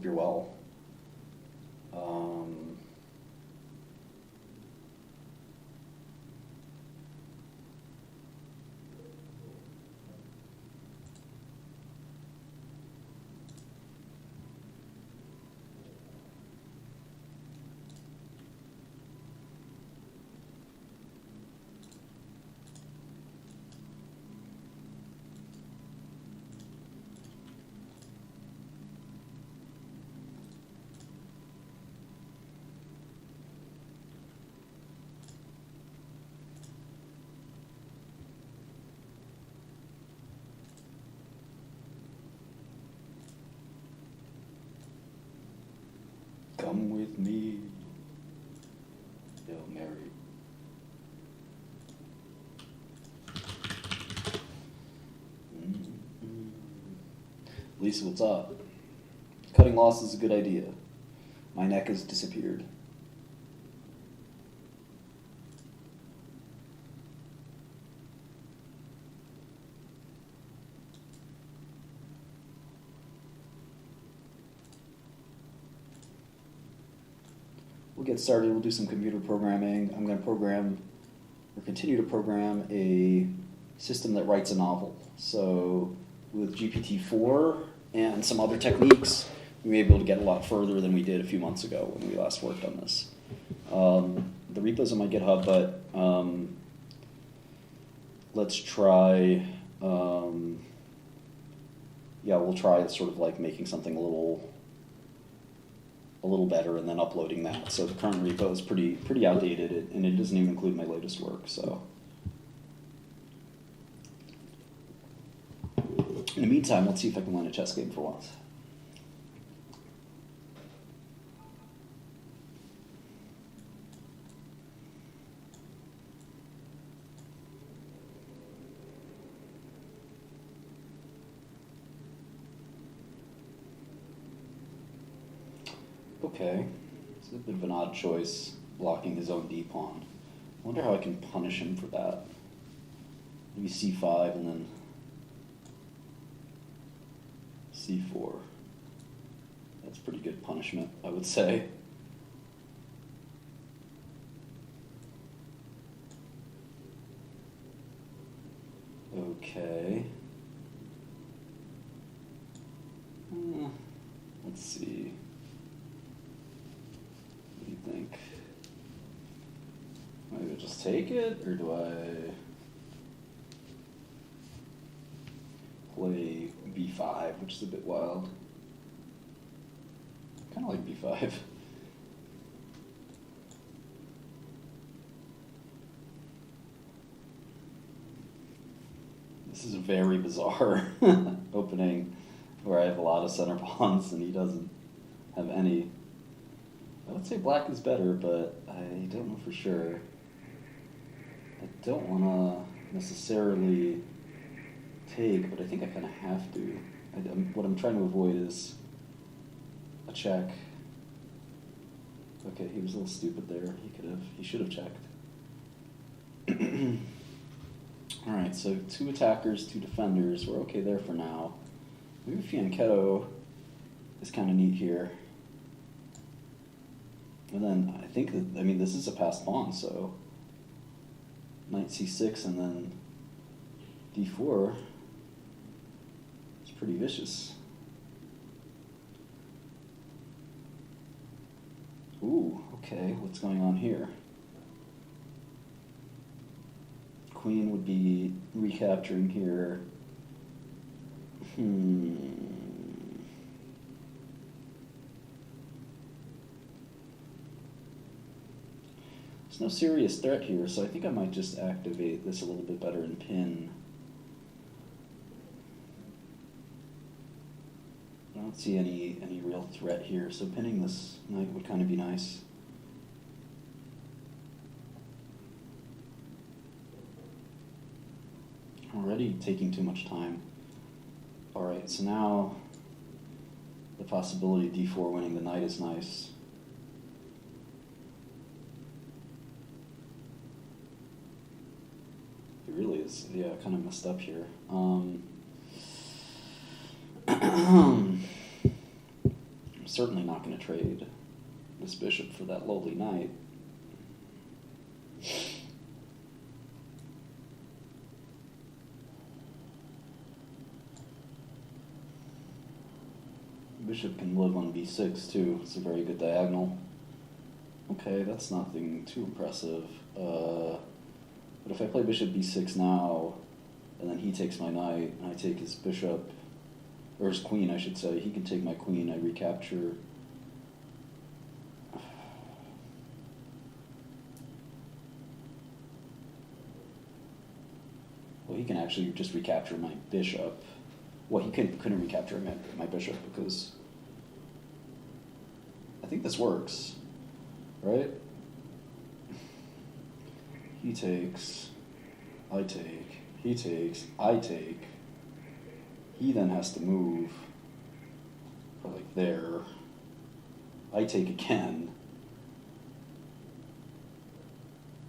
Hope you're well. Come with me, Hail Mary. Lisa, what's up? Cutting loss is a good idea. My neck has disappeared. We'll get started. We'll do some computer programming. I'm going to program, or continue to program, a system that writes a novel. So with GPT-4 and some other techniques, we may be able to get a lot further than we did a few months ago when we last worked on this. The repo's on my GitHub, but let's try, yeah, we'll try sort of like making something a little better and then uploading that. So the current repo is pretty outdated, and it doesn't even include my latest work. So in the meantime, let's see if I can win a chess game for once. Okay, it's a bit of an odd choice, blocking his own d-pawn. I wonder how I can punish him for that. Maybe c5 and then c4. That's pretty good punishment, I would say. Okay. Let's see. What do you think? Maybe I'll just take it, or do I play b5, which is a bit wild? Kind of like b5. This is a very bizarre opening where I have a lot of center pawns and he doesn't have any. I would say black is better, but I don't know for sure. I don't want to necessarily take, but I think I kind of have to. What I'm trying to avoid is a check. Okay, he was a little stupid there. He should have checked. All right, so 2 attackers, 2 defenders. We're okay there for now. Maybe fianchetto is kind of neat here. And then I think that, I mean, this is a passed pawn, so knight c6 and then d4 is pretty vicious. Ooh, okay, what's going on here? Queen would be recapturing here. There's no serious threat here, so I think I might just activate this a little bit better and pin. I don't see any real threat here, so pinning this knight would kind of be nice. Already taking too much time. Alright, so now the possibility of d4 winning the knight is nice. It really is, yeah, kind of messed up here. I'm certainly not going to trade this bishop for that lowly knight. Bishop can live on b6 too. It's a very good diagonal. Okay, that's nothing too impressive. But if I play bishop b6 now, and then he takes my knight, and I take his bishop, or his queen, I should say. He can take my queen, I recapture. Well, he can actually just recapture my bishop. Well, he couldn't recapture my bishop because I think this works, right? He takes, I take, he takes, I take. He then has to move, like there. I take again.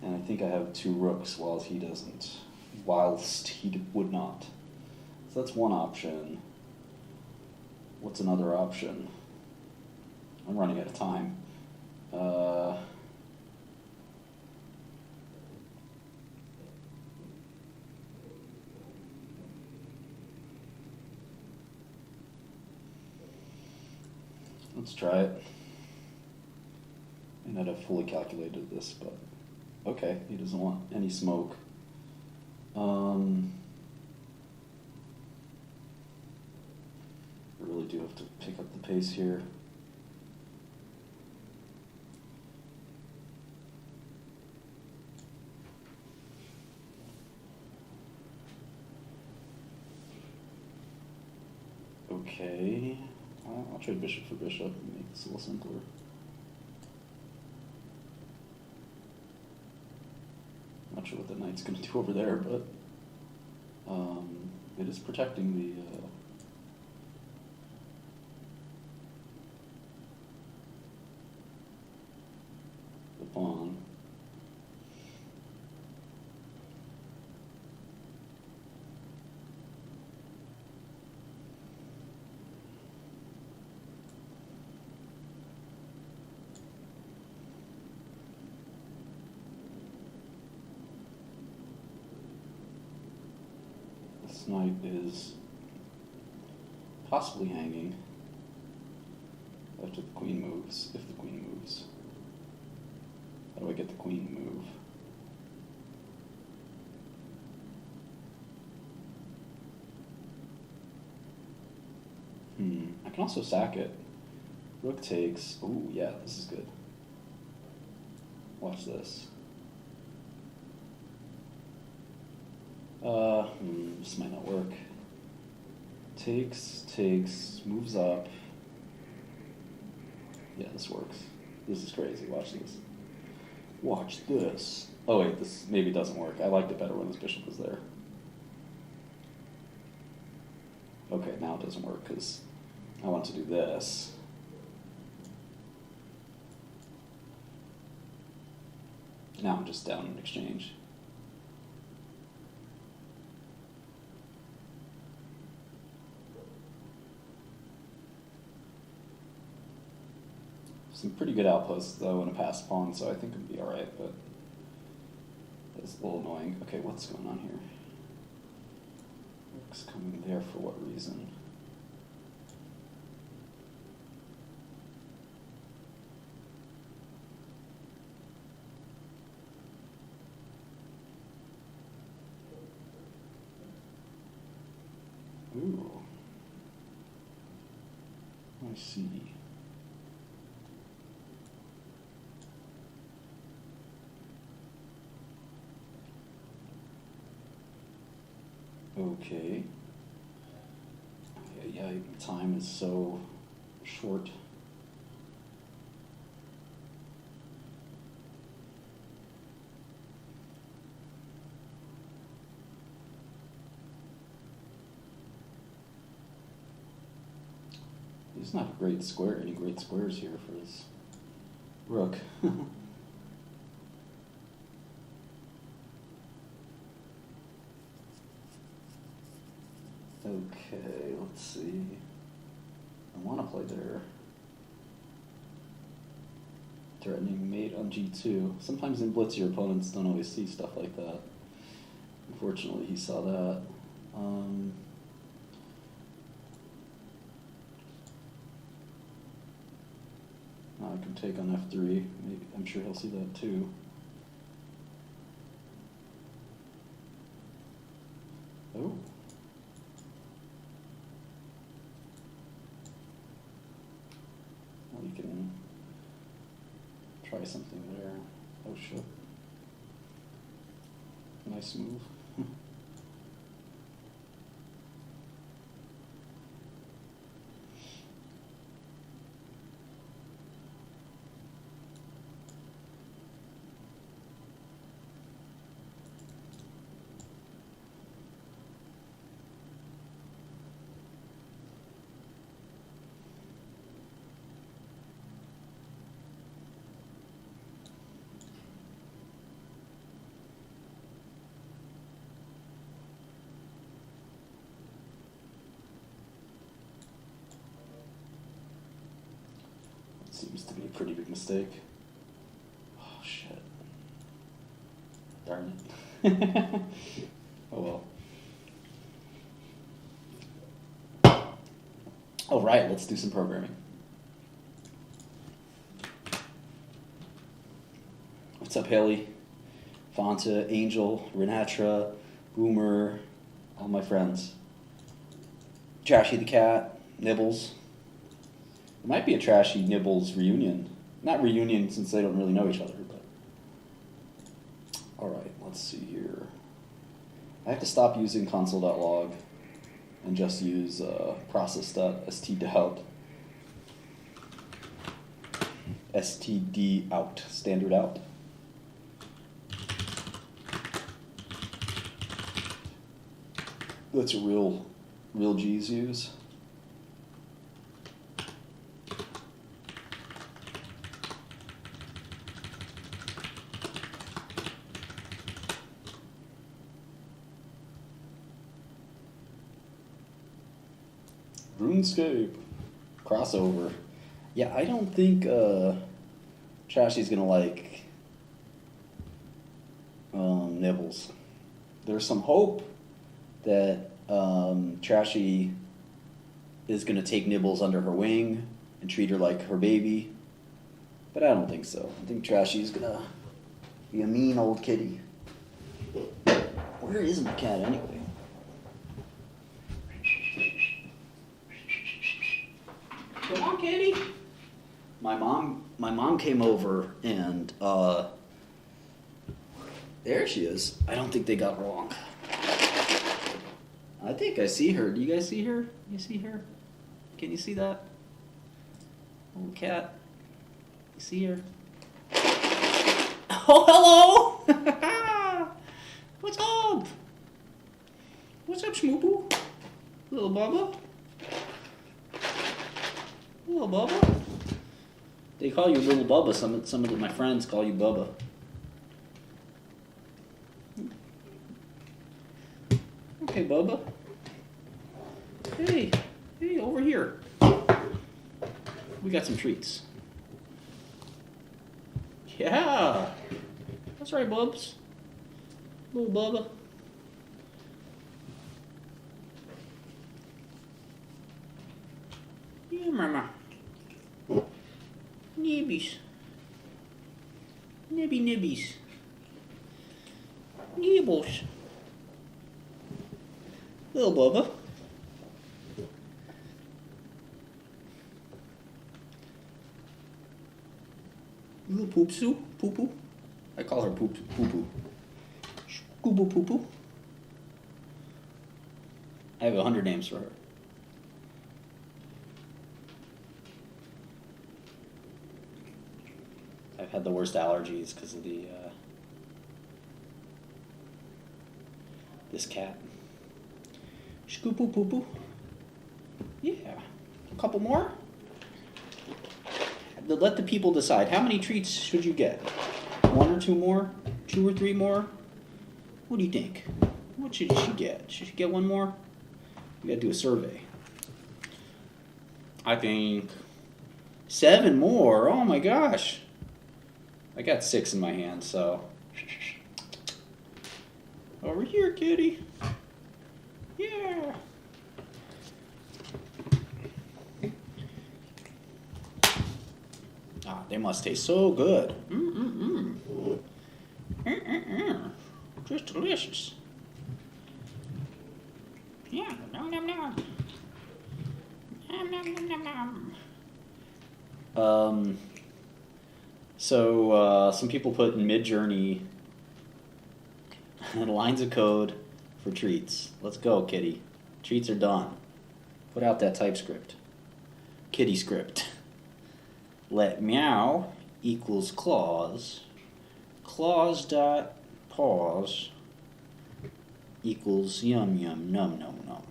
And I think I have 2 rooks whilst he doesn't. Whilst he would not. So that's one option. What's another option? I'm running out of time. Let's try it. May not have fully calculated this, but okay, he doesn't want any smoke. I really do have to pick up the pace here. Okay, I'll trade bishop for bishop and make this a little simpler. Not sure what the knight's going to do over there, but it is protecting the pawn. This knight is possibly hanging after the queen moves, if the queen moves. How do I get the queen to move? I can also sack it. Rook takes. Ooh, yeah, this is good. Watch this. This might not work. Takes, moves up. Yeah, this works. This is crazy. Watch this. Watch this. Oh wait, this maybe doesn't work. I liked it better when this bishop was there. Okay, now it doesn't work because I want to do this. Now I'm just down in exchange. Some pretty good outposts though and a passed pawn, so I think it'll be alright, but that's a little annoying. Okay, what's going on here? Rook's coming there for what reason? Ooh. I see. Okay. Yeah, time is so short. There's not a great square, any great squares here for this rook. Okay, let's see. I want to play there. Threatening mate on G2. Sometimes in Blitz your opponents don't always see stuff like that. Unfortunately, he saw that. I can take on F3. Maybe, I'm sure he'll see that too. Oh. Well, you can try something there. Oh shit. Nice move. Seems to be a pretty big mistake. Oh shit. Darn it. Oh well. Alright, let's do some programming. What's up, Haley? Fonta, Angel, Renatra, Boomer, all my friends. Trashy the cat, Nibbles. It might be a Trashy Nibbles reunion. Not reunion since they don't really know each other, but. Alright, let's see here. I have to stop using console.log and just use process.stdout. std out, standard out. That's a real G's use. RuneScape crossover. Yeah, I don't think Trashy's gonna like Nibbles. There's some hope that Trashy is gonna take Nibbles under her wing and treat her like her baby, but I don't think so. I think Trashy's gonna be a mean old kitty. Where is my cat anyway? Come on, kitty. My mom came over and there she is. I don't think they got wrong. I think I see her. Do you guys see her? You see her? Can you see that? Little cat. You see her? Oh, hello! What's up? What's up, Schmoopoo? Little Bubba? Little Bubba? They call you Little Bubba. Some of my friends call you Bubba. Okay, Bubba. Hey, over here. We got some treats. Yeah. That's right, Bubs. Little Bubba. Yeah, Mama. Nibbies. Nibbies. Nibbles. Little Bubba. Little Poopsoo. Poo-poo. I call her Poo-poo. Scoobo Poo-poo. I have 100 names for her. I've had the worst allergies because of the this cat. Scoopoo poo poo. Yeah. A couple more? Let the people decide. How many treats should you get? 1 or 2 more? 2 or 3 more? What do you think? What should she get? Should she get 1 more? We gotta do a survey. I think 7 more. Oh my gosh. I got 6 in my hand, so. Over here, kitty. Yeah. Ah, they must taste so good. Just delicious. Yeah, nom nom nom. Nom nom nom nom nom. So some people put in Mid-Journey lines of code for treats. Let's go, kitty. Treats are done. Put out that TypeScript. Kitty script. Let meow equals clause. Clause dot pause equals yum yum num num num.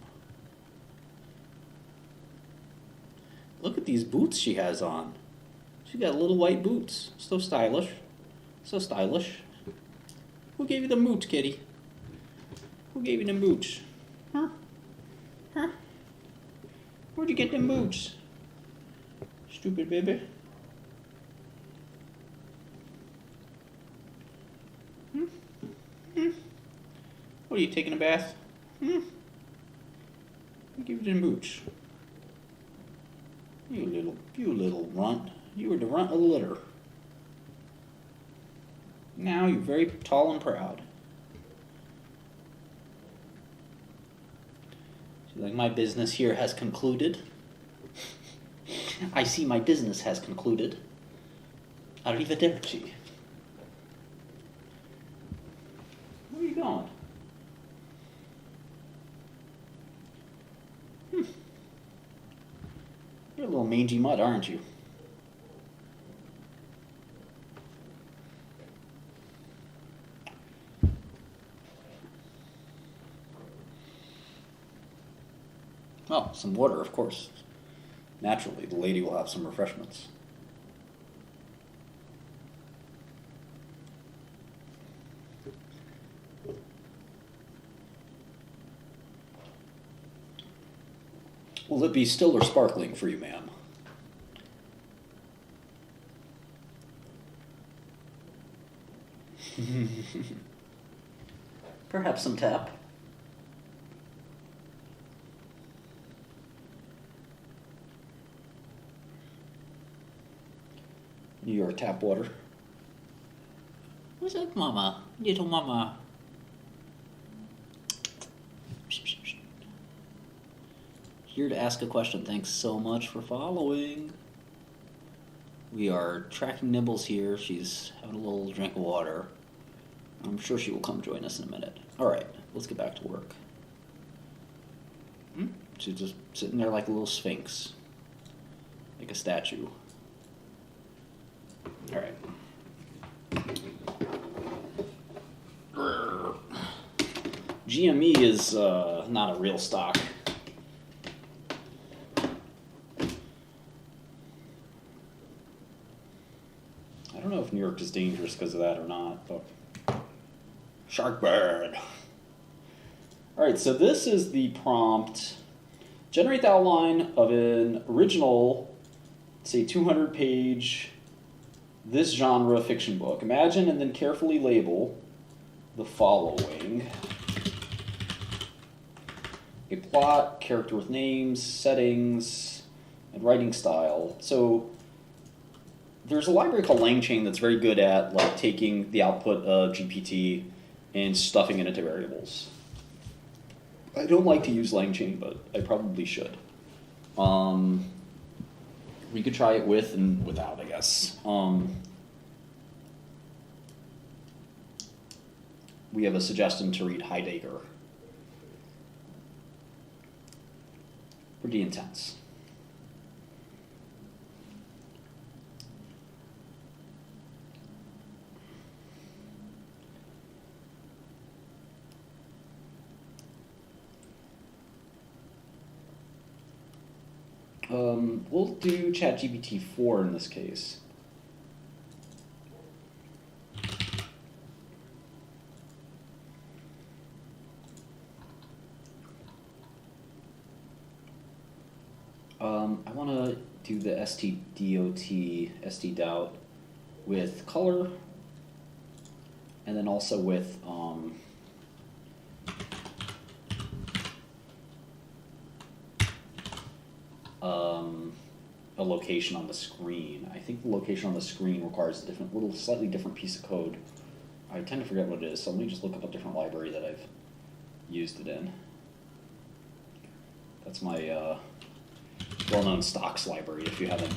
Look at these boots she has on. She got little white boots. So stylish. So stylish. Who gave you the boots, kitty? Who gave you them boots? Huh? Huh? Where'd you get them boots? Stupid baby. What are you, taking a bath? Who gave you them boots? You little runt. You were the runt of the litter. Now you're very tall and proud. So, like, my business here has concluded. I see my business has concluded. Arrivederci. Where are you going? You're a little mangy mutt, aren't you? Oh, some water, of course. Naturally, the lady will have some refreshments. Will it be still or sparkling for you, ma'am? Perhaps some tap. New York tap water. What's up, mama? Little mama. Here to ask a question. Thanks so much for following. We are tracking Nibbles here. She's having a little drink of water. I'm sure she will come join us in a minute. Alright, let's get back to work. She's just sitting there like a little sphinx. Like a statue. Alright. GME is not a real stock. I don't know if New York is dangerous because of that or not, but shark bird. Alright, so this is the prompt. Generate the outline of an original, say 200-page, this genre fiction book. Imagine and then carefully label the following. A plot, character with names, settings, and writing style. So there's a library called LangChain that's very good at like taking the output of GPT and stuffing it into variables. I don't like to use LangChain, but I probably should. We could try it with and without, I guess. We have a suggestion to read Heidegger. Pretty intense. We'll do ChatGPT 4 in this case. I want to do the stdot, stdout with color, and then also with a location on the screen. I think the location on the screen requires a different, slightly different piece of code. I tend to forget what it is, so let me just look up a different library that I've used it in. That's my well-known stocks library, if you haven't.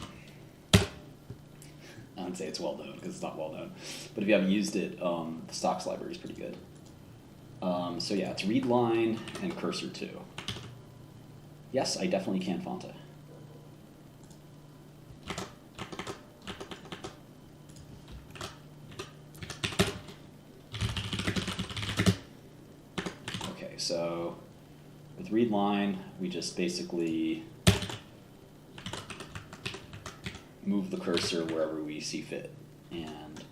I wouldn't say it's well-known, because it's not well-known. But if you haven't used it, the stocks library is pretty good. So yeah, it's readline and cursor too. Yes, I definitely can font it. Okay, so with readline, we just basically move the cursor wherever we see fit. And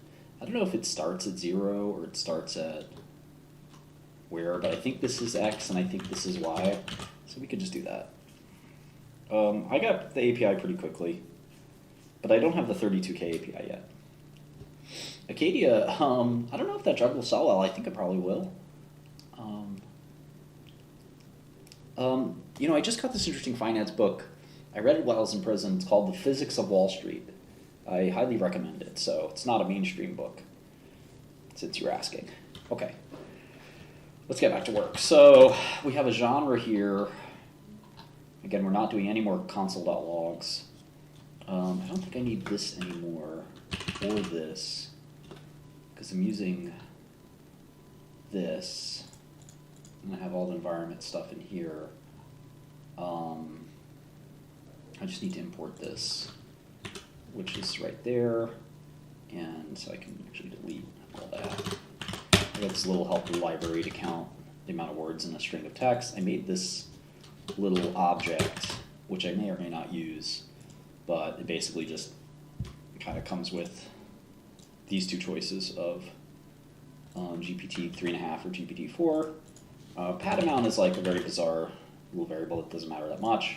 I don't know if it starts at 0 or it starts at where, but I think this is X and I think this is Y, so we could just do that. I got the API pretty quickly, but I don't have the 32K API yet. Acadia, I don't know if that drug will sell well. I think it probably will. You know, I just got this interesting finance book. I read it while I was in prison. It's called The Physics of Wall Street. I highly recommend it. So it's not a mainstream book, since you're asking. Okay, let's get back to work. So we have a genre here. Again, we're not doing any more console.logs. I don't think I need this anymore, or this, because I'm using this. And I have all the environment stuff in here. I just need to import this, which is right there, and so I can actually delete all that. I got this little helper library to count the amount of words in a string of text. I made this little object, which I may or may not use, but it basically just kind of comes with these two choices of GPT 3.5 or GPT 4. Pad amount is like a very bizarre little variable that doesn't matter that much.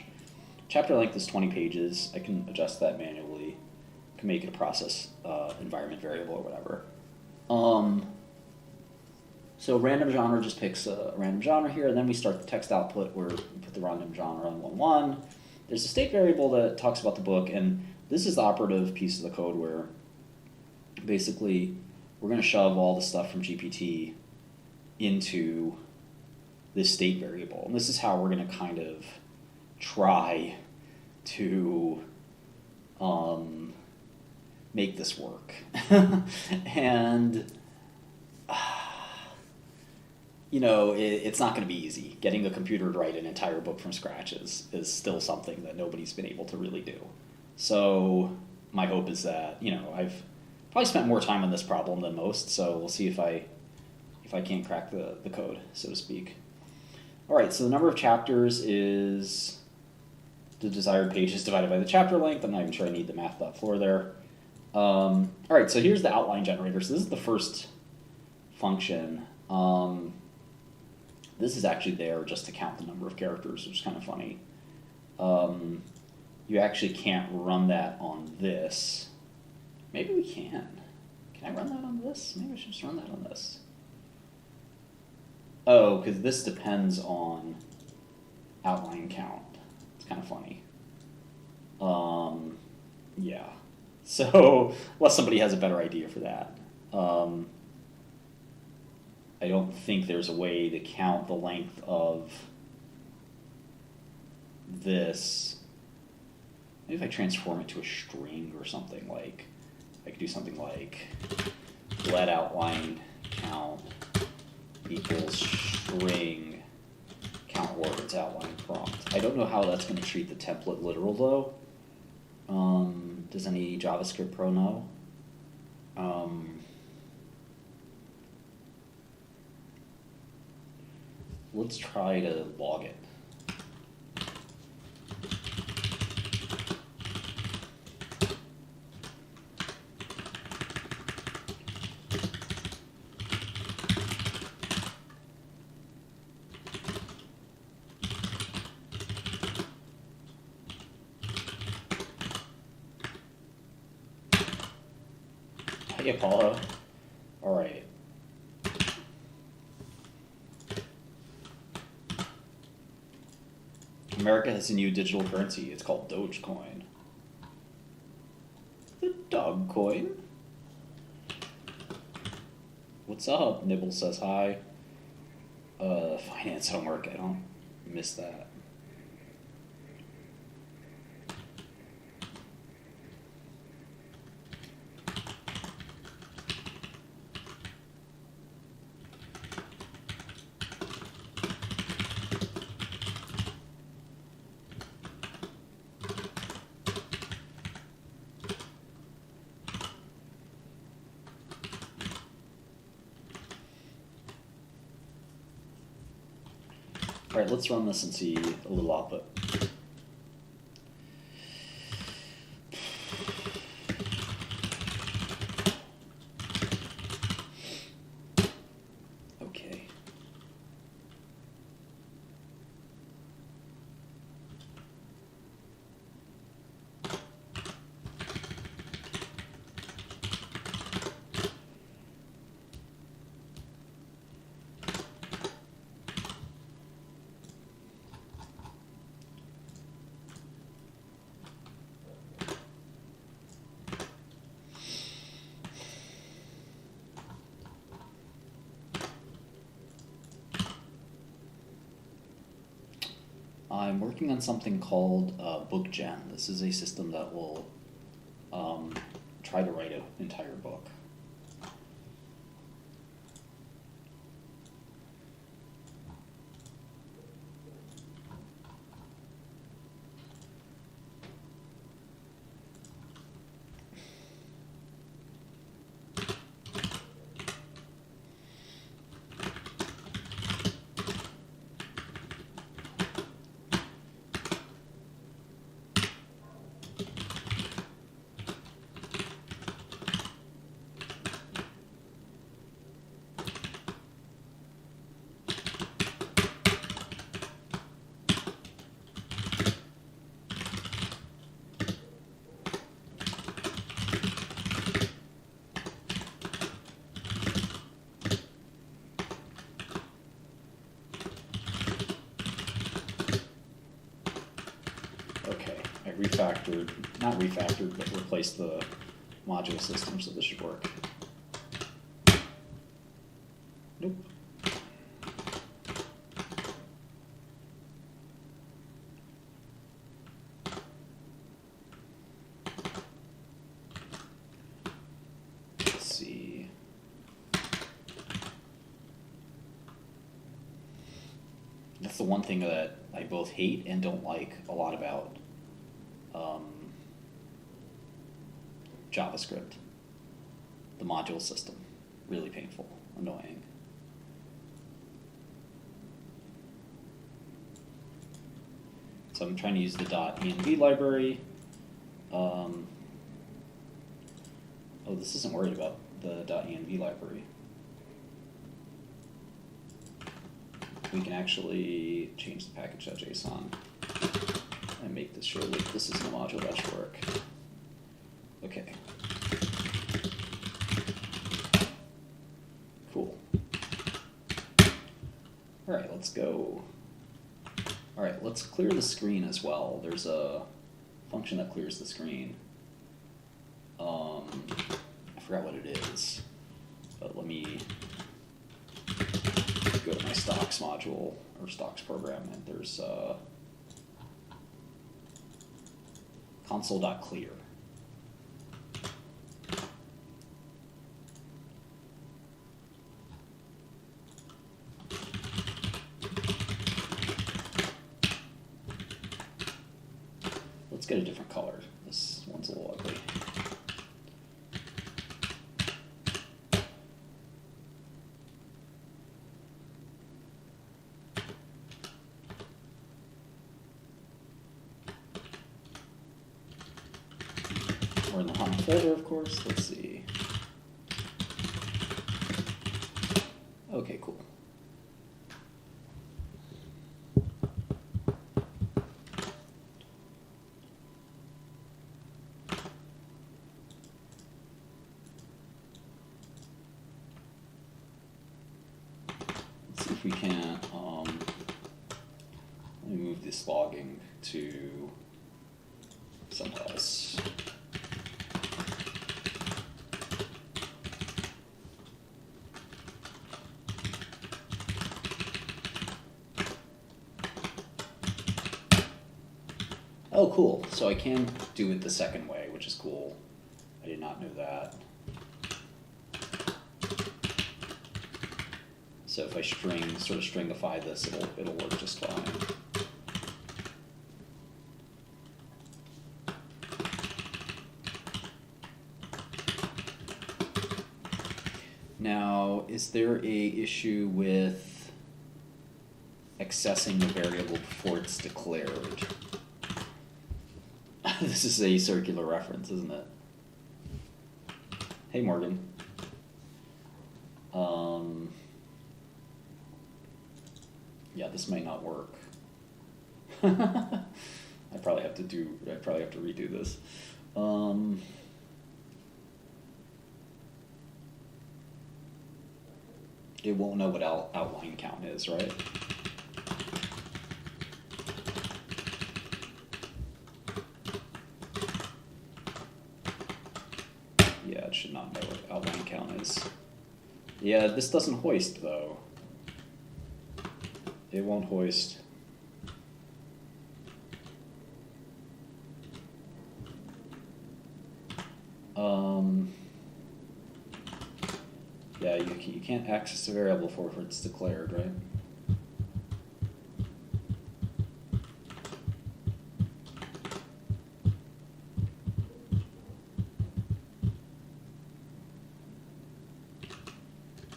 Chapter length is 20 pages. I can adjust that manually. I can make it a process environment variable or whatever. So random genre just picks a random genre here, and then we start the text output where we put the random genre on 1.1. There's a state variable that talks about the book, and this is the operative piece of the code where basically we're going to shove all the stuff from GPT into this state variable. And this is how we're going to kind of try to make this work. And you know, it's not going to be easy. Getting a computer to write an entire book from scratch is still something that nobody's been able to really do. So my hope is that, you know, I've probably spent more time on this problem than most, so we'll see if I can't crack the code, so to speak. All right, so the number of chapters is the desired pages divided by the chapter length. I'm not even sure I need the math.floor there. All right, so here's the outline generator. So this is the first function. This is actually there just to count the number of characters, which is kind of funny. You actually can't run that on this. Maybe we can. Can I run that on this? Maybe I should just run that on this. Oh, because this depends on outline count. It's kind of funny. Yeah. So, unless somebody has a better idea for that. I don't think there's a way to count the length of this. Maybe if I transform it to a string or something, like, I could do something like let outline count equals string count words outline prompt. I don't know how that's going to treat the template literal though. Does any JavaScript pro know? Let's try to log it. Hey, Apollo. All right. America has a new digital currency. It's called Dogecoin. The dog coin. What's up? Nibble says hi. Finance homework. I don't miss that. All right, let's run this and see a little output. Okay. I'm working on something called BookGen. This is a system that will try to write an entire book. Okay, I refactored, not refactored, but replaced the module system, so this should work. Nope. Let's see. That's the one thing that I both hate and don't like a lot about JavaScript. The module system. Really painful, annoying. So I'm trying to use the .env library. Oh, this isn't worried about the .env library. We can actually change the package.json and make this sure that this is the module that should work. Okay. Cool. All right, let's go. All right, let's clear the screen as well. There's a function that clears the screen. I forgot what it is, but let me go to my stocks module or stocks program, and there's console.clear. Let's get a different color. This one's a little ugly. We're in the home folder, of course. Let's see. Okay, cool. this logging to somewhere else. Oh, cool. So I can do it the second way, which is cool. I did not know that. So if I sort of stringify this, it'll work just fine. Now, is there a issue with accessing the variable before it's declared? This is a circular reference, isn't it? Hey, Morgan. Yeah, this might not work. I probably have to redo this. It won't know what outline count is, right? Yeah, it should not know what outline count is. Yeah, this doesn't hoist though. It won't hoist. Yeah, you can't access a variable before it's declared, right?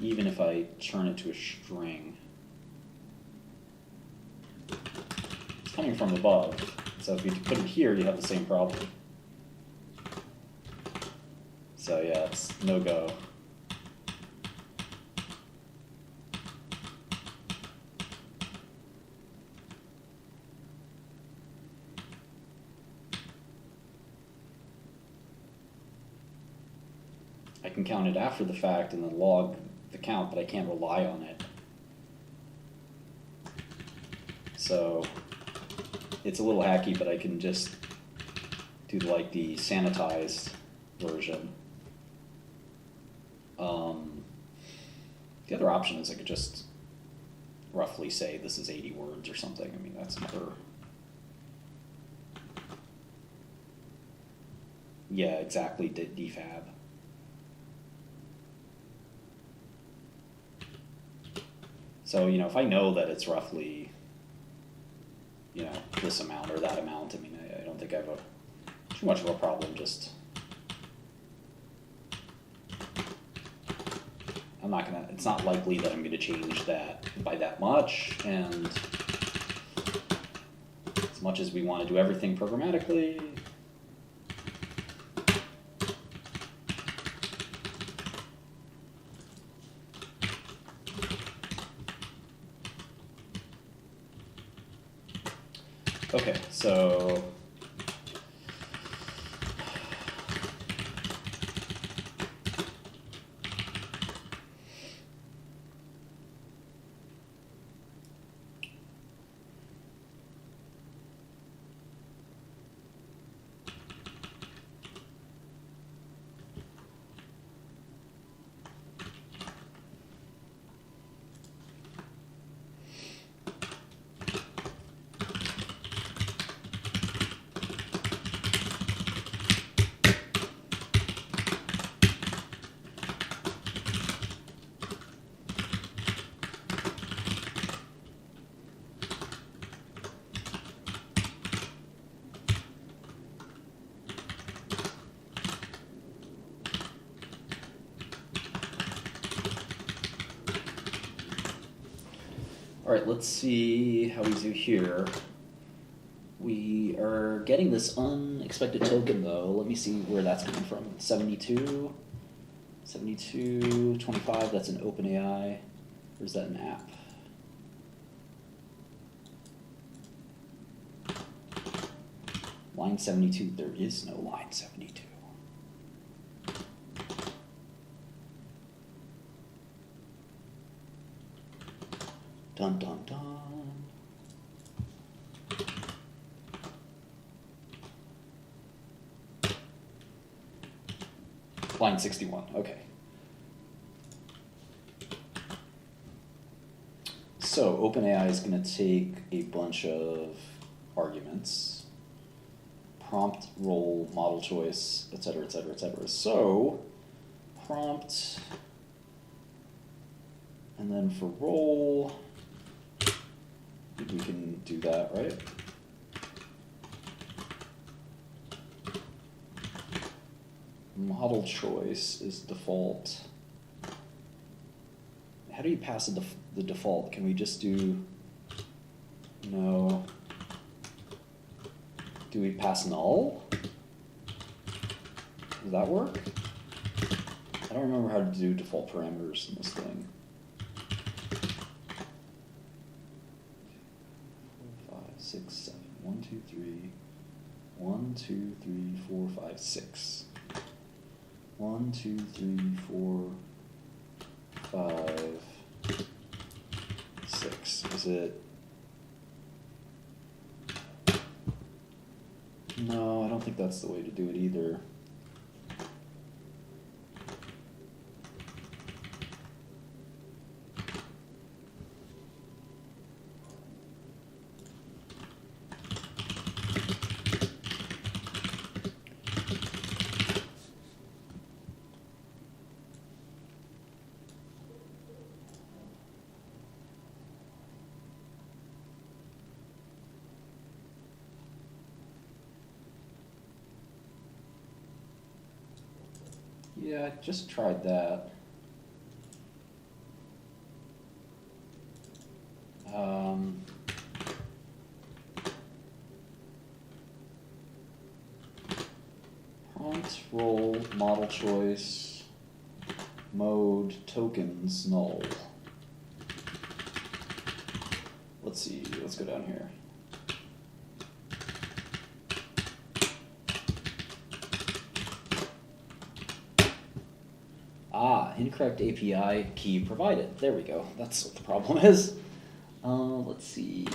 Even if I turn it to a string. It's coming from above, so if you put it here, you have the same problem. So yeah, it's no go. I can count it after the fact and then log the count, but I can't rely on it. So it's a little hacky, but I can just do like the sanitized version. The other option is I could just roughly say this is 80 words or something. I mean, that's another. Yeah, exactly, defab. So, if I know that it's roughly, this amount or that amount, I mean, I don't think I have too much of a problem just. It's not likely that I'm gonna change that by that much, and as much as we want to do everything programmatically, okay, so all right, let's see how we do here. We are getting this unexpected token though. Let me see where that's coming from. 72, 25, that's an OpenAI. Or is that an app? Line 72, there is no line 72. Dun dun dun. Line 61, okay. So OpenAI is going to take a bunch of arguments, prompt, role, model choice, et cetera, et cetera, et cetera. So prompt, and then for role, I think we can do that, right? Model choice is default. How do you pass the default? Can we just do, no. Do we pass null? Does that work? I don't remember how to do default parameters in this thing. 4, 5, 6, 7. 1, 2, 3. 1, 2, 3, 4, 5, 6. 1, 2, 3, 4, 5, 6. Is it? No, I don't think that's the way to do it either. Yeah, I just tried that. Prompt, role, model choice, mode, tokens, null. Let's see, let's go down here. Ah, incorrect API key provided. There we go. That's what the problem is. Let's see.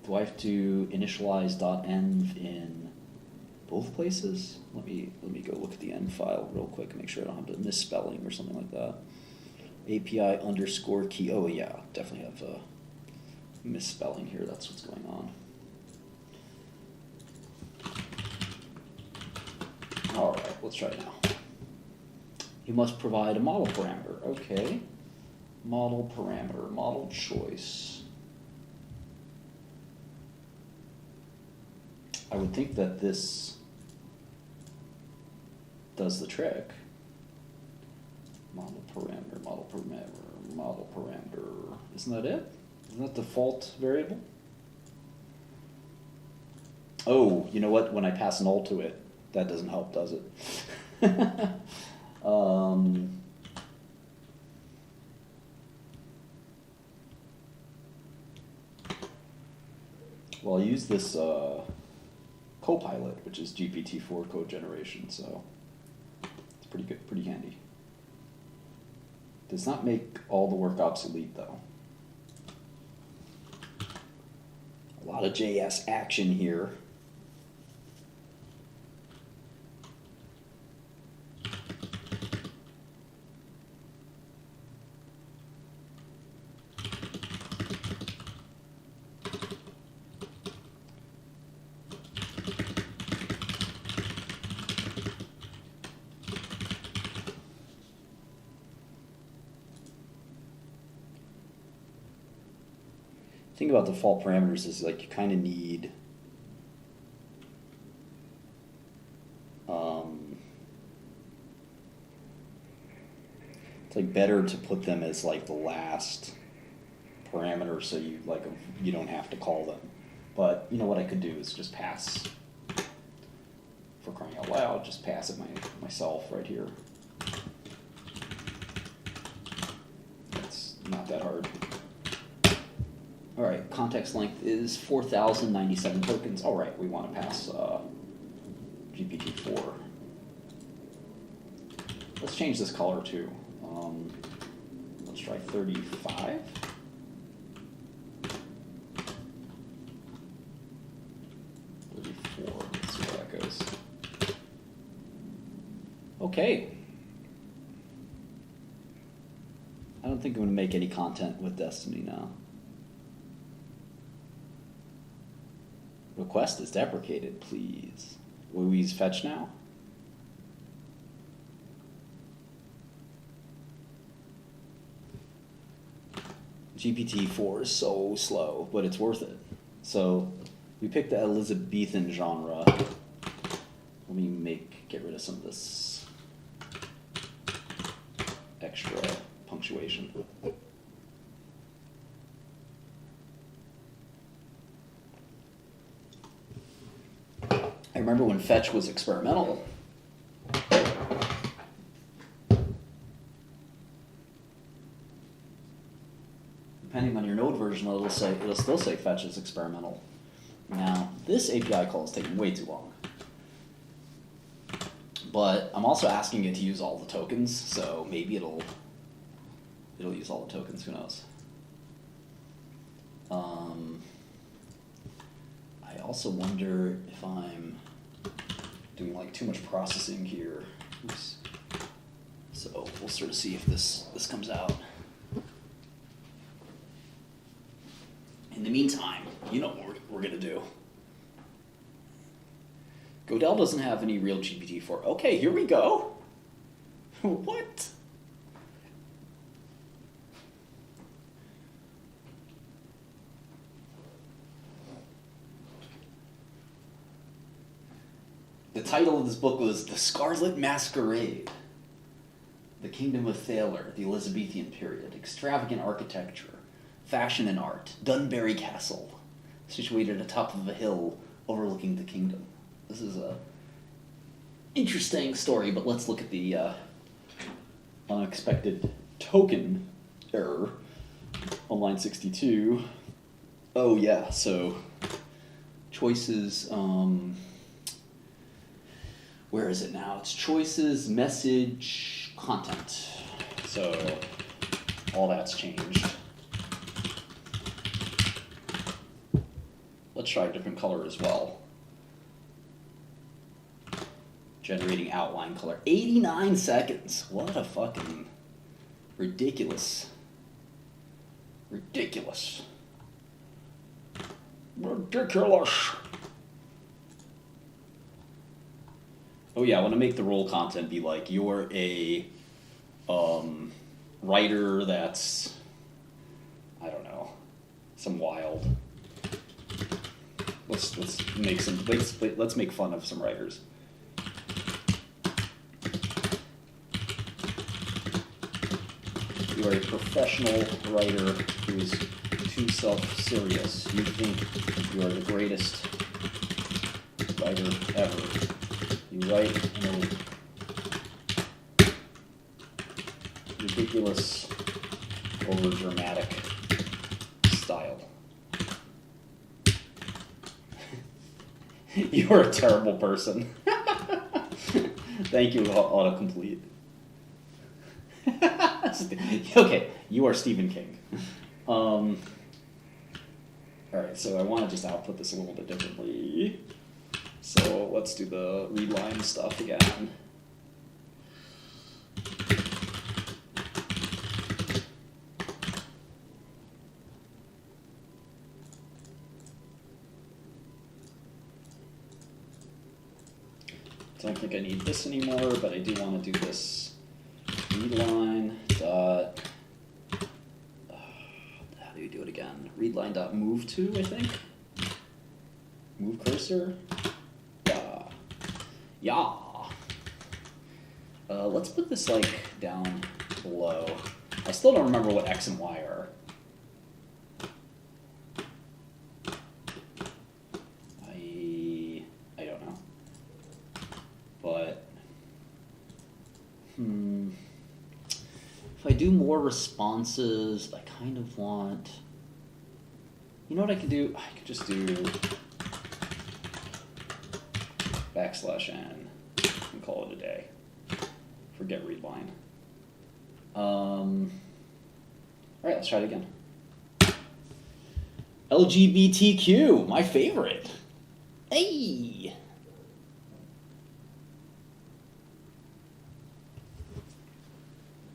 Do I have to initialize .env in both places? Let me go look at the env file real quick and make sure I don't have a misspelling or something like that. API underscore key. Oh yeah, definitely have a misspelling here. That's what's going on. All right, let's try it now. You must provide a model parameter. Okay. Model parameter, model choice. I would think that this does the trick. Model parameter, model parameter, model parameter. Isn't that it? Isn't that the default variable? Oh, you know what? When I pass null to it, that doesn't help, does it? Well, I use this Copilot, which is GPT-4 code generation, so it's pretty good, pretty handy. Does not make all the work obsolete, though. A lot of JS action here. The thing about default parameters is like you kind of need it's like better to put them as like the last parameter so you don't have to call them. But you know what I could do is just pass, for crying out loud, just pass it myself right here. It's not that hard. All right, context length is 4,097 tokens. All right, we want to pass GPT-4. Let's change this color too. Let's try 35. Let's see where that goes. Okay. I don't think I'm going to make any content with Destiny now. Request is deprecated, please. Will we use fetch now? GPT-4 is so slow, but it's worth it. So we picked the Elizabethan genre. Let me get rid of some of this extra punctuation. I remember when fetch was experimental. Depending on your node version, it'll still say fetch is experimental. Now, this API call is taking way too long. But I'm also asking it to use all the tokens, so maybe it'll use all the tokens, who knows. I also wonder if I'm doing like too much processing here. Oops. So we'll sort of see if this comes out. In the meantime, you know what we're gonna do. Godel doesn't have any real GPT-4. Okay, here we go. What? The title of this book was The Scarlet Masquerade. The Kingdom of Thaler, the Elizabethan period, extravagant architecture, fashion and art, Dunbury Castle, situated atop of a hill overlooking the kingdom. This is a interesting story, but let's look at the unexpected token error on line 62. Oh yeah, so choices, where is it now? It's choices, message, content. So all that's changed. Let's try a different color as well. Generating outline color. 89 seconds. What a fucking ridiculous. Ridiculous. Ridiculous. Oh yeah, I want to make the role content be like, you're a writer that's, I don't know, some wild. Let's make fun of some writers. You are a professional writer who is too self-serious. You think you are the greatest writer ever. You write in a ridiculous, over-dramatic style. You are a terrible person. Thank you, autocomplete. Okay, you are Stephen King. Alright, so I want to just output this a little bit differently. So let's do the read line stuff again. Don't think I need this anymore, but I do want to do this read line dot, how do you do it again? Read line dot move to, I think. Move cursor. Yeah. Let's put this like down below. I still don't remember what X and Y are. I don't know. But if I do more responses, I kind of want, you know what I could do? I could just do \n and call it a day. Forget read line. All right, let's try it again. LGBTQ, my favorite. Hey.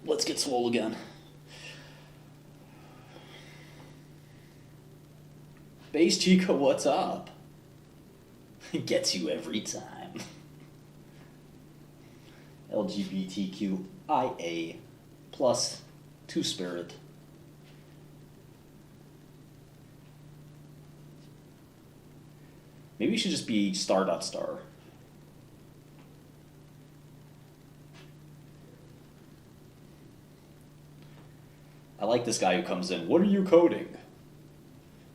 Let's get swole again. Base Chico, what's up? It gets you every time. LGBTQIA plus 2 spirit. Maybe you should just be star.star. I like this guy who comes in. What are you coding?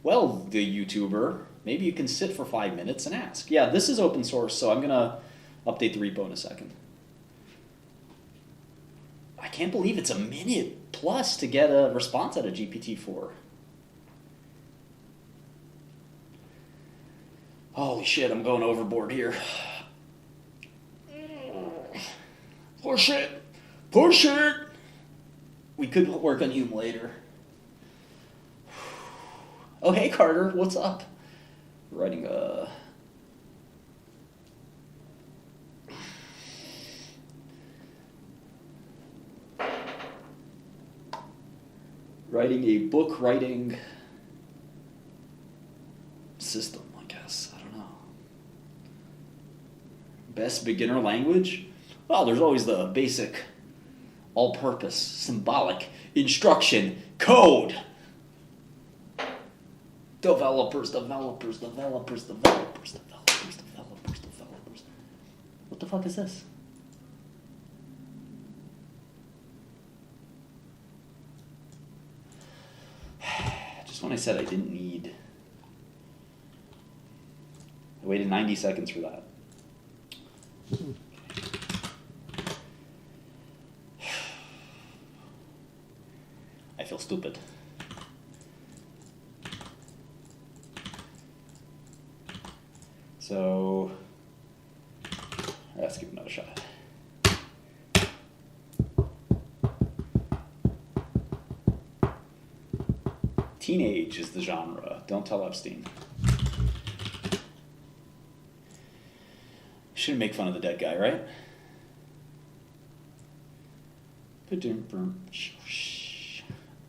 Well, the YouTuber, maybe you can sit for 5 minutes and ask. Yeah, this is open source, so I'm going to update the repo in a second. I can't believe it's a minute plus to get a response out of GPT-4. Holy shit, I'm going overboard here. Push it! Push it! We could work on Hume later. Oh, hey, Carter, what's up? Writing a... book writing system, I guess. I don't know. Best beginner language? Well, there's always the basic all-purpose, symbolic, instruction, code. Developers. What the fuck is this? Just when I said I didn't need... I waited 90 seconds for that. I feel stupid. So, let's give it another shot. Teenage is the genre. Don't tell Epstein. Shouldn't make fun of the dead guy, right?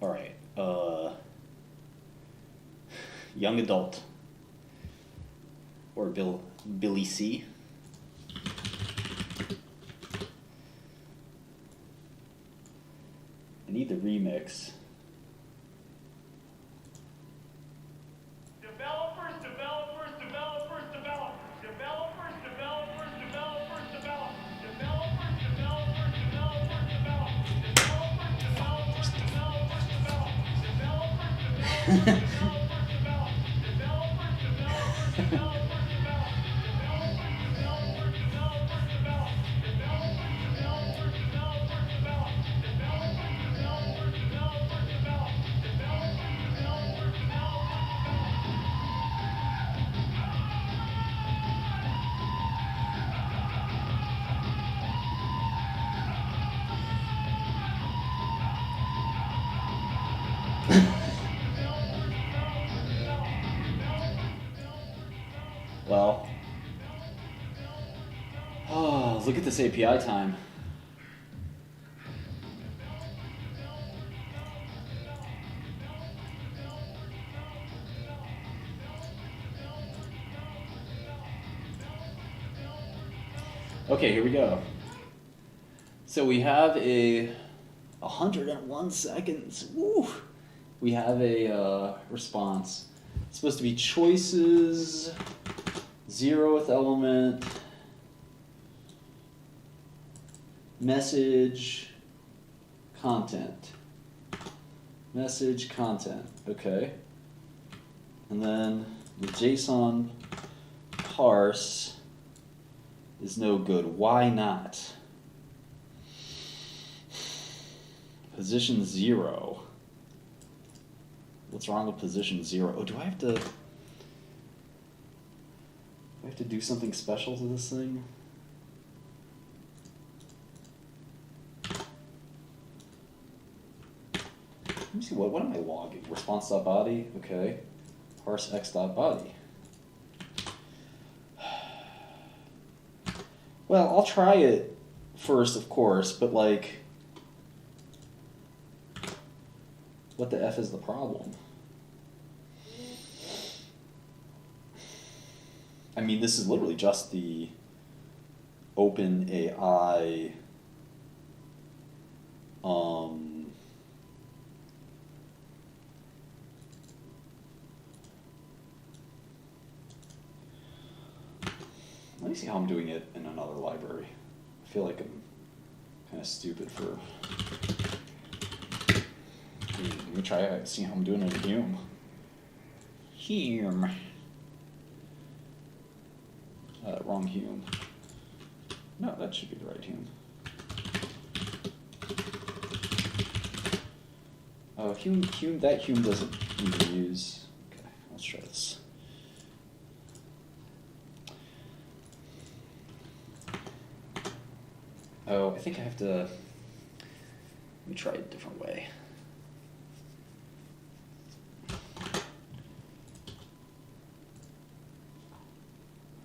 All right. Young adult. Or Billy C. I need the remix. Well, oh, look at this API time. Okay, here we go. So we have 101 seconds. Woo! We have a response. It's supposed to be choices, 0th element, message, content. Message, content. Okay. And then the JSON parse is no good. Why not? Position 0. What's wrong with position 0? Oh, do I have to have to do something special to this thing? Let me see, what am I logging? Response.body, okay. Parse x.body. Well, I'll try it first, of course, but like, what the F is the problem? I mean, this is literally just the OpenAI let me see how I'm doing it in another library. I feel like I'm kind of stupid for... Let me try see how I'm doing it in Hume. Hume. Wrong Hume. No, that should be the right Hume. Oh, Hume, that Hume doesn't even use. Okay, let's try this. Oh, I think I have to, let me try it a different way.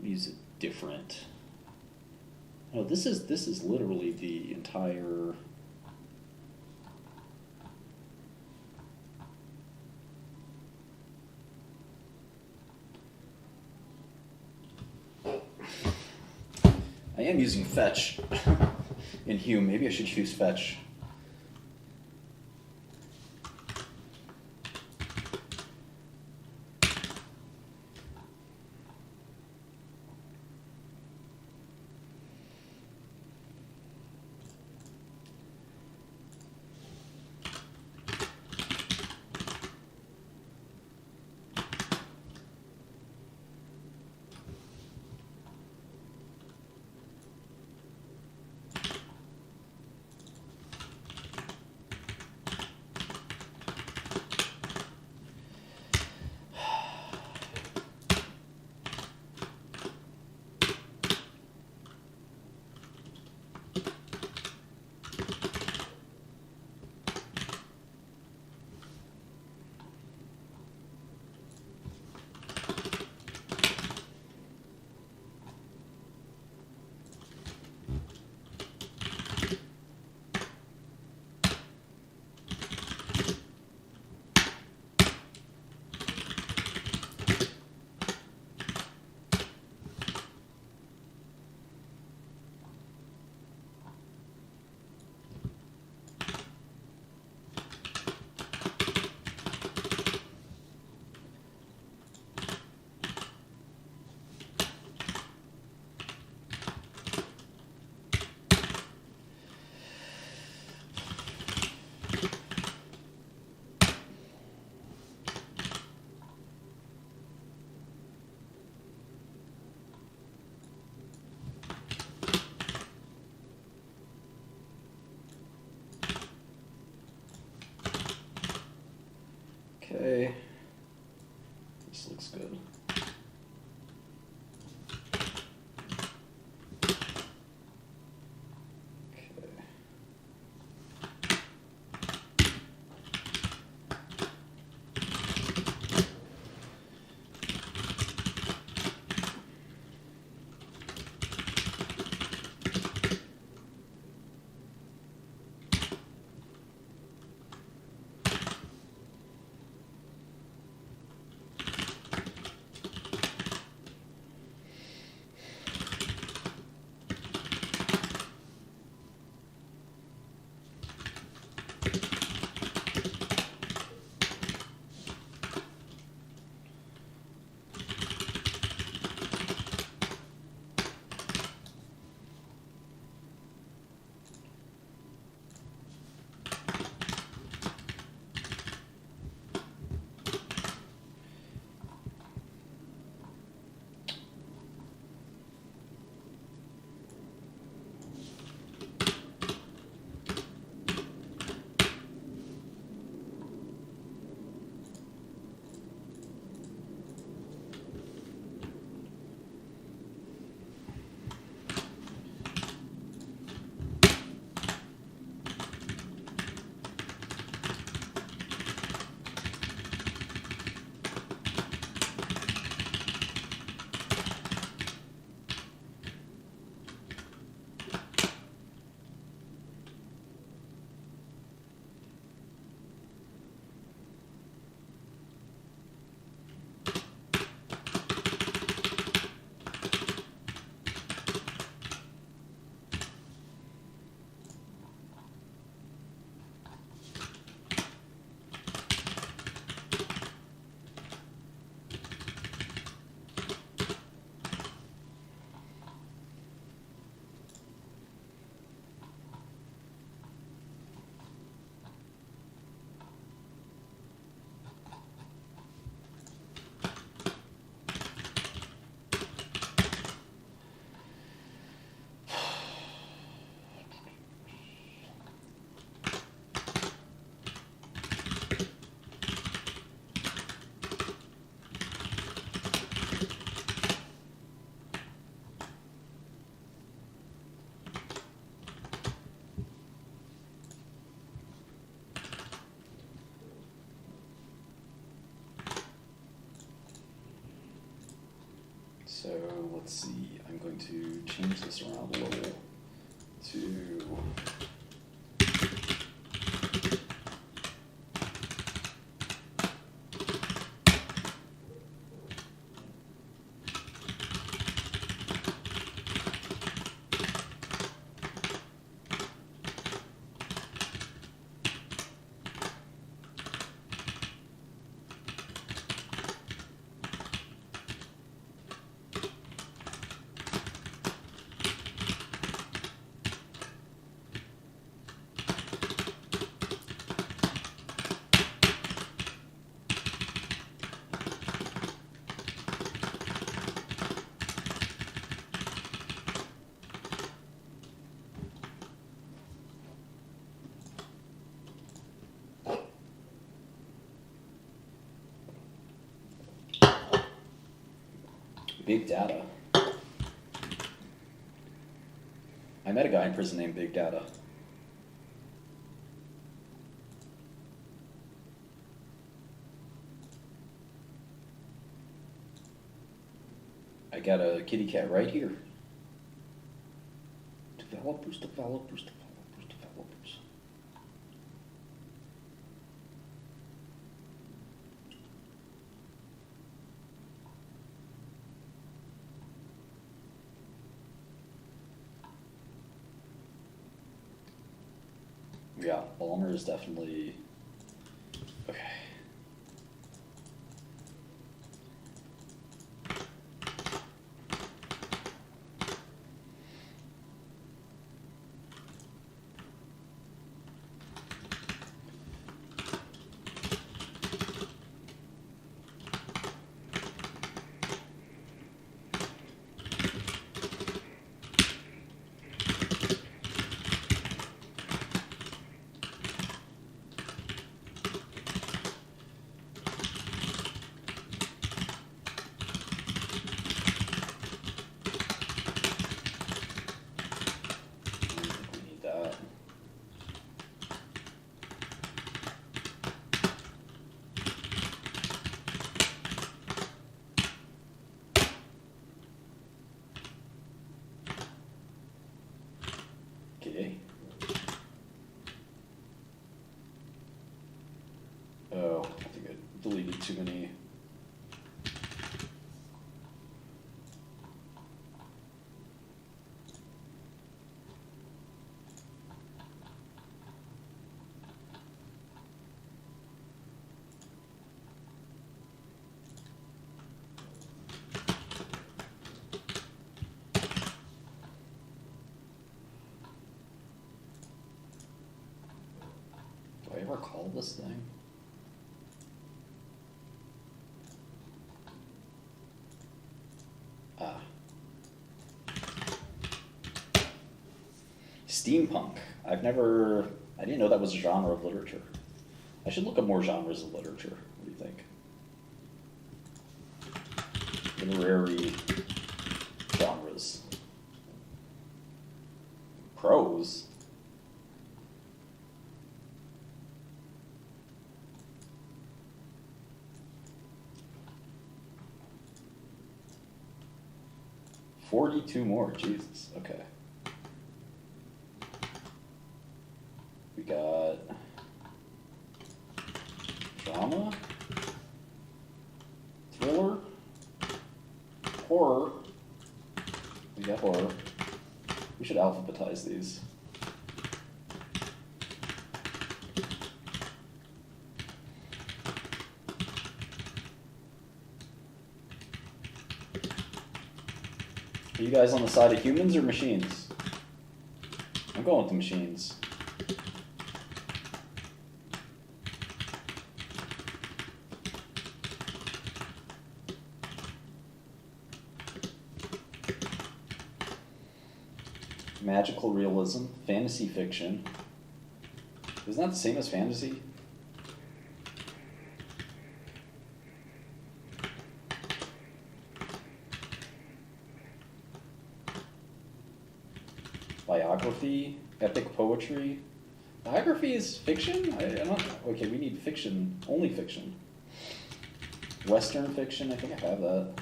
Use it different. Oh, this is literally the entire... I am using fetch in Hume. Maybe I should use fetch. Okay, this looks good. So let's see, I'm going to change this around a little to big data. I met a guy in prison named Big Data. I got a kitty cat right here. Developers, developers, developers, developers. Yeah, Balmer is definitely okay. Okay. Oh, I think I deleted too many. Do I ever call this thing? Ah. Steampunk. I didn't know that was a genre of literature. I should look up more genres of literature. What do you think? Literary genres. Prose. $42 more, Jesus, okay. We got drama, thriller, horror. We got horror. We should alphabetize these. Are you guys on the side of humans or machines? I'm going with the machines. Magical realism, fantasy fiction. Isn't that the same as fantasy? Biography, epic poetry. Biography is fiction? I don't. Okay, we need fiction, only fiction. Western fiction, I think I have that.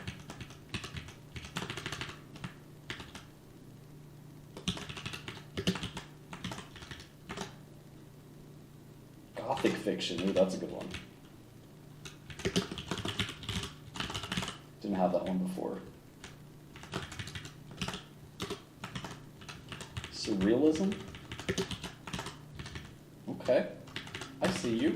Gothic fiction. Ooh, that's a good one. Didn't have that one before. Surrealism? Okay. I see you.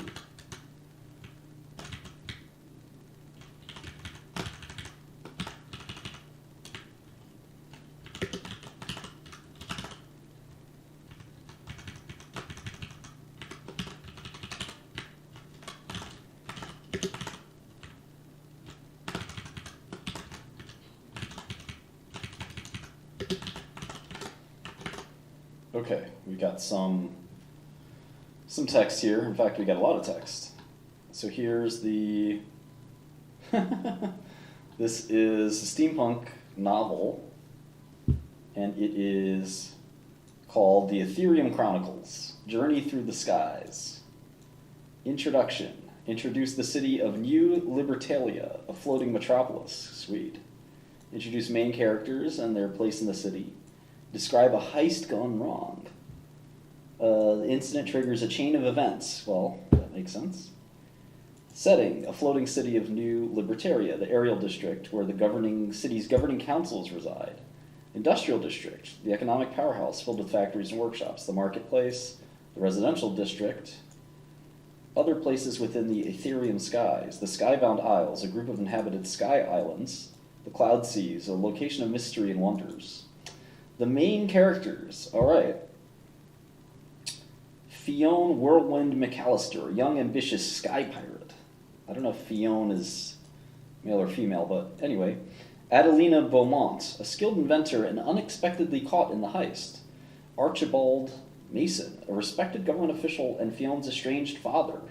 Okay, we got some text here. In fact, we got a lot of text. So here's the this is a steampunk novel, and it is called The Ethereum Chronicles: Journey Through the Skies. Introduction. Introduce the city of New Libertalia, a floating metropolis. Sweet. Introduce main characters and their place in the city. Describe a heist gone wrong. The incident triggers a chain of events. Well, that makes sense. Setting, a floating city of New Libertalia, the aerial district where the city's governing councils reside. Industrial district, the economic powerhouse filled with factories and workshops. The marketplace, the residential district. Other places within the Ethereum skies, the skybound isles, a group of inhabited sky islands. The cloud seas, a location of mystery and wonders. The main characters, all right. Fionn Whirlwind McAllister, young ambitious sky pirate. I don't know if Fionn is male or female, but anyway. Adelina Beaumont, a skilled inventor and unexpectedly caught in the heist. Archibald Mason, a respected government official and Fionn's estranged father.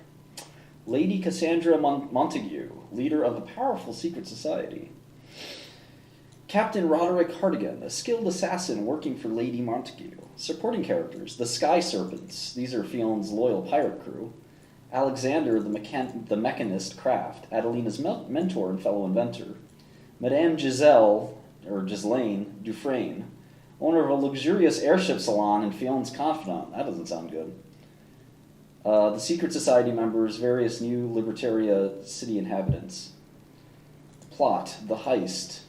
Lady Cassandra Montague, leader of a powerful secret society. Captain Roderick Hartigan, a skilled assassin working for Lady Montague. Supporting characters, the Sky Serpents. These are Fionn's loyal pirate crew. Alexander, the mechanist craft, Adelina's mentor and fellow inventor. Madame Ghislaine Dufresne, owner of a luxurious airship salon and Fionn's confidant. That doesn't sound good. The secret society members, various New Libertalia city inhabitants. Plot, the heist.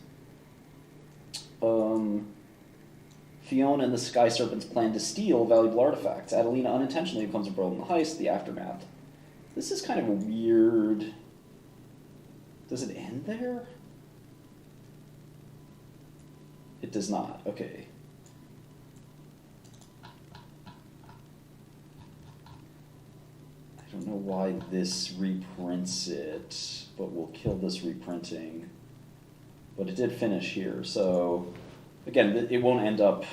Fionn and the Sky Serpents plan to steal valuable artifacts. Adelina unintentionally becomes embroiled in the heist, the aftermath. This is kind of a weird... Does it end there? It does not. Okay. I don't know why this reprints it, but we'll kill this reprinting. But it did finish here, so again, it won't end up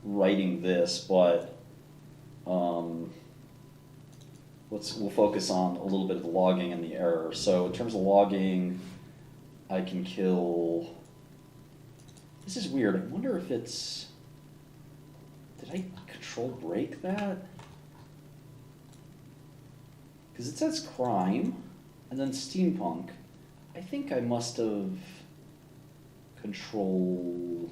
writing this, but we'll focus on a little bit of the logging and the error. So in terms of logging, I can kill. This is weird. I wonder if it's. Did I control break that? Because it says crime and then steampunk. I think I must have control.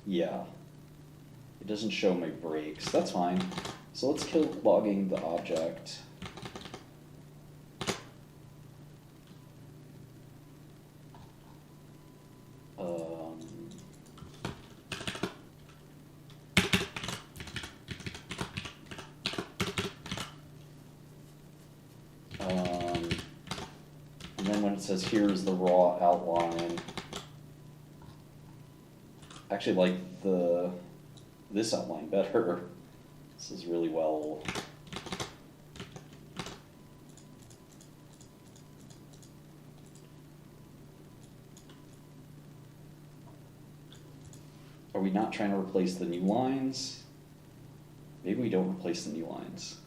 Yeah. It doesn't show my breaks. That's fine. So let's kill logging the object. And then when it says here's the raw outline, I actually like this outline better. This is really well. Are we not trying to replace the new lines? Maybe we don't replace the new lines.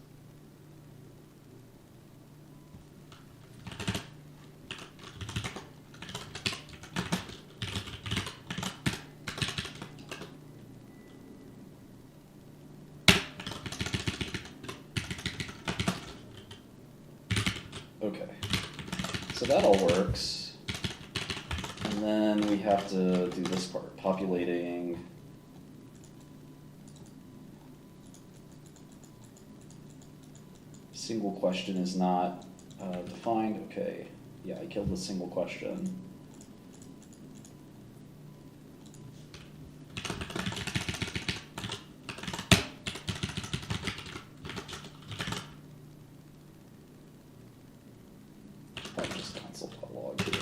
Okay, so that all works. And then we have to do this part, populating Single question is not defined. Okay, yeah, I killed the single question. Probably just console.log here.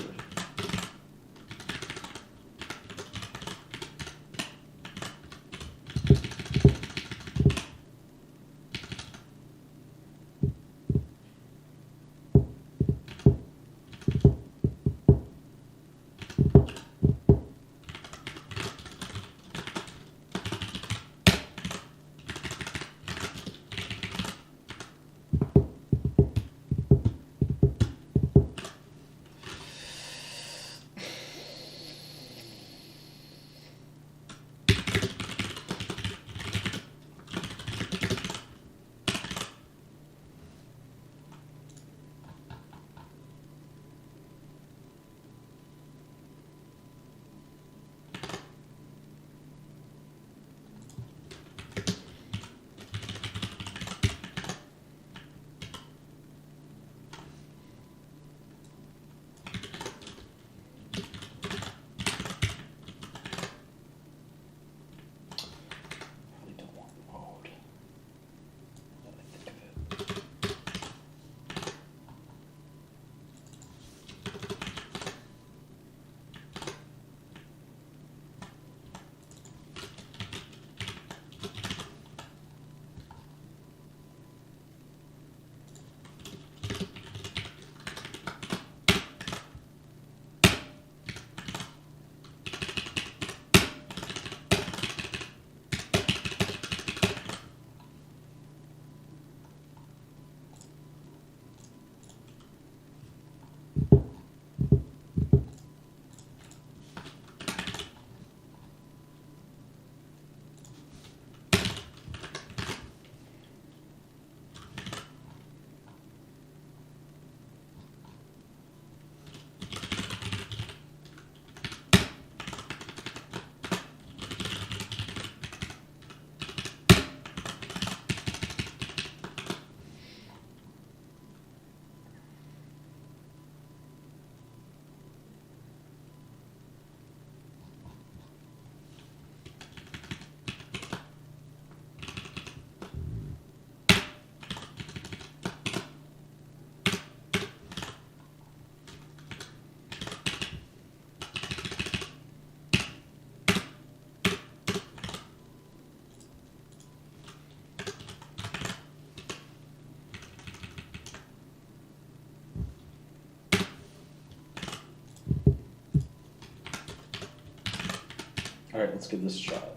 All right, let's give this a shot.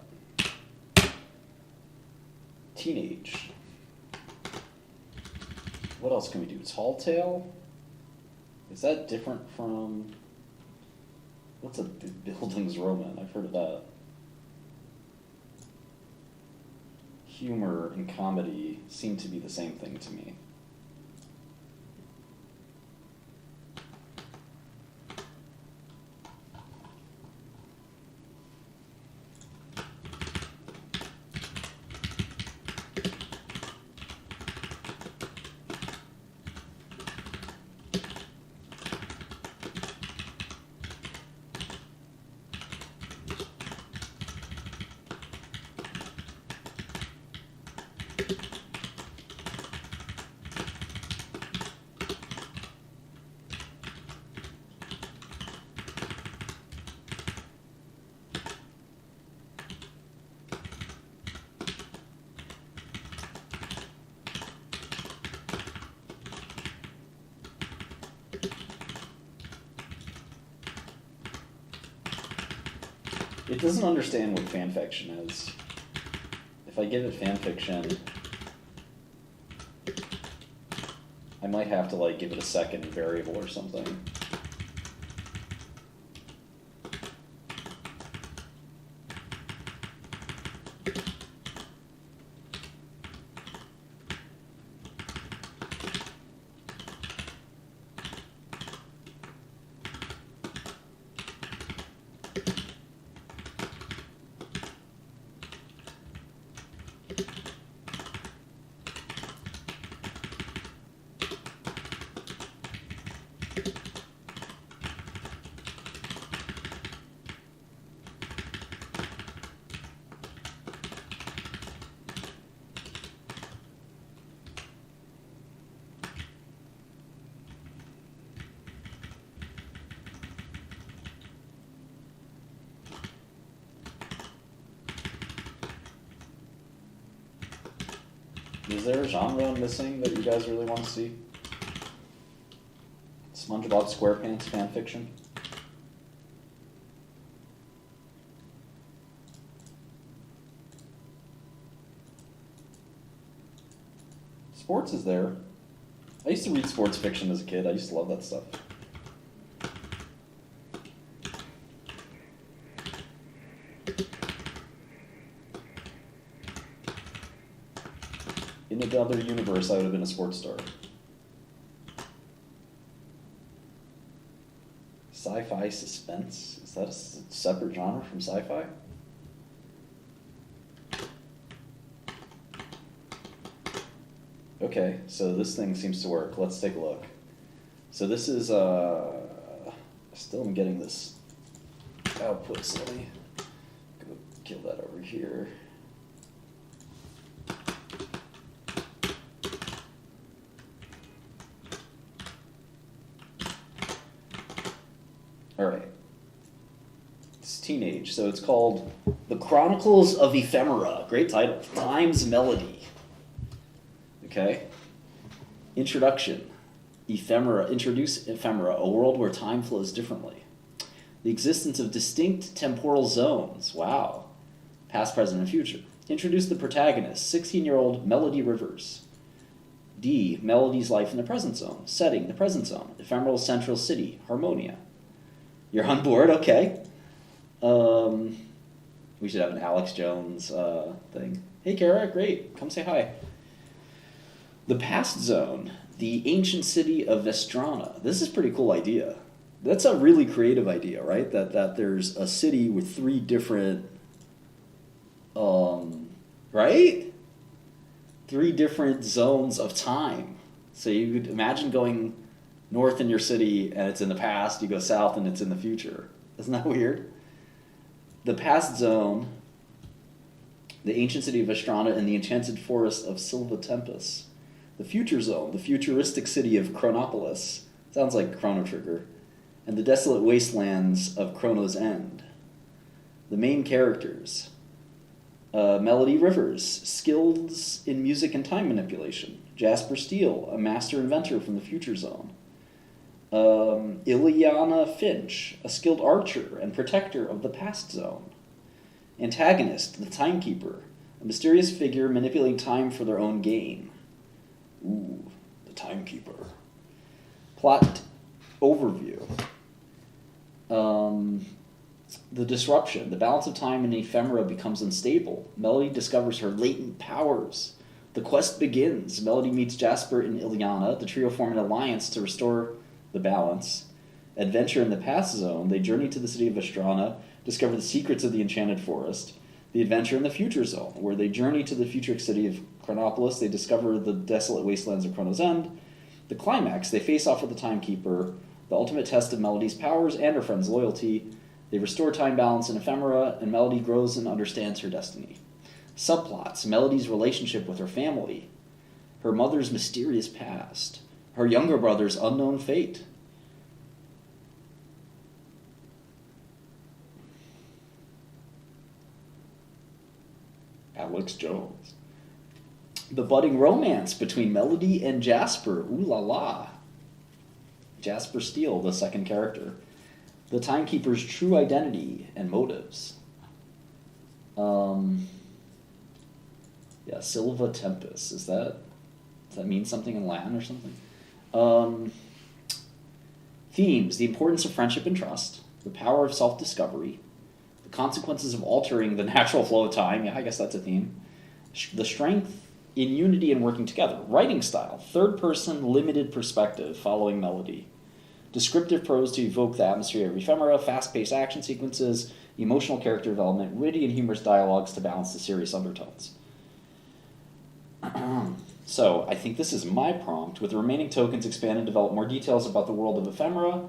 Teenage. What else can we do? Tall tale? Is that different from... What's a buildings Roman? I've heard of that. Humor and comedy seem to be the same thing to me. It doesn't understand what fanfiction is. If I give it fanfiction, I might have to like give it a second variable or something. Is there a genre I'm missing that you guys really want to see? SpongeBob SquarePants fan fiction? Sports is there. I used to read sports fiction as a kid. I used to love that stuff. In another universe, I would have been a sports star. Sci-fi suspense? Is that a separate genre from sci-fi? Okay, so this thing seems to work. Let's take a look. So this is, still am getting this output, so let me go kill that over here. All right. It's teenage, so it's called The Chronicles of Ephemera. Great title. Time's Melody. Okay. Introduction. Ephemera. Introduce ephemera, a world where time flows differently. The existence of distinct temporal zones. Wow. Past, present, and future. Introduce the protagonist, 16-year-old Melody Rivers. D. Melody's life in the present zone. Setting, the present zone. Ephemeral central city, Harmonia. You're on board? Okay. We should have an Alex Jones thing. Hey, Kara, great. Come say hi. The past zone, the ancient city of Vestrana. This is a pretty cool idea. That's a really creative idea, right? That there's a city with 3 different, right? 3 different zones of time. So you could imagine going north in your city and it's in the past, you go south and it's in the future. Isn't that weird? The past zone, the ancient city of Vestrana and the enchanted forest of Silva Tempest. The future zone, the futuristic city of Chronopolis. Sounds like Chrono Trigger. And the desolate wastelands of Chrono's End. The main characters. Melody Rivers, skills in music and time manipulation. Jasper Steele, a master inventor from the future zone. Ileana Finch, a skilled archer and protector of the past zone. Antagonist, the timekeeper, a mysterious figure manipulating time for their own gain. Ooh, the timekeeper. Plot overview. The disruption. The balance of time in ephemera becomes unstable. Melody discovers her latent powers. The quest begins. Melody meets Jasper and Ileana. The trio form an alliance to restore the balance. Adventure in the past zone. They journey to the city of Vestrana, discover the secrets of the enchanted forest. The adventure in the future zone, where they journey to the future city of Chronopolis. They discover the desolate wastelands of Chrono's End. The climax. They face off with the timekeeper. The ultimate test of Melody's powers and her friend's loyalty. They restore time balance in ephemera, and Melody grows and understands her destiny. Subplots. Melody's relationship with her family. Her mother's mysterious past. Her younger brother's unknown fate. Alex Jones. The budding romance between Melody and Jasper. Ooh la la. Jasper Steele, the second character. The timekeeper's true identity and motives. Silva Tempest. Does that mean something in Latin or something? Themes. The importance of friendship and trust. The power of self-discovery. The consequences of altering the natural flow of time. Yeah, I guess that's a theme. The strength in unity and working together. Writing style. Third-person, limited perspective, following Melody. Descriptive prose to evoke the atmosphere of ephemera. Fast-paced action sequences. Emotional character development. Witty and humorous dialogues to balance the serious undertones. So, I think this is my prompt. With the remaining tokens, expand and develop more details about the world of ephemera,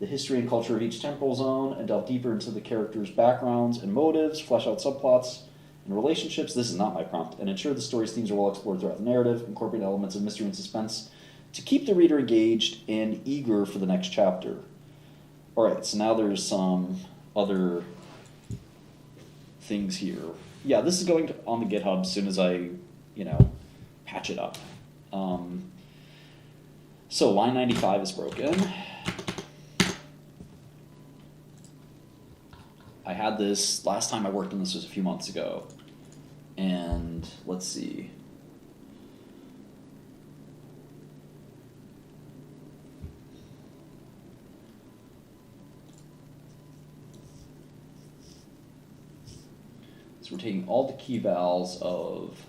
the history and culture of each temporal zone, and delve deeper into the characters' backgrounds and motives, flesh out subplots and relationships. This is not my prompt. And ensure the story's themes are well explored throughout the narrative, incorporate elements of mystery and suspense to keep the reader engaged and eager for the next chapter. Alright, so now there's some other things here. Yeah, this is going on the GitHub as soon as I, patch it up. So line 95 is broken. I had this, last time I worked on this was a few months ago. And let's see. So we're taking all the key vals of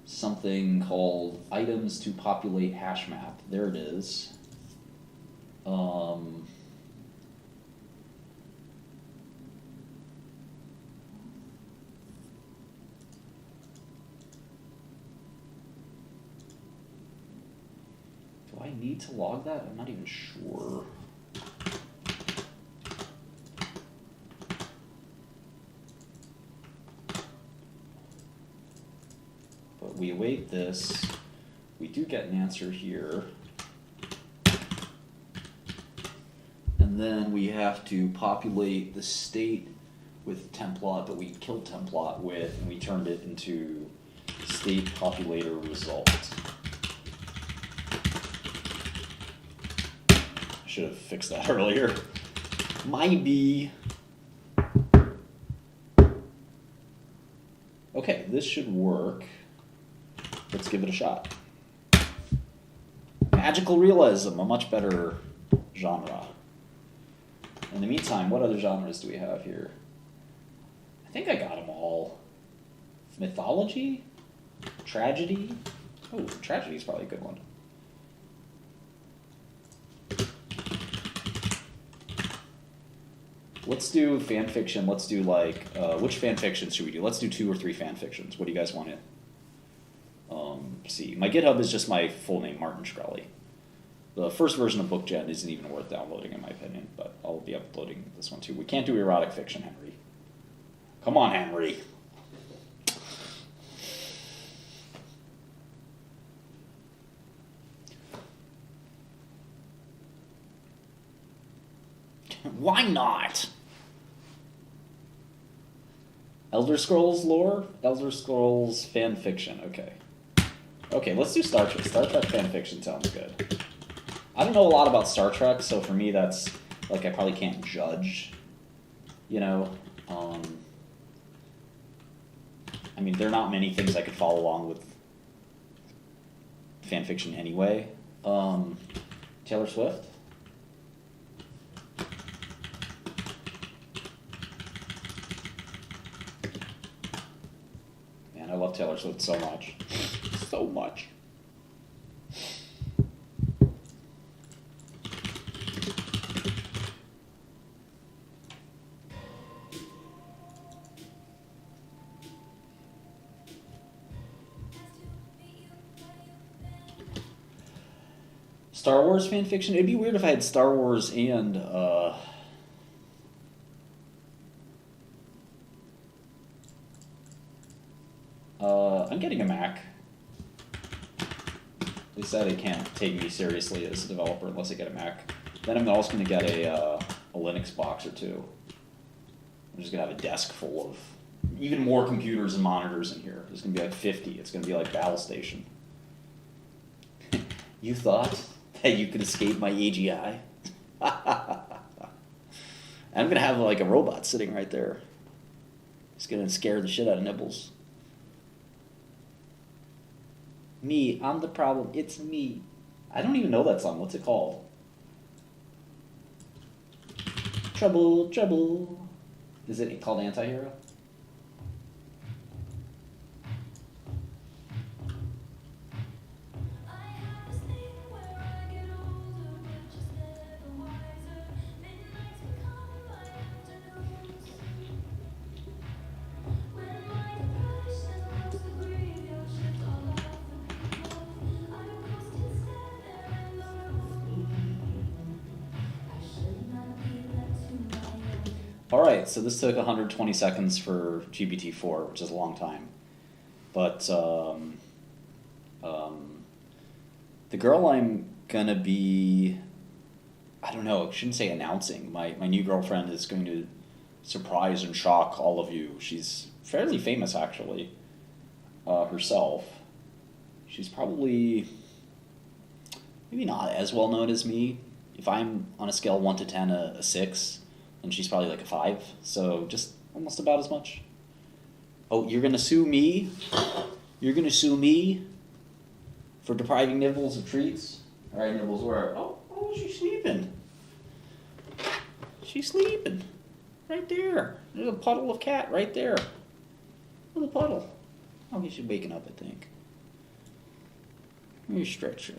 something called items to populate hash map. There it is. Do I need to log that? I'm not even sure. But we await this. We do get an answer here. And then we have to populate the state with templot that we killed templot with, and we turned it into state populator result. I should have fixed that earlier. Maybe. Okay, this should work. Let's give it a shot. Magical realism, a much better genre. In the meantime, what other genres do we have here? I think I got them all. Mythology? Tragedy? Oh, tragedy is probably a good one. Let's do fan fiction. Let's do like, which fan fictions should we do? Let's do 2 or 3 fan fictions. What do you guys want to see? My GitHub is just my full name, Martin Shkreli. The first version of BookGen isn't even worth downloading in my opinion, but I'll be uploading this one too. We can't do erotic fiction, Henry. Come on, Henry. Why not? Elder Scrolls lore? Elder Scrolls fan fiction, okay. Okay, let's do Star Trek. Star Trek fan fiction sounds good. I don't know a lot about Star Trek, so for me that's, like, I probably can't judge, you know? I mean, there are not many things I could follow along with fan fiction anyway. Taylor Swift? Man, I love Taylor Swift so much. So much. Star Wars fan fiction? It'd be weird if I had Star Wars and I'm getting a Mac. They said it can't take me seriously as a developer unless I get a Mac. Then I'm also going to get a Linux box or two. I'm just going to have a desk full of even more computers and monitors in here. There's going to be like 50. It's going to be like Battle Station. You thought that you could escape my AGI? I'm going to have like a robot sitting right there. It's going to scare the shit out of Nibbles. Me, I'm the problem, it's me. I don't even know that song. What's it called? Trouble, trouble. Is it called Antihero? Alright, so this took 120 seconds for GPT-4, which is a long time. But the girl I'm gonna be, I don't know, I shouldn't say announcing. My new girlfriend is going to surprise and shock all of you. She's fairly famous, actually, herself. She's probably maybe not as well known as me. If I'm on a scale of 1 to 10, a 6, then she's probably like a 5. So just almost about as much. Oh, you're going to sue me? You're going to sue me for depriving Nibbles of treats? All right, Nibbles, where? Oh, she's sleeping. She's sleeping. Right there. There's a puddle of cat right there. Look at the puddle. Oh, she's waking up, I think. Stretch.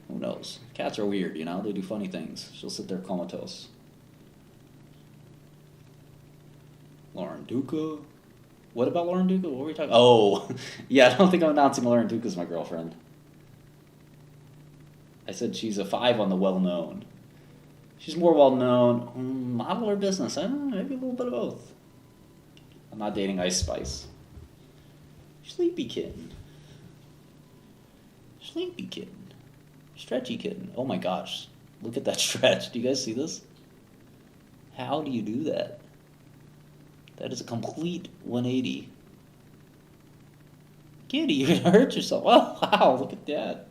Who knows? Cats are weird, you know? They do funny things. She'll sit there comatose. Lauren Duca. What about Lauren Duca? What were we talking? Oh, yeah, I don't think I'm announcing Lauren Duca as my girlfriend. I said she's a 5 on the well-known. She's more well-known. Model or business? I don't know, maybe a little bit of both. I'm not dating Ice Spice. Sleepy kitten. Sleepy kitten. Stretchy kitten. Oh my gosh. Look at that stretch. Do you guys see this? How do you do that? That is a complete 180. Kitty, you're going to hurt yourself. Oh, wow. Look at that.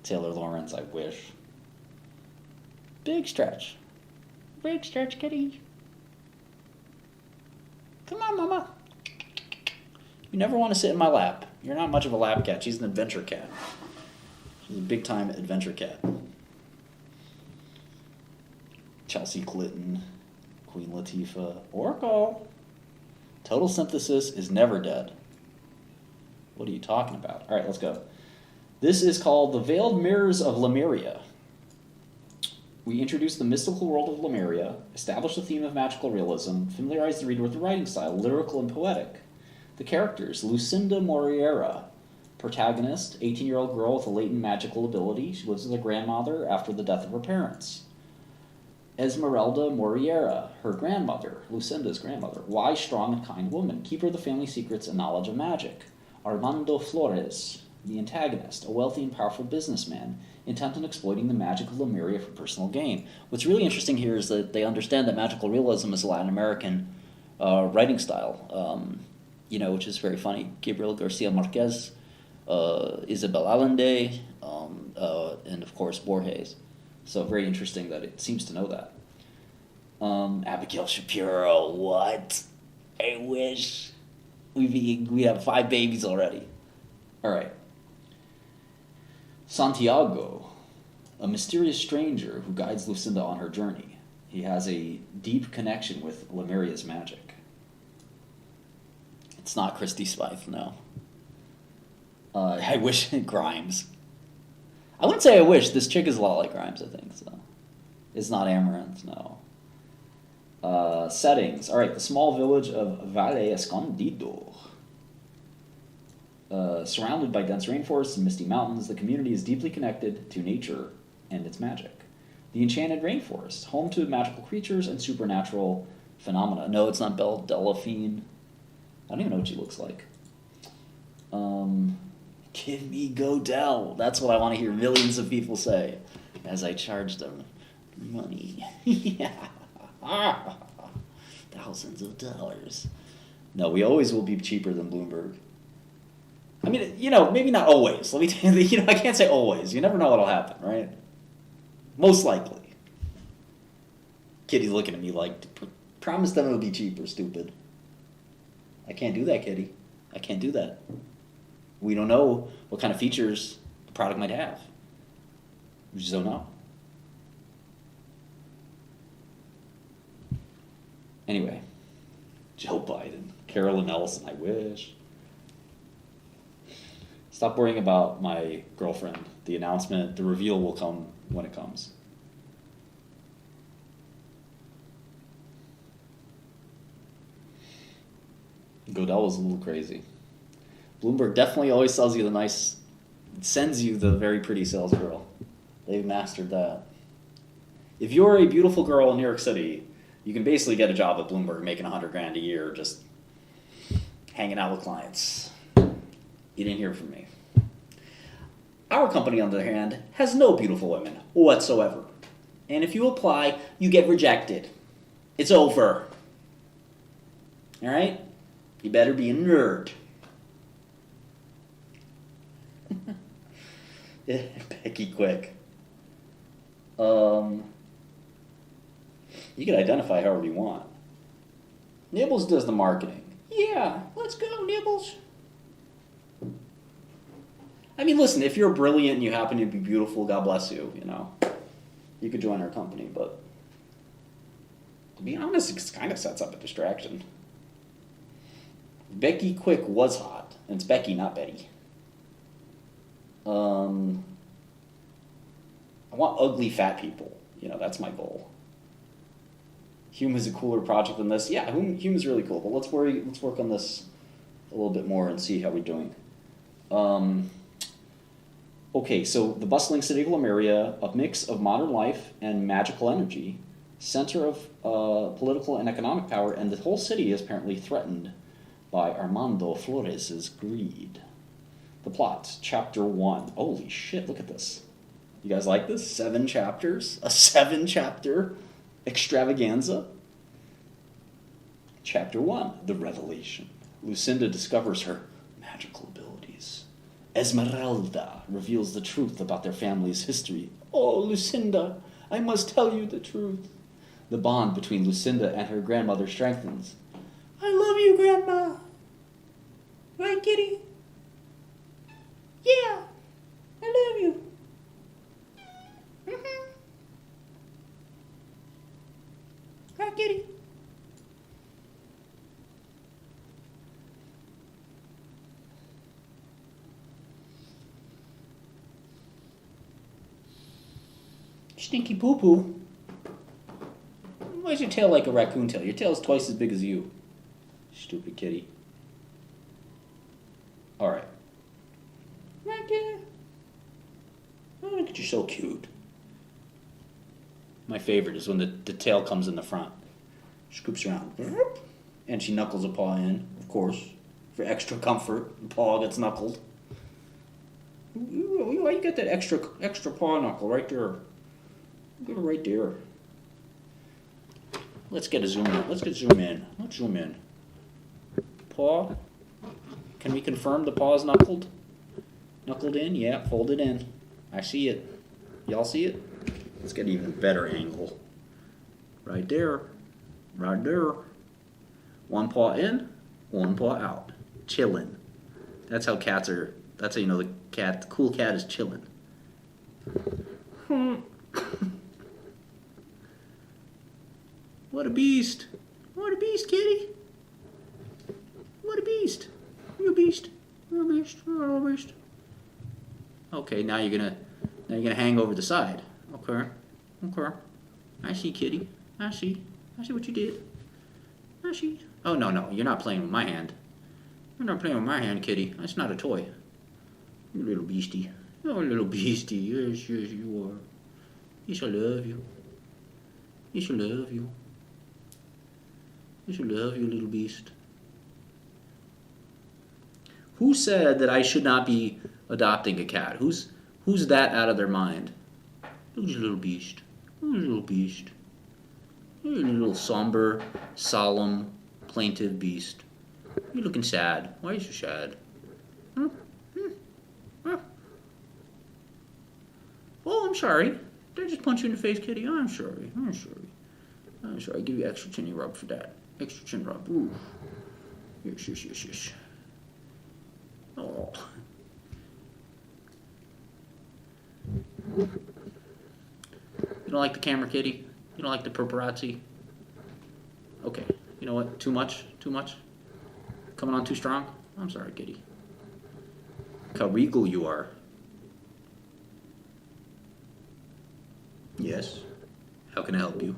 Taylor Lawrence, I wish. Big stretch. Big stretch, kitty. Come on, mama. You never want to sit in my lap. You're not much of a lap cat. She's an adventure cat. She's a big-time adventure cat. Chelsea Clinton, Queen Latifah, Oracle. Total Synthesis is never dead. What are you talking about? All right, let's go. This is called The Veiled Mirrors of Lemuria. We introduce the mystical world of Lemuria, establish the theme of magical realism, familiarize the reader with the writing style, lyrical and poetic. The characters: Lucinda Moriera, protagonist, 18-year-old girl with a latent magical ability. She lives with her grandmother after the death of her parents. Esmeralda Moriera, her grandmother, Lucinda's grandmother, wise, strong, and kind woman, keeper of the family secrets and knowledge of magic. Armando Flores, the antagonist, a wealthy and powerful businessman, intent on exploiting the magic of Lemuria for personal gain. What's really interesting here is that they understand that magical realism is a Latin American writing style, which is very funny. Gabriel Garcia Marquez, Isabel Allende, and of course Borges. So very interesting that it seems to know that. Abigail Shapiro, what? I wish we have 5 babies already. All right. Santiago, a mysterious stranger who guides Lucinda on her journey. He has a deep connection with Lemuria's magic. It's not Christy Smythe, no. I wish Grimes. I wouldn't say I wish. This chick is a lot like Grimes, I think. So it's not Amaranth, no. Settings. All right, the small village of Valle Escondido. Surrounded by dense rainforests and misty mountains, the community is deeply connected to nature and its magic. The Enchanted Rainforest, home to magical creatures and supernatural phenomena. No, it's not Belle Delphine. I don't even know what she looks like. Give me Godel. That's what I want to hear millions of people say as I charge them money. Yeah. Thousands of dollars. No, we always will be cheaper than Bloomberg. I mean, maybe not always. Let me tell you, I can't say always. You never know what'll happen, right? Most likely. Kitty's looking at me like, promise them it'll be cheaper, stupid. I can't do that, Kitty. I can't do that. We don't know what kind of features the product might have. We just don't know. Anyway, Joe Biden, Carolyn Ellison, I wish. Stop worrying about my girlfriend. The announcement, the reveal will come when it comes. Godel was a little crazy. Bloomberg definitely always sends you the very pretty sales girl. They've mastered that. If you're a beautiful girl in New York City, you can basically get a job at Bloomberg making $100,000 a year just hanging out with clients. You didn't hear from me. Our company, on the other hand, has no beautiful women whatsoever. And if you apply, you get rejected. It's over. Alright? You better be a nerd. Becky Quick. You can identify however you want. Nibbles does the marketing. Yeah, let's go, Nibbles. I mean, listen, if you're brilliant and you happen to be beautiful, God bless you, you know. You could join our company, but to be honest, it kind of sets up a distraction. Becky Quick was hot, and it's Becky, not Betty. I want ugly fat people. You know, that's my goal. Hume is a cooler project than this. Yeah, Hume is really cool, but let's work on this a little bit more and see how we're doing. Okay, so the bustling city of Lemuria, a mix of modern life and magical energy, center of political and economic power, and the whole city is apparently threatened by Armando Flores' greed. The plot, Chapter 1. Holy shit, look at this. You guys like this? 7 chapters? A 7-chapter extravaganza? Chapter 1, The Revelation. Lucinda discovers her magical abilities. Esmeralda reveals the truth about their family's history. Oh, Lucinda, I must tell you the truth. The bond between Lucinda and her grandmother strengthens. I love you, Grandma. Right, kitty? Yeah, I love you. Mm-hmm. Right, kitty? Stinky poo-poo. Why is your tail like a raccoon tail? Your tail's twice as big as you. Stupid kitty. Alright. Right, kitty? Oh, look at you, so cute. My favorite is when the tail comes in the front. Scoops around. And she knuckles a paw in, of course. For extra comfort. The paw gets knuckled. Ooh, why you got that extra paw knuckle right there? Get it right there. Let's get a zoom in. Let's zoom in. Paw. Can we confirm the paw's knuckled? Knuckled in? Yeah, folded in. I see it. Y'all see it? Let's get an even better angle. Right there. Right there. One paw in, one paw out. Chillin'. That's how cats are. That's how you know the cool cat is chillin'. What a beast. What a beast, kitty. What a beast. You're a beast. You're a beast. You're a beast. Okay, now you're gonna hang over the side. Okay. I see, kitty. I see what you did. I see. Oh, no, you're not playing with my hand. You're not playing with my hand, kitty. That's not a toy. You little beastie. Oh, little beastie. Yes, you are. Yes, I love you. Yes, I love you. Yes, I love you, little beast. Who said that I should not be adopting a cat? Who's that out of their mind? Who's a little beast? Who's a little beast? You're a little somber, solemn, plaintive beast. You're looking sad. Why are you so sad? Huh? Huh? Oh, I'm sorry. Did I just punch you in the face, kitty? I'm sorry. I'll give you extra chinny rub for that. Extra chin rub. Ooh. Yes. Oh. You don't like the camera, kitty? You don't like the paparazzi? Okay. You know what? Too much? Coming on too strong? I'm sorry, kitty. Look how regal you are. Yes. How can I help you?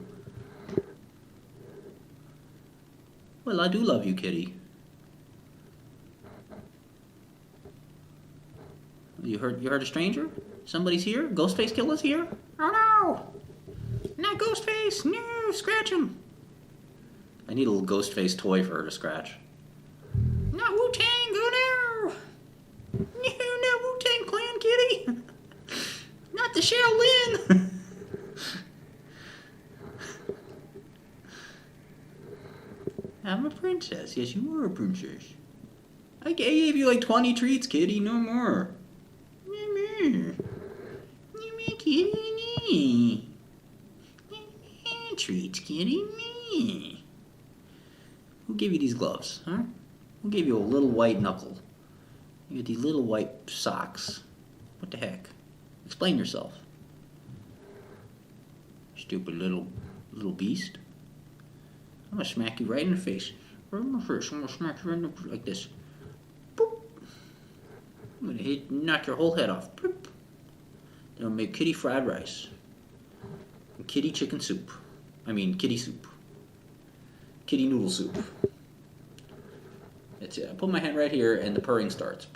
Well, I do love you, kitty. You heard a stranger? Somebody's here? Ghostface Killer's here? Oh no! Not Ghostface! No! Scratch him! I need a little Ghostface toy for her to scratch. Not Wu-Tang! Oh no! No, Wu-Tang Clan, kitty! Not the Shaolin! princess. Yes, you are a princess. I gave you like 20 treats, kitty. No more. No more. No more, kitty. No more treats, kitty. No. Who gave you these gloves, huh? Who gave you a little white knuckle? You get these little white socks. What the heck? Explain yourself. Stupid little beast. I'm gonna smack you right in the face. Right in the face. I'm gonna smack you right in the like this. Boop. I'm gonna knock your whole head off. Boop. Then I'll make kitty fried rice. And kitty chicken soup. I mean kitty soup. Kitty noodle soup. That's it. I put my hand right here and the purring starts.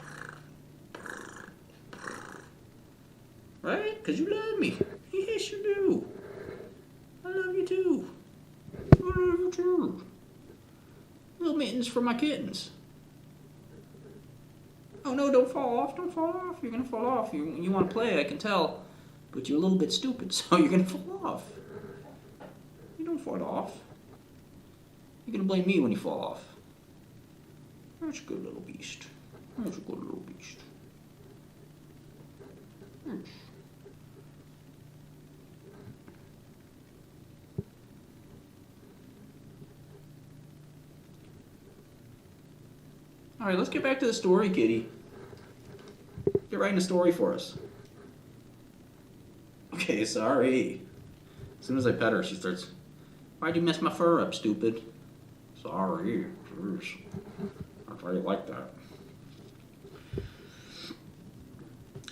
Right? Because you love me. Yes, you do. I love you too. I love you too. Little mittens for my kittens. Oh no, don't fall off. Don't fall off. You're going to fall off. You want to play, I can tell. But you're a little bit stupid, so you're going to fall off. You don't fall off. You're going to blame me when you fall off. That's a good little beast. That's a good little beast. Alright, let's get back to the story, kitty. Get writing a story for us. Okay, sorry. As soon as I pet her, she starts, why'd you mess my fur up, stupid? Sorry. Jeez. I really like that.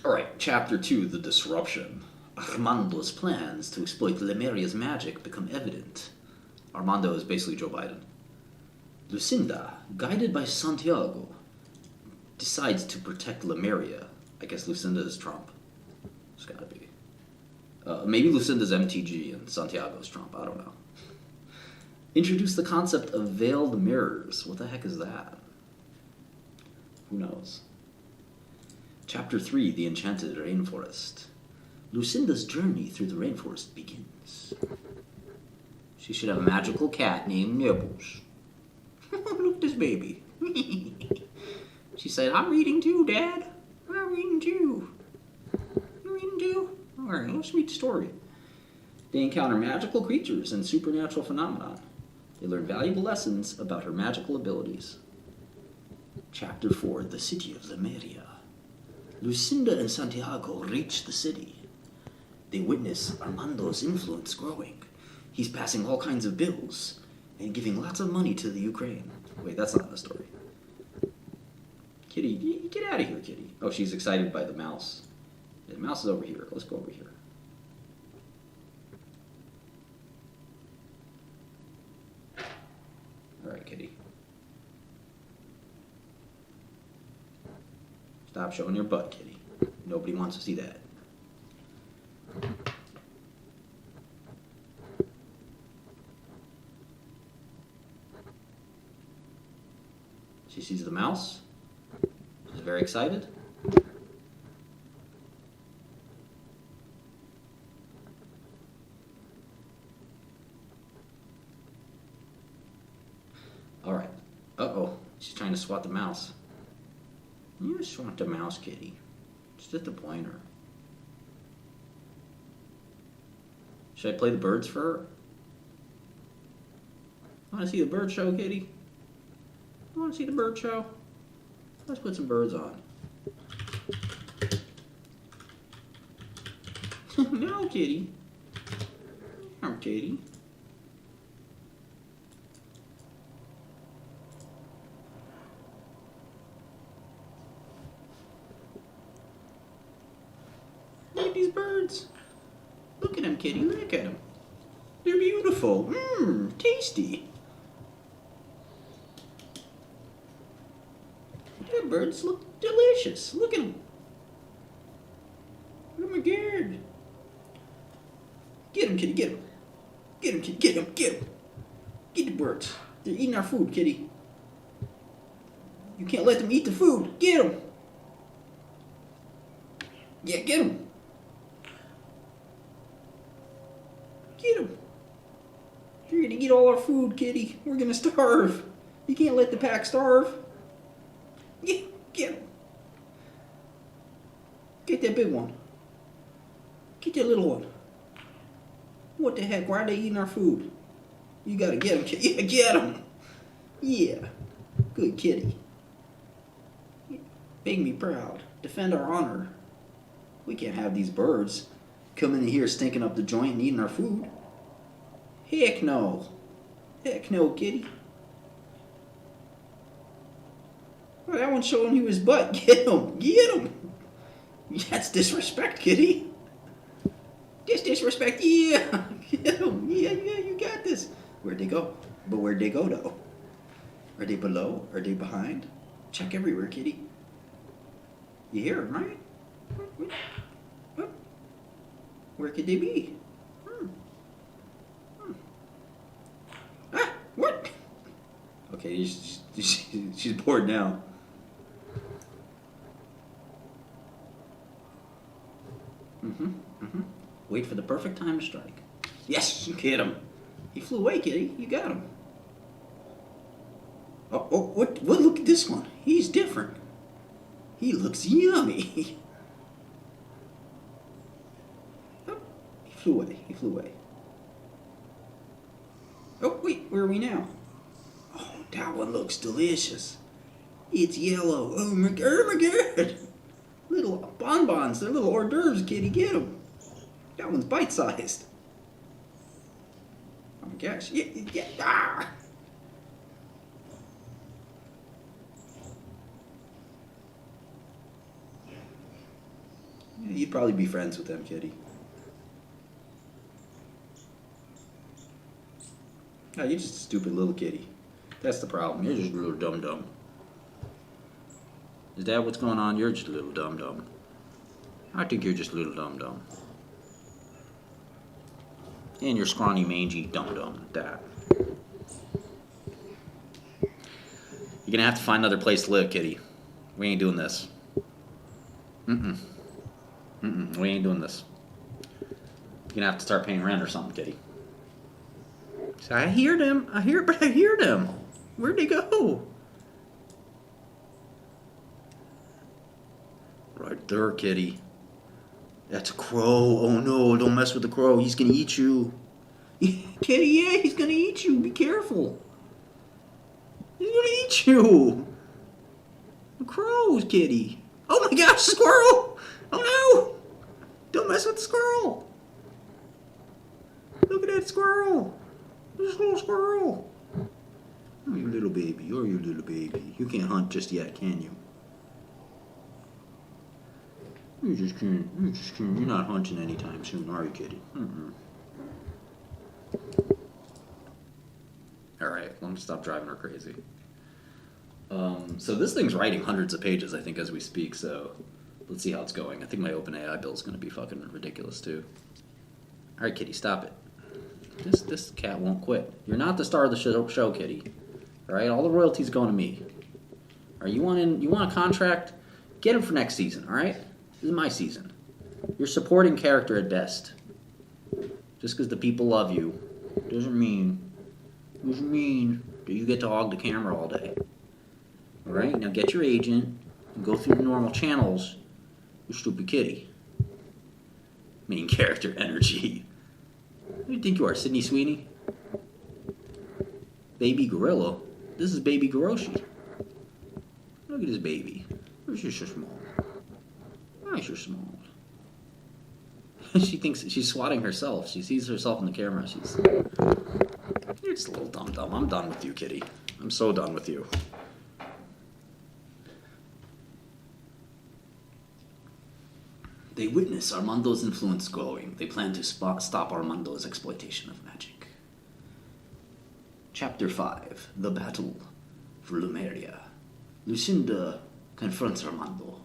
Alright, Chapter 2, The Disruption. Armando's plans to exploit Lemuria's magic become evident. Armando is basically Joe Biden. Lucinda, guided by Santiago, decides to protect Lemuria. I guess Lucinda is Trump. It's gotta be. Maybe Lucinda's MTG and Santiago's Trump. I don't know. Introduce the concept of veiled mirrors. What the heck is that? Who knows? Chapter 3, The Enchanted Rainforest. Lucinda's journey through the rainforest begins. She should have a magical cat named Nibbles. Look at this baby. She said, I'm reading too, Dad. I'm reading too. You reading too? Alright, let's read the story. They encounter magical creatures and supernatural phenomena. They learn valuable lessons about her magical abilities. Chapter 4, The City of Lemuria. Lucinda and Santiago reach the city. They witness Armando's influence growing. He's passing all kinds of bills and giving lots of money to the Ukraine. Wait, that's not the story. Kitty, get out of here, kitty. Oh, she's excited by the mouse. Yeah, the mouse is over here. Let's go over here. Alright, kitty. Stop showing your butt, kitty. Nobody wants to see that. She sees the mouse. She's very excited. Alright. Uh-oh. She's trying to swat the mouse. You swat the mouse, kitty. It's just a pointer. Should I play the birds for her? Want to see the bird show, kitty? You want to see the bird show? Let's put some birds on. No, kitty. No, kitty. Look at these birds. Look at them, kitty. Look at them. They're beautiful. Mmm, tasty. The birds look delicious. Look at them. Oh my god. Get them, kitty, get them. Get them, kitty, get them, get them. Get the birds. They're eating our food, kitty. You can't let them eat the food. Get them. Yeah, get them. Get them. You're gonna eat all our food, kitty. We're gonna starve. You can't let the pack starve. Get that big one. Get that little one. What the heck? Why are they eating our food? You gotta get him, kid. Yeah, get him. Yeah. Good kitty. Make me proud. Defend our honor. We can't have these birds coming in here stinking up the joint and eating our food. Heck no. Heck no, kitty. Well, that one's showing you his butt. Get him. Get him. That's disrespect, kitty. Just disrespect. Yeah. Get him. Yeah, you got this. Where'd they go? But where'd they go, though? Are they below? Are they behind? Check everywhere, kitty. You hear him, right? Where could they be? Ah, what? Okay, she's bored now. Wait for the perfect time to strike. Yes, you hit him. He flew away, kitty. You got him. Oh, what? Look at this one. He's different. He looks yummy. Oh, he flew away. He flew away. Oh, wait. Where are we now? Oh, that one looks delicious. It's yellow. Oh my god. Little bonbons. They're little hors d'oeuvres, kitty. Get them. That one's bite-sized. Oh my gosh. Yeah. Ah! You'd probably be friends with them, kitty. No, you're just a stupid little kitty. That's the problem. You're just a little dum-dum. Is that what's going on? You're just a little dum-dum. I think you're just a little dum-dum. And you're scrawny, mangy dum-dum at that. You're gonna have to find another place to live, kitty. We ain't doing this. We ain't doing this. You're gonna have to start paying rent or something, kitty. So I heard him. I heard him. Where'd he go? Right there, kitty. That's a crow. Oh no, don't mess with the crow. He's gonna eat you. Kitty, yeah, he's gonna eat you. Be careful. He's gonna eat you. The crow's kitty. Oh my gosh, squirrel! Oh no! Don't mess with the squirrel! Look at that squirrel! This little squirrel! Oh, you little baby. You're your little baby. You can't hunt just yet, can you? You just can't. You're not hunting anytime soon, are you, kitty? Alright, let me stop driving her crazy. So this thing's writing hundreds of pages, I think, as we speak, so let's see how it's going. I think my OpenAI bill is going to be fucking ridiculous, too. Alright, kitty, stop it. This cat won't quit. You're not the star of the show, kitty. Alright, all the royalties going to me. Alright, you want a contract? Get him for next season, alright? This is my season. You're supporting character at best. Just because the people love you doesn't mean that you get to hog the camera all day. Alright, now get your agent and go through the normal channels, you stupid kitty. Main character energy. Who do you think you are, Sydney Sweeney? Baby gorilla? This is baby Goroshi. Look at this baby. Where's your so small? Why is your small? She thinks she's swatting herself. She sees herself in the camera. You're just a little dum-dum. I'm done with you, kitty. I'm so done with you. They witness Armando's influence growing. They plan to stop Armando's exploitation of magic. Chapter 5. The Battle for Lumeria. Lucinda confronts Armando.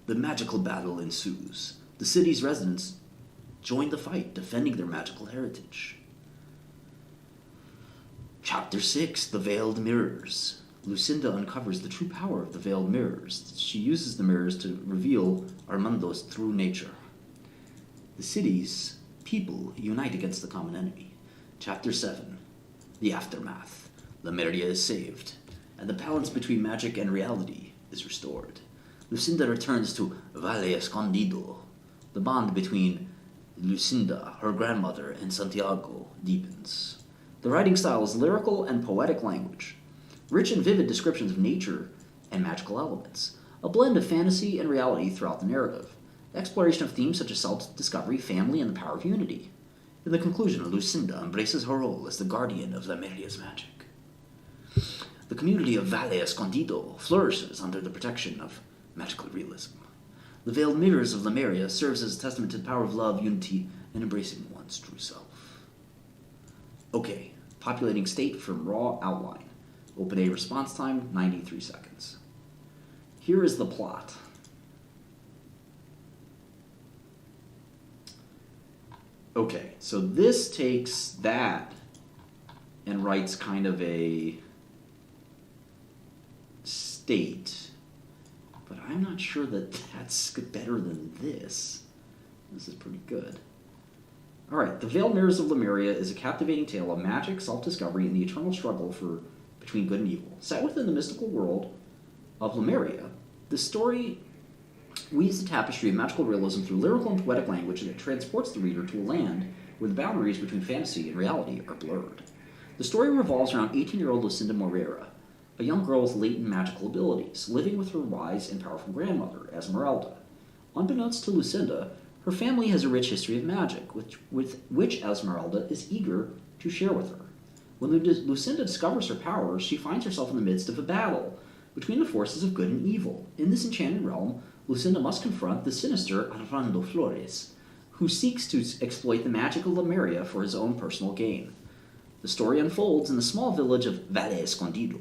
The magical battle ensues. The city's residents join the fight, defending their magical heritage. Chapter 6. The Veiled Mirrors. Lucinda uncovers the true power of the Veiled Mirrors. She uses the mirrors to reveal Armando's true nature. The city's people unite against the common enemy. Chapter 7. The Aftermath. Lemuria is saved. and the balance between magic and reality is restored. Lucinda returns to Valle Escondido. The bond between Lucinda, her grandmother, and Santiago deepens. The writing style is lyrical and poetic language, rich and vivid descriptions of nature and magical elements, a blend of fantasy and reality throughout the narrative, exploration of themes such as self-discovery, family, and the power of unity. In the conclusion, Lucinda embraces her role as the guardian of Lemuria's magic. The community of Valle Escondido flourishes under the protection of magical realism. The veiled mirrors of Lemuria serves as a testament to the power of love, unity, and embracing one's true self. Okay, populating state from raw outline. OpenA response time, 93 seconds. Here is the plot. Okay, so this takes that and writes kind of a state, but I'm not sure that that's better than this. This is pretty good. Alright, The Veiled Mirrors of Lemuria is a captivating tale of magic, self-discovery, and the eternal struggle between good and evil. Set within the mystical world of Lemuria, the story weaves the tapestry of magical realism through lyrical and poetic language that transports the reader to a land where the boundaries between fantasy and reality are blurred. The story revolves around 18-year-old Lucinda Moreira, a young girl with latent magical abilities, living with her wise and powerful grandmother, Esmeralda. Unbeknownst to Lucinda, her family has a rich history of magic, which Esmeralda is eager to share with her. When Lucinda discovers her powers, she finds herself in the midst of a battle between the forces of good and evil. In this enchanted realm, Lucinda must confront the sinister Armando Flores, who seeks to exploit the magic of Lemuria for his own personal gain. The story unfolds in the small village of Valle Escondido,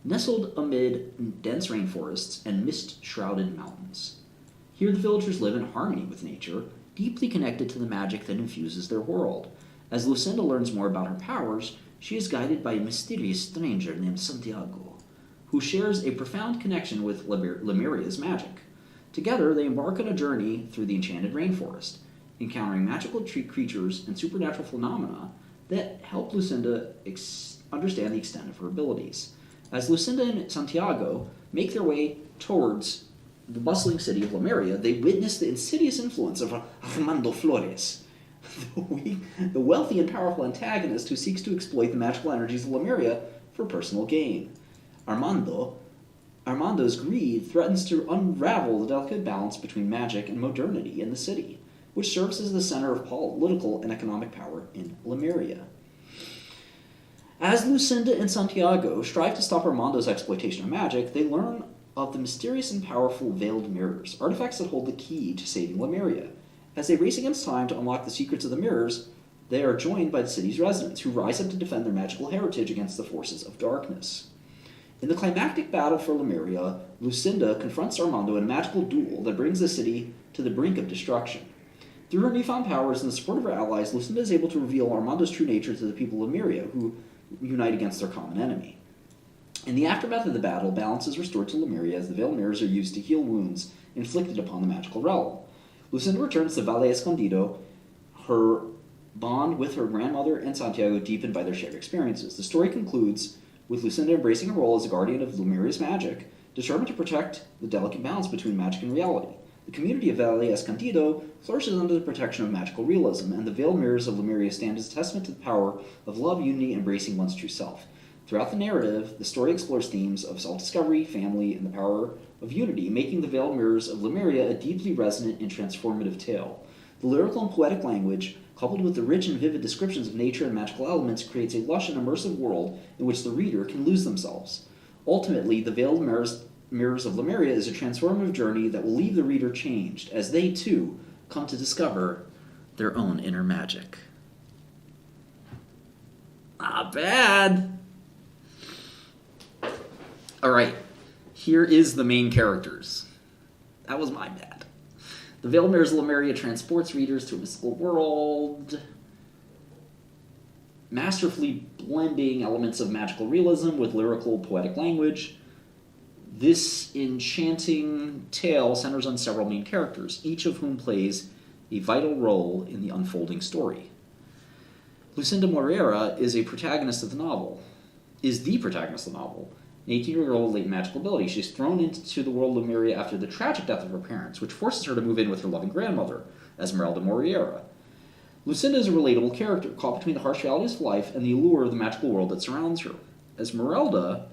nestled amid dense rainforests and mist-shrouded mountains. Here the villagers live in harmony with nature, deeply connected to the magic that infuses their world. As Lucinda learns more about her powers, she is guided by a mysterious stranger named Santiago, who shares a profound connection with Lemuria's magic. Together, they embark on a journey through the enchanted rainforest, encountering magical creatures and supernatural phenomena that help Lucinda understand the extent of her abilities. As Lucinda and Santiago make their way towards the bustling city of Lemuria, they witness the insidious influence of Armando Flores, the wealthy and powerful antagonist who seeks to exploit the magical energies of Lemuria for personal gain. Armando's greed threatens to unravel the delicate balance between magic and modernity in the city, which serves as the center of political and economic power in Lemuria. As Lucinda and Santiago strive to stop Armando's exploitation of magic, they learn of the mysterious and powerful veiled mirrors, artifacts that hold the key to saving Lemuria. As they race against time to unlock the secrets of the mirrors, they are joined by the city's residents, who rise up to defend their magical heritage against the forces of darkness. In the climactic battle for Lemuria, Lucinda confronts Armando in a magical duel that brings the city to the brink of destruction. Through her newfound powers and the support of her allies, Lucinda is able to reveal Armando's true nature to the people of Lemuria, who unite against their common enemy. In the aftermath of the battle, balance is restored to Lemuria as the veiled mirrors are used to heal wounds inflicted upon the magical realm. Lucinda returns to Valle Escondido, her bond with her grandmother and Santiago deepened by their shared experiences. The story concludes with Lucinda embracing her role as a guardian of Lemuria's magic, determined to protect the delicate balance between magic and reality. The community of Valle Escondido flourishes under the protection of magical realism, and the veiled mirrors of Lemuria stand as a testament to the power of love, unity, and embracing one's true self. Throughout the narrative, the story explores themes of self-discovery, family, and the power of unity, making the veiled mirrors of Lemuria a deeply resonant and transformative tale. The lyrical and poetic language, coupled with the rich and vivid descriptions of nature and magical elements, creates a lush and immersive world in which the reader can lose themselves. Ultimately, the veiled mirrors of Lemuria is a transformative journey that will leave the reader changed, as they, too, come to discover their own inner magic. Not bad! Alright, here is the main characters. That was my bad. The Veiled Mirrors of Lemuria transports readers to a mystical world, masterfully blending elements of magical realism with lyrical, poetic language. This enchanting tale centers on several main characters, each of whom plays a vital role in the unfolding story. Lucinda Moreira is the protagonist of the novel, an 18-year-old with latent magical ability. She's thrown into the world of Lemuria after the tragic death of her parents, which forces her to move in with her loving grandmother, Esmeralda Moriera. Lucinda is a relatable character, caught between the harsh realities of life and the allure of the magical world that surrounds her. Esmeralda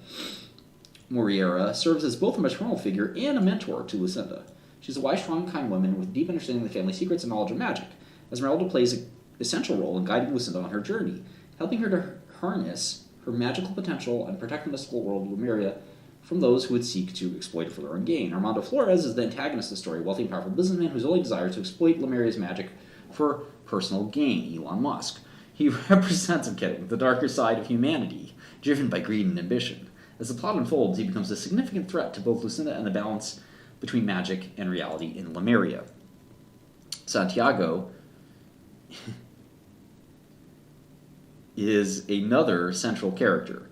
Moriera serves as both a maternal figure and a mentor to Lucinda. She's a wise, strong, and kind woman with deep understanding of the family secrets and knowledge of magic. Esmeralda plays an essential role in guiding Lucinda on her journey, helping her to harness her magical potential and protect the mystical world of Lemuria from those who would seek to exploit it for their own gain. Armando Flores is the antagonist of the story, a wealthy and powerful businessman whose only desire is to exploit Lemuria's magic for personal gain, Elon Musk. He represents, I'm kidding, the darker side of humanity, driven by greed and ambition. As the plot unfolds, he becomes a significant threat to both Lucinda and the balance between magic and reality in Lemuria. Santiago is another central character,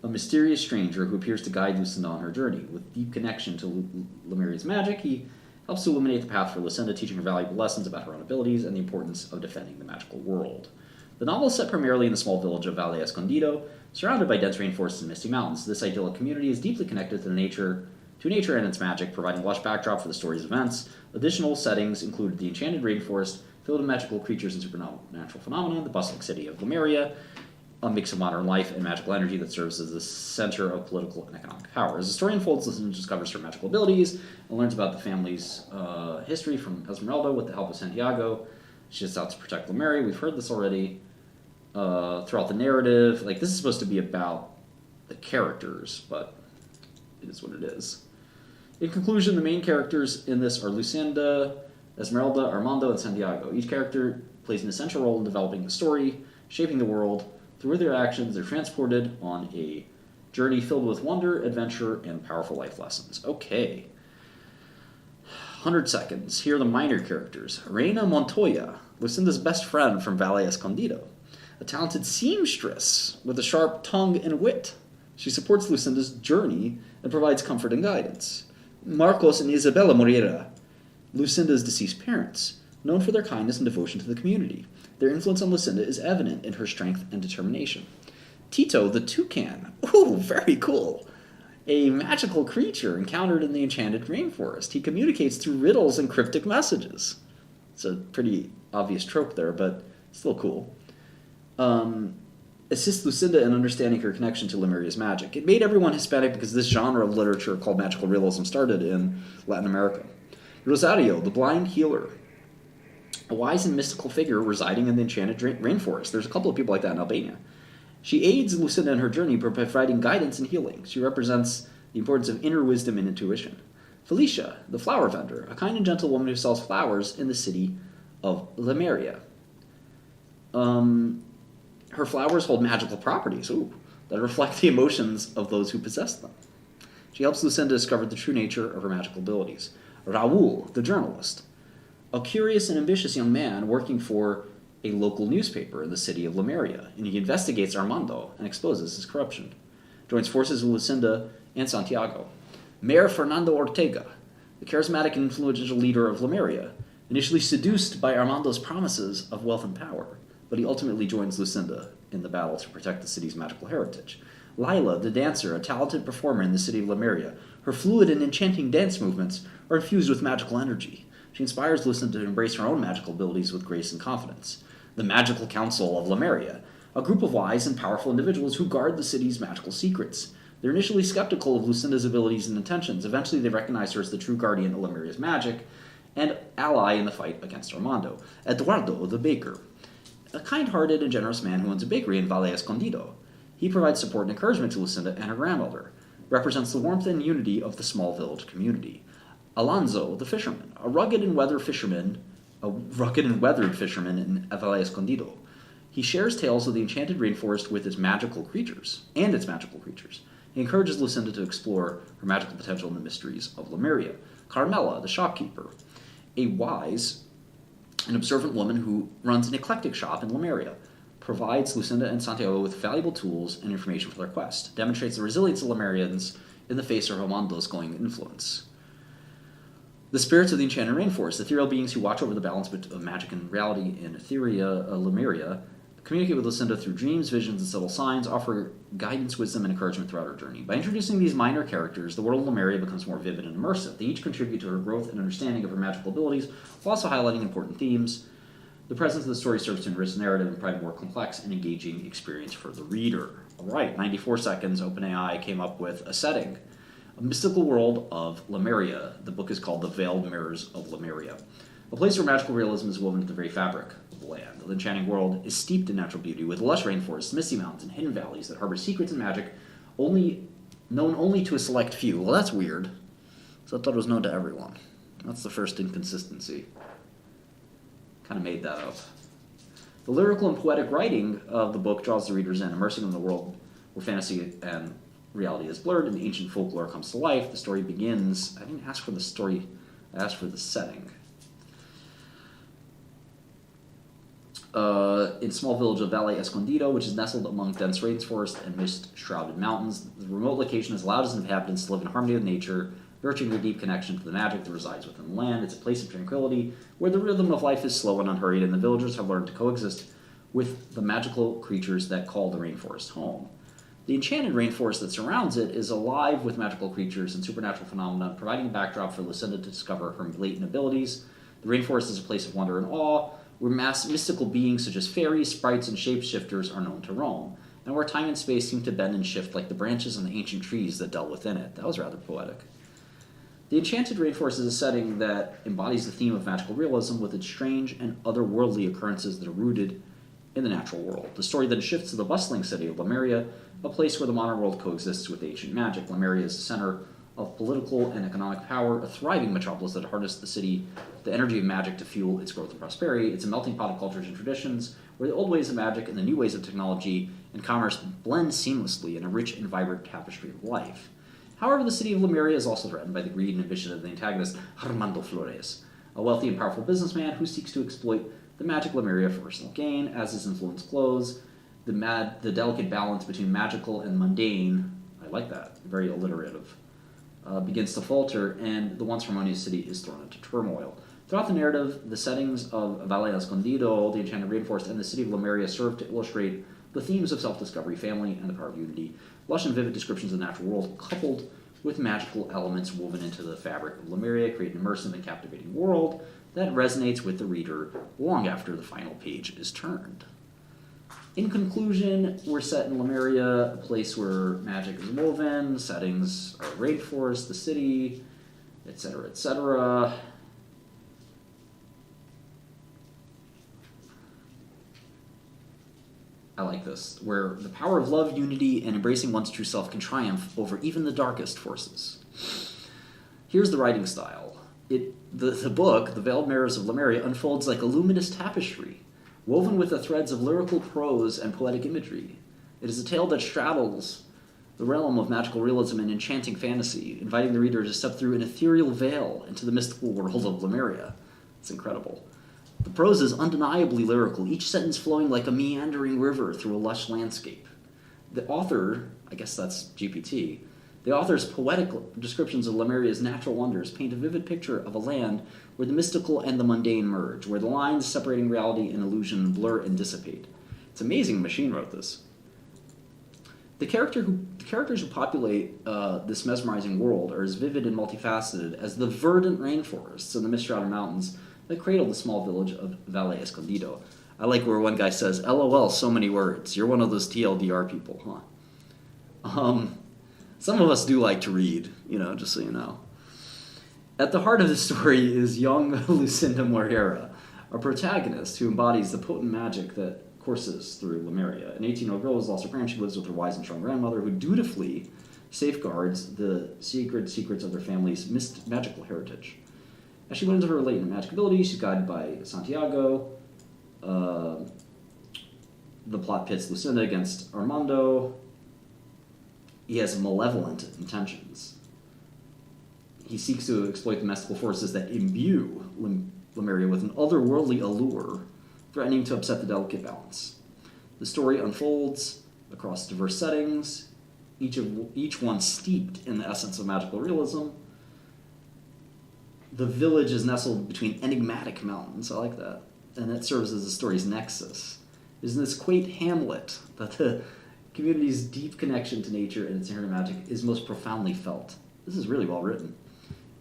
a mysterious stranger who appears to guide Lucinda on her journey. With deep connection to Lemuria's magic, he helps to illuminate the path for Lucinda, teaching her valuable lessons about her own abilities and the importance of defending the magical world. The novel is set primarily in the small village of Valle Escondido, surrounded by dense rainforests and misty mountains. This idyllic community is deeply connected to nature and its magic, providing a lush backdrop for the story's events. Additional settings include the enchanted rainforest, filled with magical creatures and supernatural phenomena, the bustling city of Lemuria, a mix of modern life and magical energy that serves as the center of political and economic power. As the story unfolds, Lucinda discovers her magical abilities and learns about the family's history from Esmeralda with the help of Santiago. She sets out to protect Lemuria. We've heard this already throughout the narrative. Like, this is supposed to be about the characters, but it is what it is. In conclusion, the main characters in this are Lucinda, Esmeralda, Armando, and Santiago. Each character plays an essential role in developing the story, shaping the world. Through their actions, they're transported on a journey filled with wonder, adventure, and powerful life lessons. Okay. 100 seconds. Here are the minor characters. Reina Montoya, Lucinda's best friend from Valle Escondido. A talented seamstress with a sharp tongue and wit. She supports Lucinda's journey and provides comfort and guidance. Marcos and Isabella Moreira, Lucinda's deceased parents, known for their kindness and devotion to the community. Their influence on Lucinda is evident in her strength and determination. Tito the toucan, ooh, very cool. A magical creature encountered in the enchanted rainforest. He communicates through riddles and cryptic messages. It's a pretty obvious trope there, but still cool. Assists Lucinda in understanding her connection to Lemuria's magic. It made everyone Hispanic because this genre of literature called magical realism started in Latin America. Rosario, the blind healer. A wise and mystical figure residing in the enchanted rainforest. There's a couple of people like that in Albania. She aids Lucinda in her journey by providing guidance and healing. She represents the importance of inner wisdom and intuition. Felicia, the flower vendor, a kind and gentle woman who sells flowers in the city of Lemuria. Her flowers hold magical properties, that reflect the emotions of those who possess them. She helps Lucinda discover the true nature of her magical abilities. Raul, the journalist, a curious and ambitious young man working for a local newspaper in the city of Lemuria, and he investigates Armando and exposes his corruption. Joins forces with Lucinda and Santiago. Mayor Fernando Ortega, the charismatic and influential leader of Lemuria, initially seduced by Armando's promises of wealth and power, but he ultimately joins Lucinda in the battle to protect the city's magical heritage. Lila, the dancer, a talented performer in the city of Lemuria. Her fluid and enchanting dance movements are infused with magical energy. She inspires Lucinda to embrace her own magical abilities with grace and confidence. The Magical Council of Lemuria, a group of wise and powerful individuals who guard the city's magical secrets. They're initially skeptical of Lucinda's abilities and intentions. Eventually, they recognize her as the true guardian of Lemuria's magic and ally in the fight against Armando. Eduardo, the baker, a kind-hearted and generous man who owns a bakery in Valle Escondido. He provides support and encouragement to Lucinda and her grandmother, represents the warmth and unity of the small village community. Alonso, the fisherman, a rugged and weathered fisherman in Valle Escondido. He shares tales of the enchanted rainforest with its magical creatures. He encourages Lucinda to explore her magical potential in the mysteries of Lemuria. Carmela, the shopkeeper, a wise and observant woman who runs an eclectic shop in Lemuria, provides Lucinda and Santiago with valuable tools and information for their quest, demonstrates the resilience of Lemurians in the face of Armando's glowing influence. The spirits of the enchanted rainforest, ethereal beings who watch over the balance of magic and reality in Lemuria, Communicate with Lucinda through dreams, visions, and subtle signs. Offer guidance, wisdom, and encouragement throughout her journey. By introducing these minor characters, the world of Lemuria becomes more vivid and immersive. They each contribute to her growth and understanding of her magical abilities, while also highlighting important themes. The presence of the story serves to enrich the narrative and provide a more complex and engaging experience for the reader. All right, 94 seconds, OpenAI came up with a setting. A mystical world of Lemuria. The book is called The Veiled Mirrors of Lemuria. A place where magical realism is woven into the very fabric of the land. The enchanting world is steeped in natural beauty, with lush rainforests, misty mountains, and hidden valleys that harbor secrets and magic known only to a select few. Well, that's weird. So I thought it was known to everyone. That's the first inconsistency. Kind of made that up. The lyrical and poetic writing of the book draws the readers in, immersing them in the world where fantasy and reality is blurred and ancient folklore comes to life. The story begins. I didn't ask for the story, I asked for the setting. In a small village of Valle Escondido, which is nestled among dense rainforest and mist-shrouded mountains, the remote location has allowed its inhabitants to live in harmony with nature, nurturing their deep connection to the magic that resides within the land. It's a place of tranquility, where the rhythm of life is slow and unhurried, and the villagers have learned to coexist with the magical creatures that call the rainforest home. The enchanted rainforest that surrounds it is alive with magical creatures and supernatural phenomena, providing a backdrop for Lucinda to discover her latent abilities. The rainforest is a place of wonder and awe, where mystical beings such as fairies, sprites, and shapeshifters are known to roam, and where time and space seem to bend and shift like the branches on the ancient trees that dwell within it. That was rather poetic. The enchanted rainforest is a setting that embodies the theme of magical realism with its strange and otherworldly occurrences that are rooted in the natural world. The story then shifts to the bustling city of Lemuria, a place where the modern world coexists with ancient magic. Lemuria is the center of political and economic power, a thriving metropolis that harnessed the energy of magic to fuel its growth and prosperity. It's a melting pot of cultures and traditions, where the old ways of magic and the new ways of technology and commerce blend seamlessly in a rich and vibrant tapestry of life. However, the city of Lemuria is also threatened by the greed and ambition of the antagonist, Armando Flores, a wealthy and powerful businessman who seeks to exploit the magic Lemuria for personal gain. As his influence grows, the delicate balance between magical and mundane, I like that, very alliterative, begins to falter, and the once harmonious city is thrown into turmoil. Throughout the narrative, the settings of Valle Escondido, the Enchanted Rainforest, and the city of Lemuria serve to illustrate the themes of self-discovery, family, and the power of unity. Lush and vivid descriptions of the natural world, coupled with magical elements woven into the fabric of Lemuria, create an immersive and captivating world that resonates with the reader long after the final page is turned. In conclusion, we're set in Lemuria, a place where magic is woven, settings are rainforest, the city, etc., etc. I like this, where the power of love, unity, and embracing one's true self can triumph over even the darkest forces. Here's the writing style. The book, The Veiled Mirrors of Lemuria, unfolds like a luminous tapestry, woven with the threads of lyrical prose and poetic imagery. It is a tale that straddles the realm of magical realism and enchanting fantasy, inviting the reader to step through an ethereal veil into the mystical world of Lemuria. It's incredible. The prose is undeniably lyrical, each sentence flowing like a meandering river through a lush landscape. The author, I guess that's GPT, the author's poetic descriptions of Lemuria's natural wonders paint a vivid picture of a land where the mystical and the mundane merge, where the lines separating reality and illusion blur and dissipate. It's amazing the machine wrote this. The characters who populate this mesmerizing world are as vivid and multifaceted as the verdant rainforests and the mist-shrouded mountains that cradle the small village of Valle Escondido. I like where one guy says, LOL, so many words. You're one of those TLDR people, huh? Some of us do like to read, just so you know. At the heart of the story is young Lucinda Moreira, a protagonist who embodies the potent magic that courses through Lemuria. An 18-year-old girl has lost her parents. She lives with her wise and strong grandmother, who dutifully safeguards the secrets of their family's magical heritage. As she learns of her latent magic abilities, she's guided by Santiago. The plot pits Lucinda against Armando. He has malevolent intentions. He seeks to exploit the mystical forces that imbue Lemuria with an otherworldly allure, threatening to upset the delicate balance. The story unfolds across diverse settings, each one steeped in the essence of magical realism. The village is nestled between enigmatic mountains, I like that, and that serves as the story's nexus. is in this quaint hamlet that the community's deep connection to nature and its inherent magic is most profoundly felt. This is really well written.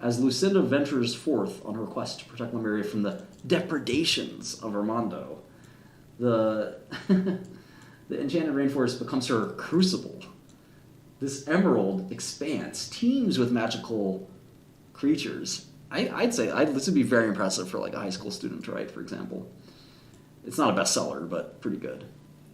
As Lucinda ventures forth on her quest to protect Lemuria from the depredations of Armando, the enchanted rainforest becomes her crucible. This emerald expanse teems with magical creatures. I'd say this would be very impressive for like a high school student to write, for example. It's not a bestseller, but pretty good.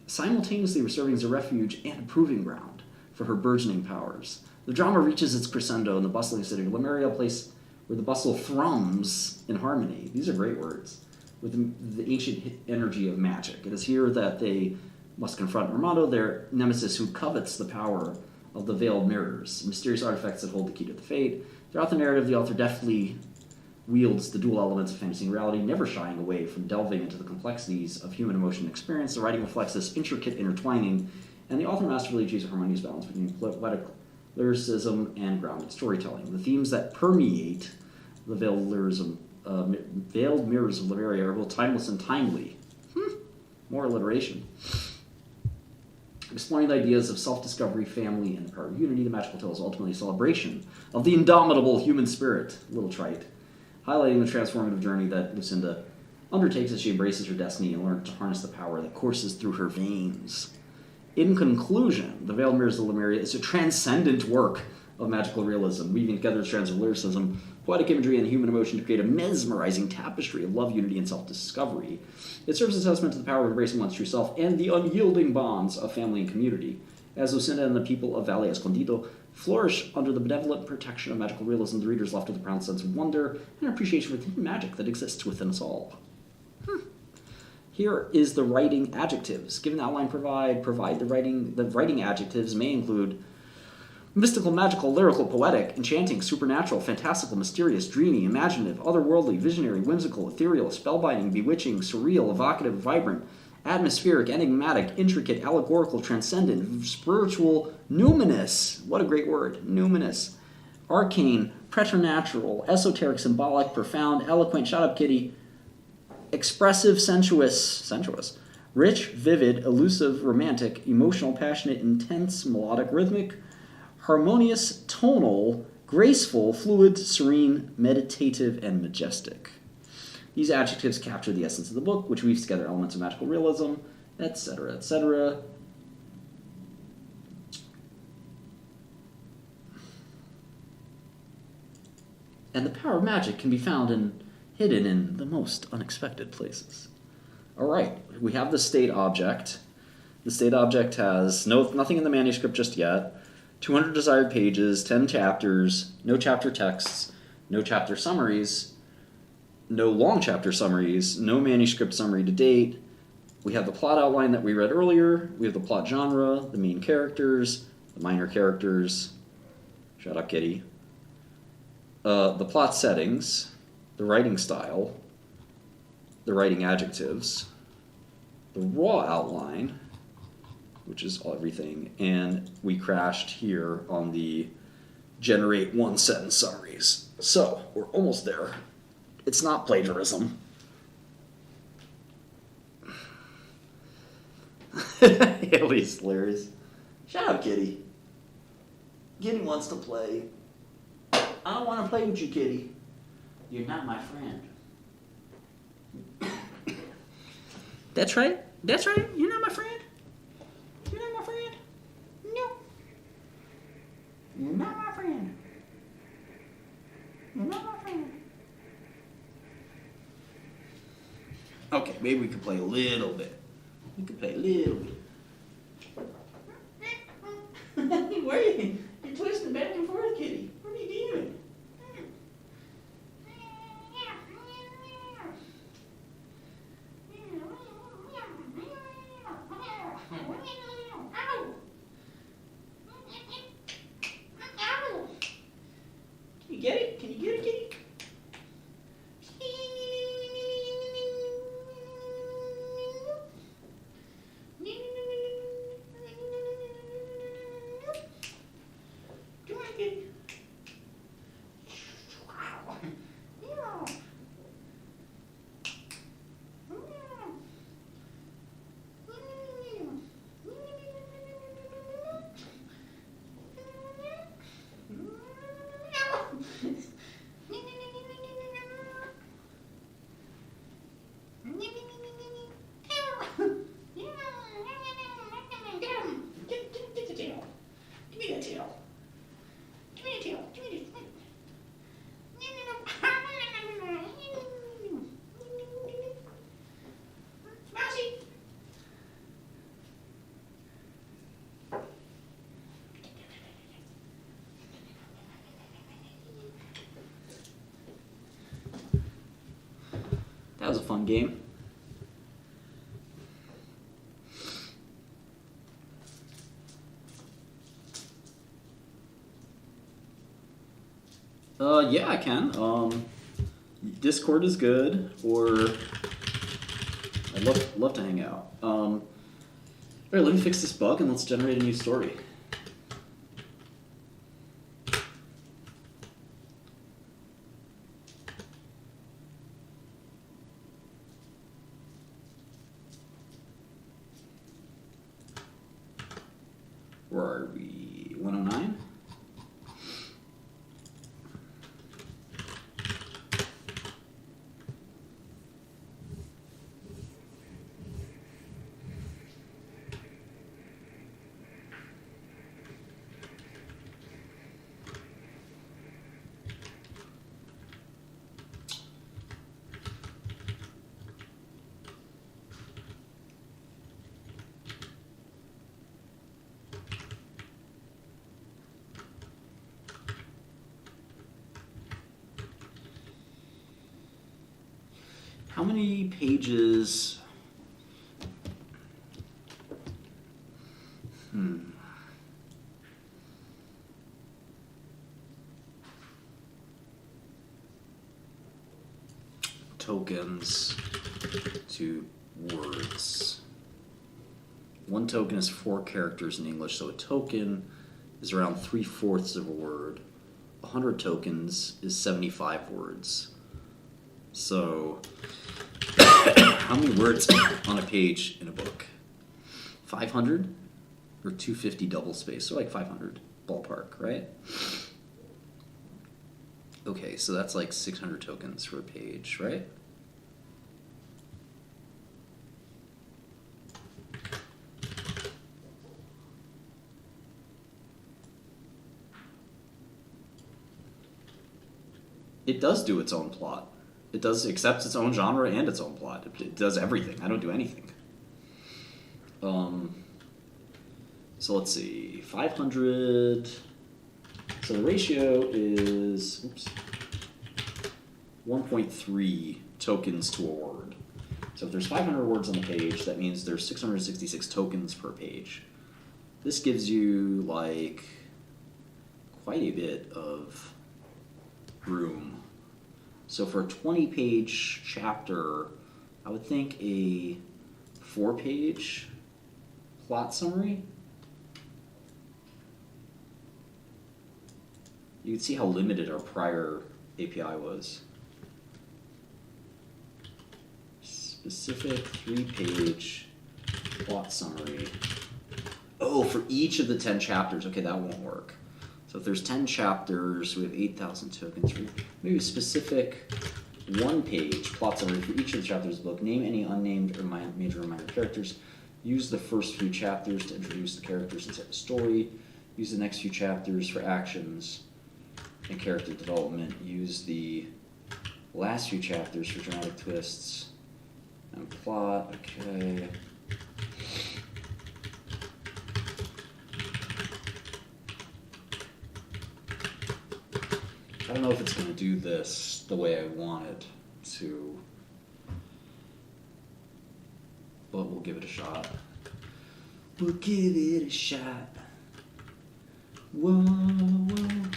Simultaneously serving as a refuge and a proving ground for her burgeoning powers. The drama reaches its crescendo in the bustling city of Lemuria, a place where the bustle thrums in harmony. These are great words. With the ancient energy of magic. It is here that they must confront Armando, their nemesis who covets the power of the veiled mirrors, mysterious artifacts that hold the key to the fate. Throughout the narrative, the author deftly wields the dual elements of fantasy and reality, never shying away from delving into the complexities of human emotion and experience. The writing reflects this intricate intertwining, and the author masterfully achieves a harmonious balance between poetic lyricism and grounded storytelling. The themes that permeate the veiled mirrors of Lemuria are both timeless and timely. More alliteration. Exploring the ideas of self-discovery, family, and the power of unity, the magical tale is ultimately a celebration of the indomitable human spirit, a little trite, highlighting the transformative journey that Lucinda undertakes as she embraces her destiny and learns to harness the power that courses through her veins. In conclusion, The Veiled Mirrors of Lemuria is a transcendent work of magical realism, weaving together strands of lyricism, poetic imagery, and human emotion to create a mesmerizing tapestry of love, unity, and self-discovery. It serves as a testament to the power of embracing one's true self and the unyielding bonds of family and community. As Lucinda and the people of Valle Escondido flourish under the benevolent protection of magical realism, the reader is left with a profound sense of wonder and appreciation for the hidden magic that exists within us all. Here is the writing adjectives. Given the outline provide the writing adjectives may include mystical, magical, lyrical, poetic, enchanting, supernatural, fantastical, mysterious, dreamy, imaginative, otherworldly, visionary, whimsical, ethereal, spellbinding, bewitching, surreal, evocative, vibrant, atmospheric, enigmatic, intricate, allegorical, transcendent, spiritual, numinous. What a great word, numinous. Arcane, preternatural, esoteric, symbolic, profound, eloquent, shut up kitty, expressive, sensuous, rich, vivid, elusive, romantic, emotional, passionate, intense, melodic, rhythmic, harmonious, tonal, graceful, fluid, serene, meditative, and majestic. These adjectives capture the essence of the book, which weaves together elements of magical realism, etc., etc. And the power of magic can be found and hidden in the most unexpected places. All right, we have the state object. The state object has nothing in the manuscript just yet. 200 desired pages, 10 chapters, no chapter texts, no chapter summaries, no long chapter summaries, no manuscript summary to date. We have the plot outline that we read earlier. We have the plot genre, the main characters, the minor characters. Shut up, kitty. The plot settings, the writing style, the writing adjectives, the raw outline, which is everything, and we crashed here on the generate one-sentence summaries. So, we're almost there. It's not plagiarism. Haley's hilarious. Shut up, kitty. Kitty wants to play. I don't want to play with you, kitty. You're not my friend. That's right. That's right. You're not my friend. You're not my friend. No. You're not my friend. You're not my friend. Okay, maybe we could play a little bit. We could play a little bit. Where are you? You're twisting back and forth, kitty. What are you doing? Can you get it? Can you get it, kitty? That was a fun game. Yeah, I can. Discord is good, or I'd love to hang out. All right, let me fix this bug and let's generate a new story. Where are we? 109? How many pages? Tokens to words. One token is 4 characters in English, so a token is around 3/4 of a word. 100 tokens is 75 words. So, how many words on a page in a book? 500 or 250 double space? So like 500 ballpark, right? Okay, so that's like 600 tokens for a page, right? It does do its own plot. It accepts its own genre and its own plot. It does everything. I don't do anything. So let's see, 500. So the ratio is 1.3 tokens to a word. So if there's 500 words on the page, that means there's 666 tokens per page. This gives you like quite a bit of room. So for a 20-page chapter, I would think a 4-page plot summary. You can see how limited our prior API was. Specific 3-page plot summary. Oh, for each of the 10 chapters. Okay, that won't work. So if there's 10 chapters, we have 8,000 tokens. Maybe a specific 1-page plot summary for each of the chapters of the book. Name any unnamed or major or minor characters. Use the first few chapters to introduce the characters and set the story. Use the next few chapters for actions and character development. Use the last few chapters for dramatic twists and plot. Okay. I don't know if it's going to do this the way I want it to, but we'll give it a shot. We'll give it a shot. Whoa, whoa,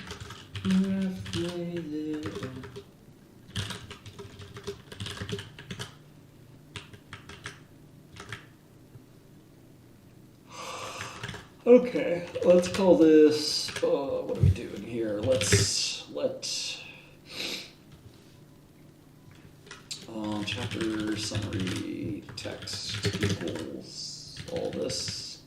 we're halfway there. Okay, let's call this, what are we doing here? Let chapter summary text equals all this.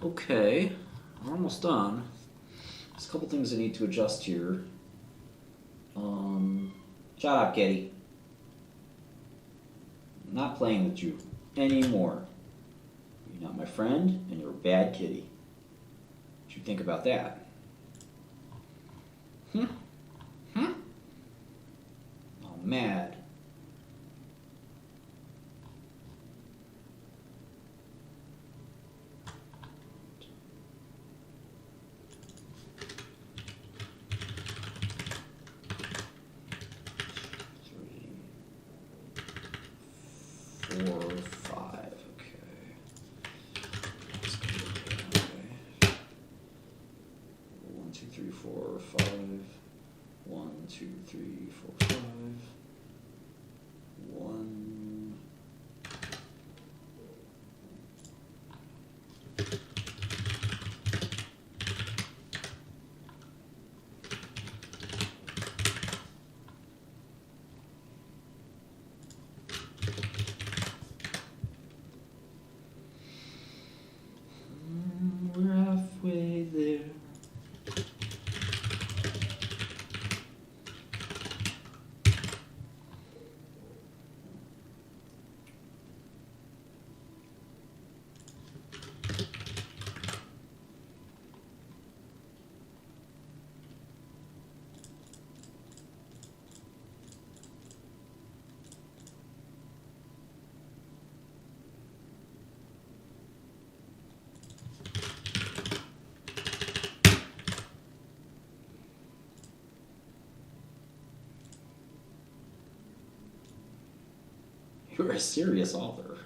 Okay, we're almost done. There's a couple things I need to adjust here. Shut up, kitty. I'm not playing with you anymore. You're not my friend, and you're a bad kitty. What you think about that? Hmm? Hmm? I'm mad. Three, four, five. Okay. Let's go that way. 1, 2, 3, 4, 5. 1, 2, 3, 4, 5. 1. We're halfway there. You're a serious author.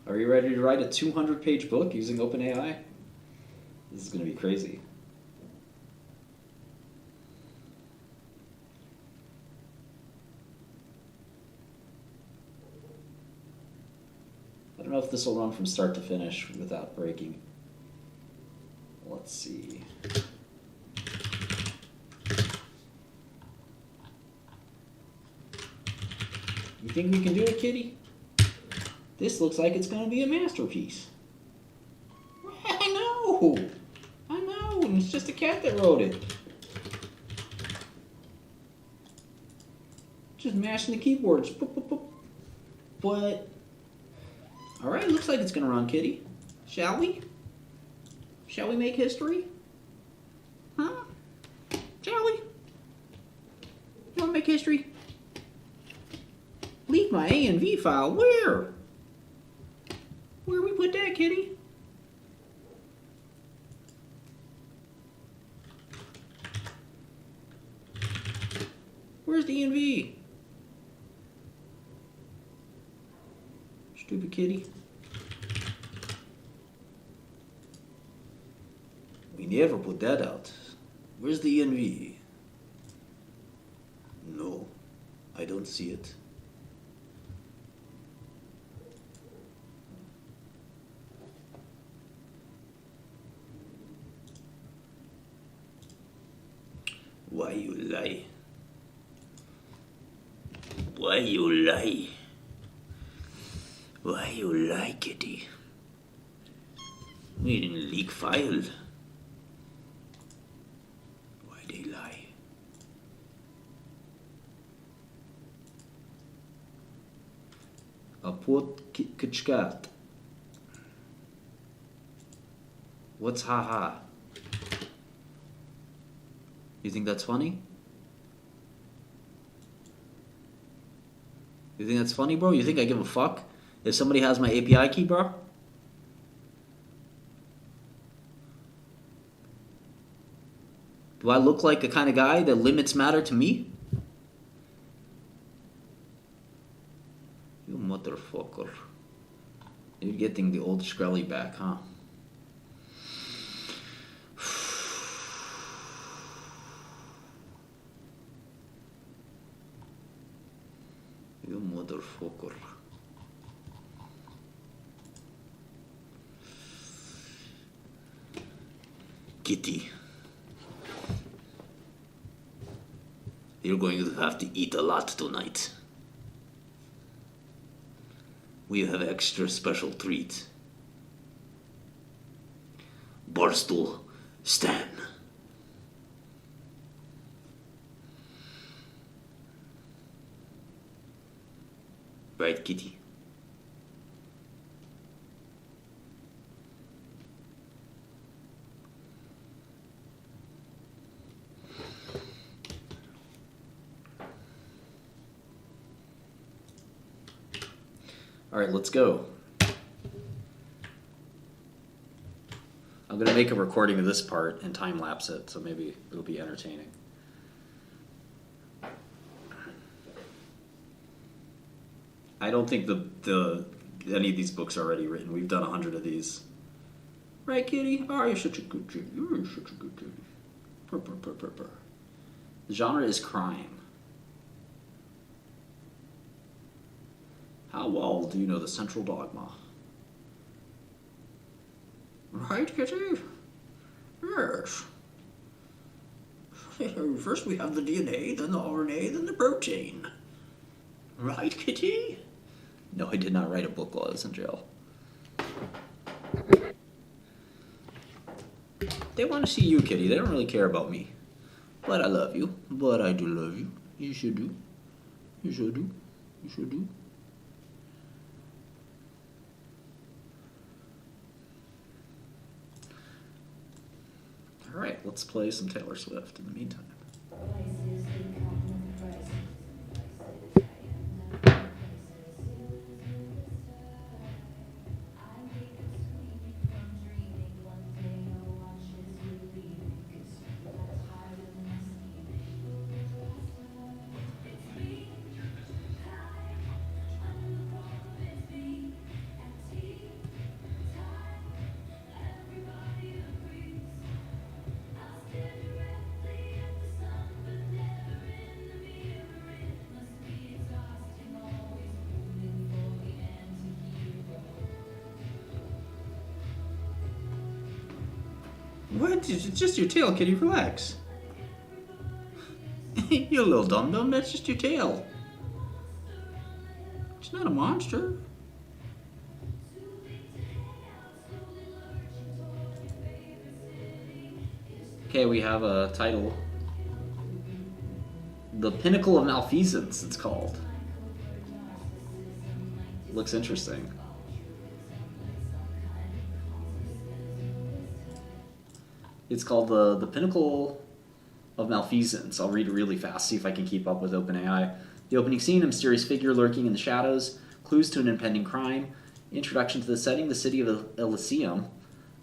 Are you ready to write a 200-page book using OpenAI? This is going to be crazy. I don't know if this will run from start to finish without breaking. Let's see. You think we can do it, kitty? This looks like it's going to be a masterpiece. I know! I know, and it's just a cat that wrote it. Just mashing the keyboards. Boop, boop, boop. But, alright, looks like it's going to run, kitty. Shall we? Shall we make history? Huh? Shall we? You want to make history? Leave my ANV file. Where? Where we put that, kitty? Where's the ENV? Stupid kitty. We never put that out. Where's the ENV? No, I don't see it. Why you lie? Why you lie? Why you lie, kitty? We didn't leak file. Why they lie? A put kitchkat. What's haha? You think that's funny? You think that's funny, bro? You think I give a fuck if somebody has my API key, bro? Do I look like the kind of guy that limits matter to me? You motherfucker. You're getting the old Skrelly back, huh? You motherfucker. Kitty. You're going to have to eat a lot tonight. We have extra special treat. Barstool Stan. Right, Kitty? All right, let's go. I'm going to make a recording of this part and time lapse it, so maybe it'll be entertaining. I don't think any of these books are already written. We've done 100 of these. Right, Kitty? Oh, you're such a good kitty. You're such a good kitty. Purr, purr, purr, purr, purr. The genre is crime. How well do you know the central dogma? Right, Kitty? Yes. First we have the DNA, then the RNA, then the protein. Right, Kitty? No, I did not write a book while I was in jail. They want to see you, Kitty. They don't really care about me. But I love you. But I do love you. You should do. You should do. You should do. All right, let's play some Taylor Swift in the meantime. What? It's just your tail, Kitty. Relax. You little dum-dum. That's just your tail. It's not a monster. Okay, we have a title. The Pinnacle of Malfeasance, it's called. Looks interesting. It's called the Pinnacle of Malfeasance. I'll read it really fast, see if I can keep up with OpenAI. The opening scene, a mysterious figure lurking in the shadows, clues to an impending crime. Introduction to the setting, the city of Elysium,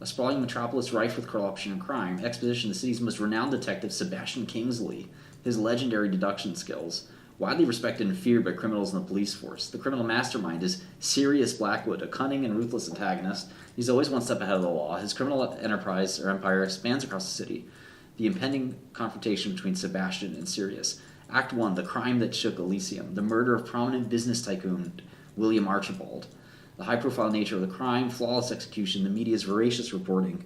a sprawling metropolis rife with corruption and crime. Exposition, the city's most renowned detective, Sebastian Kingsley, his legendary deduction skills. Widely respected and feared by criminals in the police force. The criminal mastermind is Sirius Blackwood, a cunning and ruthless antagonist. He's always one step ahead of the law. His criminal enterprise or empire expands across the city. The impending confrontation between Sebastian and Sirius. Act 1, the crime that shook Elysium. The murder of prominent business tycoon William Archibald. The high-profile nature of the crime, flawless execution, the media's voracious reporting.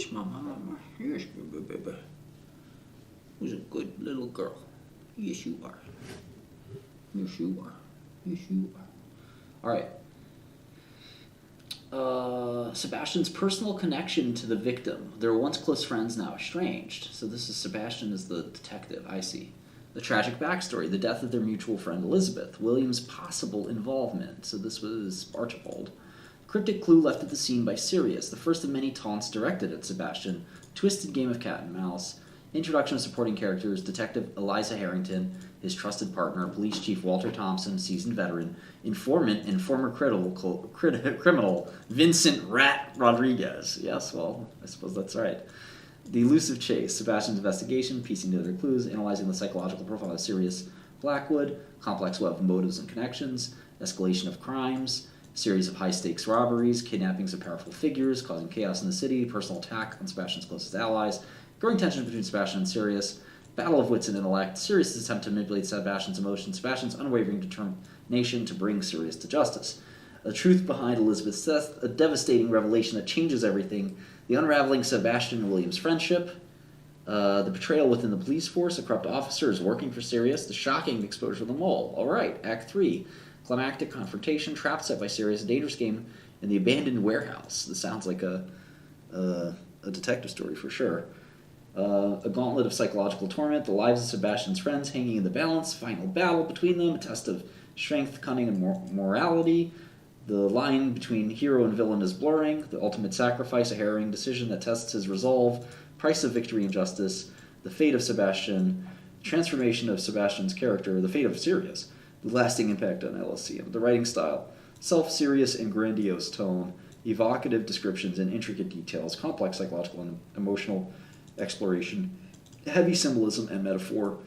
Yes, Mama. Yes, baby. Who's a good little girl? Yes, you are. Yes, you are. Yes, you are. All right. Sebastian's personal connection to the victim. They were once close friends, now estranged. So this is Sebastian as the detective. I see. The tragic backstory, the death of their mutual friend Elizabeth. William's possible involvement. So this was Archibald. Cryptic clue left at the scene by Sirius, the first of many taunts directed at Sebastian. Twisted game of cat and mouse. Introduction of supporting characters, Detective Eliza Harrington, his trusted partner, Police Chief Walter Thompson, seasoned veteran, informant and former criminal Vincent Rat Rodriguez. Yes, well, I suppose that's right. The elusive chase, Sebastian's investigation, piecing together clues, analyzing the psychological profile of Sirius Blackwood, complex web of motives and connections, escalation of crimes, series of high-stakes robberies, kidnappings of powerful figures, causing chaos in the city, personal attack on Sebastian's closest allies, growing tension between Sebastian and Sirius, battle of wits and intellect, Sirius' attempt to manipulate Sebastian's emotions, Sebastian's unwavering determination to bring Sirius to justice. The truth behind Elizabeth's death, a devastating revelation that changes everything, the unraveling Sebastian and William's friendship, the betrayal within the police force, a corrupt officer is working for Sirius, the shocking exposure of the mole. All right, Act 3. Climactic confrontation, trap set by Sirius, a dangerous game in the abandoned warehouse. This sounds like a detective story for sure. A gauntlet of psychological torment, the lives of Sebastian's friends hanging in the balance, final battle between them, a test of strength, cunning, and morality. The line between hero and villain is blurring, the ultimate sacrifice, a harrowing decision that tests his resolve, price of victory and justice, the fate of Sebastian, transformation of Sebastian's character, the fate of Sirius, the lasting impact on LSCM, the writing style, self-serious and grandiose tone, evocative descriptions and intricate details, complex psychological and emotional exploration, heavy symbolism and metaphor,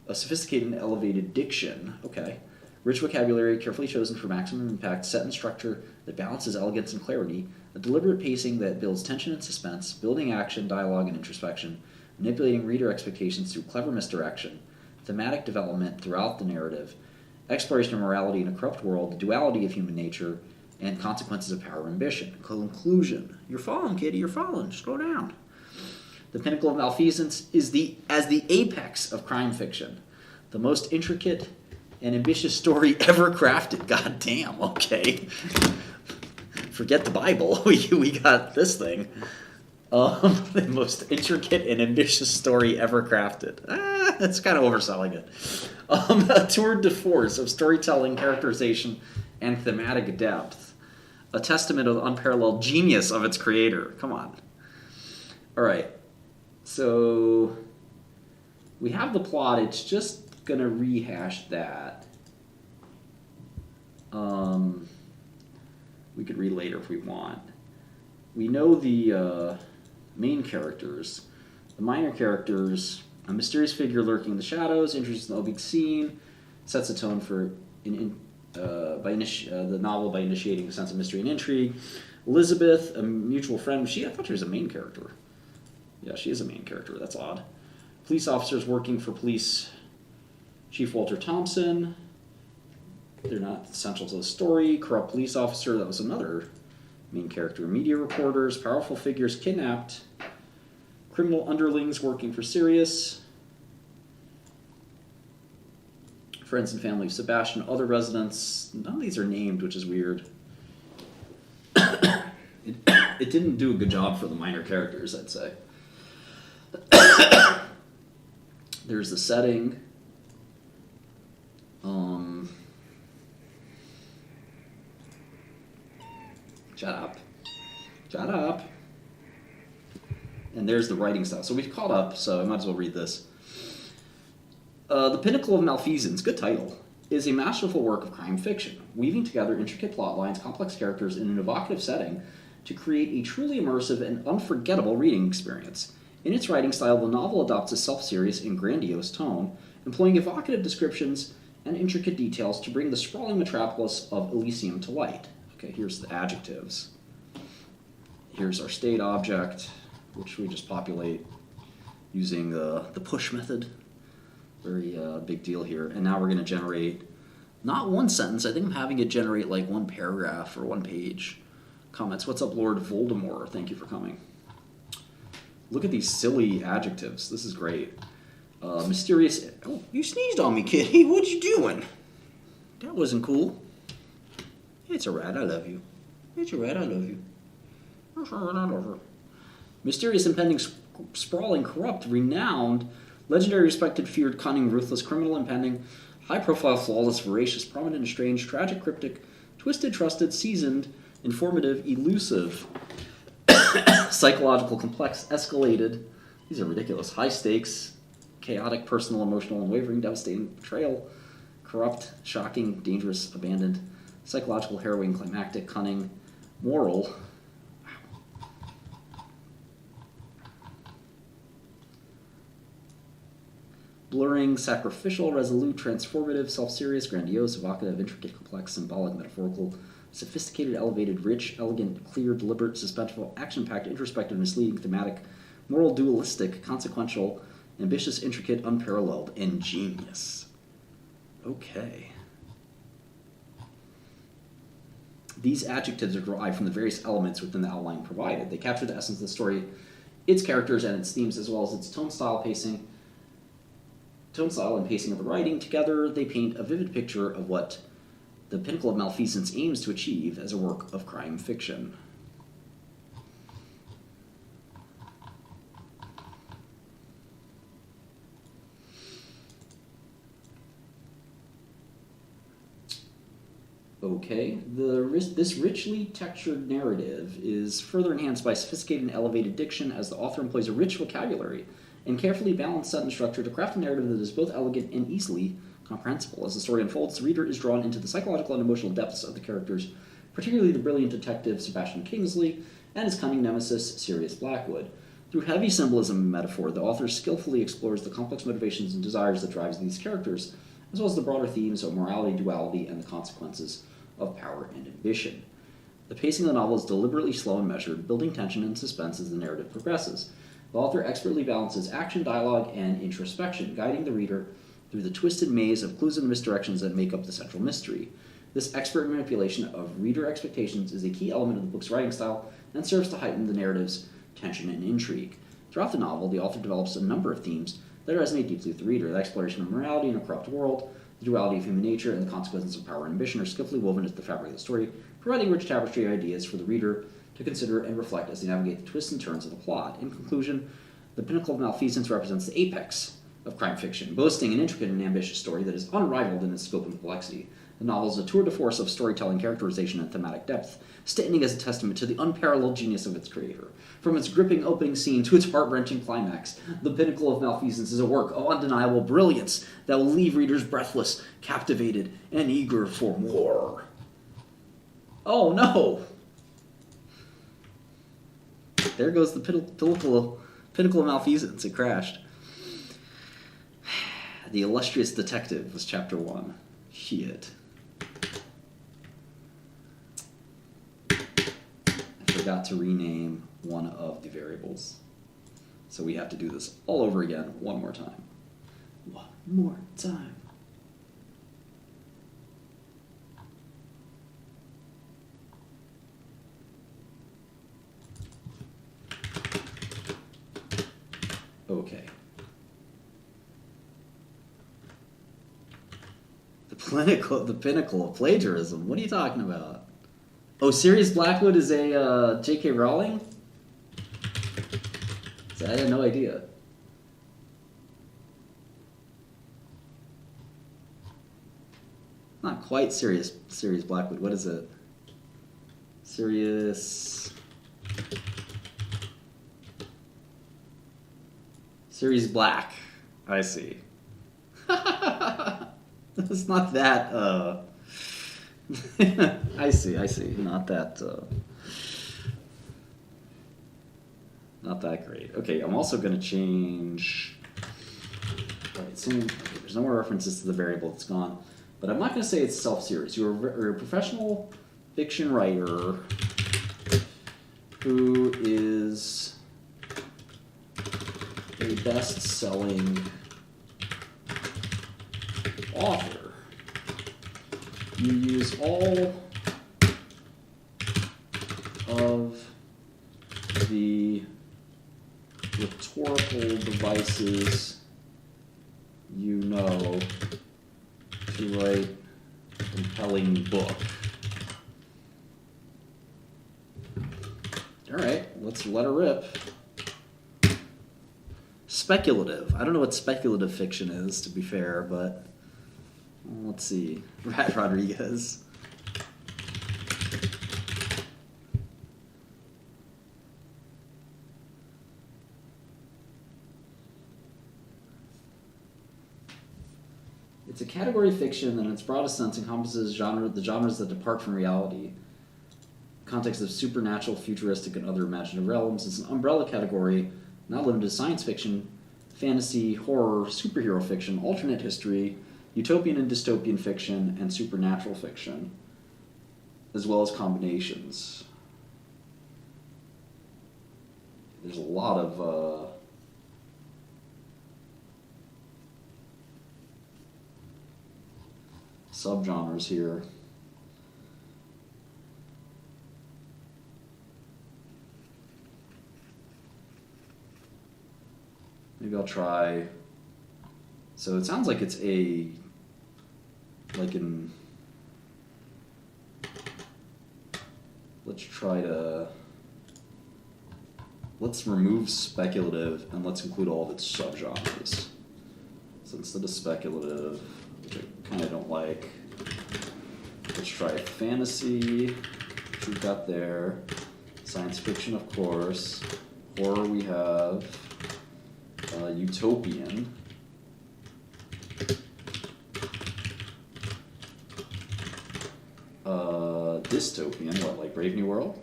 a sophisticated and elevated diction, okay, rich vocabulary carefully chosen for maximum impact, set in structure that balances elegance and clarity, a deliberate pacing that builds tension and suspense, building action, dialogue, and introspection, manipulating reader expectations through clever misdirection, thematic development throughout the narrative, exploration of morality in a corrupt world, the duality of human nature, and consequences of power and ambition. Conclusion. You're falling, kitty, you're falling. Slow down. The pinnacle of malfeasance is as the apex of crime fiction. The most intricate and ambitious story ever crafted. God damn, okay. Forget the Bible. We got this thing. The most intricate and ambitious story ever crafted. That's kind of overselling it. A tour de force of storytelling, characterization, and thematic depth. A testament of the unparalleled genius of its creator. Come on. All right. So we have the plot. It's just going to rehash that. We could read later if we want. We know the main characters. The minor characters, a mysterious figure lurking in the shadows, introduced in the opening scene, sets a tone for the novel by initiating a sense of mystery and intrigue. Elizabeth, a mutual friend. I thought she was a main character. Yeah, she is a main character. That's odd. Police officers working for Police Chief Walter Thompson. They're not central to the story. Corrupt police officer, that was another main character. Media reporters, powerful figures kidnapped. Criminal underlings working for Sirius. Friends and family of Sebastian. Other residents. None of these are named, which is weird. It didn't do a good job for the minor characters, I'd say. There's the setting. Shut up. And there's the writing style. So we've caught up, so I might as well read this. The Pinnacle of Malfeasance, good title, is a masterful work of crime fiction, weaving together intricate plot lines, complex characters, in an evocative setting to create a truly immersive and unforgettable reading experience. In its writing style, the novel adopts a self-serious and grandiose tone, employing evocative descriptions and intricate details to bring the sprawling metropolis of Elysium to light. Okay, here's the adjectives. Here's our state object, which we just populate using the push method. Very big deal here. And now we're going to generate not one sentence. I think I'm having it generate like one paragraph or one page. Comments. What's up, Lord Voldemort? Thank you for coming. Look at these silly adjectives. This is great. Mysterious. Oh, you sneezed on me, kitty. What you doing? That wasn't cool. It's a rat. I love you. It's a rat. I love you. It's a rat. I love her. Mysterious, impending, sprawling, corrupt, renowned, legendary, respected, feared, cunning, ruthless, criminal, impending, high-profile, flawless, voracious, prominent, estranged, tragic, cryptic, twisted, trusted, seasoned, informative, elusive, psychological, complex, escalated. These are ridiculous. High stakes, chaotic, personal, emotional, unwavering, devastating, betrayal, corrupt, shocking, dangerous, abandoned, psychological, harrowing, climactic, cunning, moral. Blurring, sacrificial, resolute, transformative, self-serious, grandiose, evocative, intricate, complex, symbolic, metaphorical, sophisticated, elevated, rich, elegant, clear, deliberate, suspenseful, action-packed, introspective, misleading, thematic, moral, dualistic, consequential, ambitious, intricate, unparalleled, ingenious. Okay. These adjectives are derived from the various elements within the outline provided. They capture the essence of the story, its characters and its themes, as well as its tone style and pacing of the writing. Together, they paint a vivid picture of what the pinnacle of malfeasance aims to achieve as a work of crime fiction. Okay, this richly textured narrative is further enhanced by sophisticated and elevated diction as the author employs a rich vocabulary and carefully balanced sentence structure to craft a narrative that is both elegant and easily comprehensible. As the story unfolds, the reader is drawn into the psychological and emotional depths of the characters, particularly the brilliant detective Sebastian Kingsley and his cunning nemesis Sirius Blackwood. Through heavy symbolism and metaphor, the author skillfully explores the complex motivations and desires that drives these characters, as well as the broader themes of morality, duality, and the consequences of power and ambition. The pacing of the novel is deliberately slow and measured, building tension and suspense as the narrative progresses. The author expertly balances action, dialogue, and introspection, guiding the reader through the twisted maze of clues and misdirections that make up the central mystery. This expert manipulation of reader expectations is a key element of the book's writing style and serves to heighten the narrative's tension and intrigue. Throughout the novel, the author develops a number of themes that resonate deeply with the reader. The exploration of morality in a corrupt world, the duality of human nature, and the consequences of power and ambition are skillfully woven into the fabric of the story, providing rich tapestry ideas for the reader to consider and reflect as they navigate the twists and turns of the plot. In conclusion, The Pinnacle of Malfeasance represents the apex of crime fiction, boasting an intricate and ambitious story that is unrivaled in its scope and complexity. The novel is a tour de force of storytelling, characterization, and thematic depth, standing as a testament to the unparalleled genius of its creator. From its gripping opening scene to its heart-wrenching climax, The Pinnacle of Malfeasance is a work of undeniable brilliance that will leave readers breathless, captivated, and eager for more. Oh no! There goes the pinnacle of Malfeasance. It crashed. The Illustrious Detective was chapter 1. Shit. I forgot to rename one of the variables. So we have to do this all over again one more time. One more time. Okay. The pinnacle of plagiarism. What are you talking about? Oh, Sirius Blackwood is a J.K. Rowling? I had no idea. Not quite Sirius Blackwood. What is it? Sirius Black. I see. It's not that, I see. Not that great. Okay, I'm also going to change... Right, there's no more references to the variable, it's gone. But I'm not going to say it's self-serious. You're a professional fiction writer who is a best-selling author. You use all of the rhetorical devices you know to write a compelling book. Alright, let's let her rip. Speculative. I don't know what speculative fiction is, to be fair, but let's see. Rat Rodriguez. It's a category of fiction that in its broadest sense encompasses the genres that depart from reality. Context of supernatural, futuristic, and other imaginative realms. It's an umbrella category not limited to science fiction, fantasy, horror, superhero fiction, alternate history, utopian and dystopian fiction, and supernatural fiction, as well as combinations. There's a lot of subgenres here. Maybe I'll try. So it sounds like it's let's remove speculative and let's include all of its subgenres. So instead of speculative, which I kind of don't like, let's try fantasy, which we've got there, science fiction, of course, horror we have, utopian, dystopian, what, like Brave New World?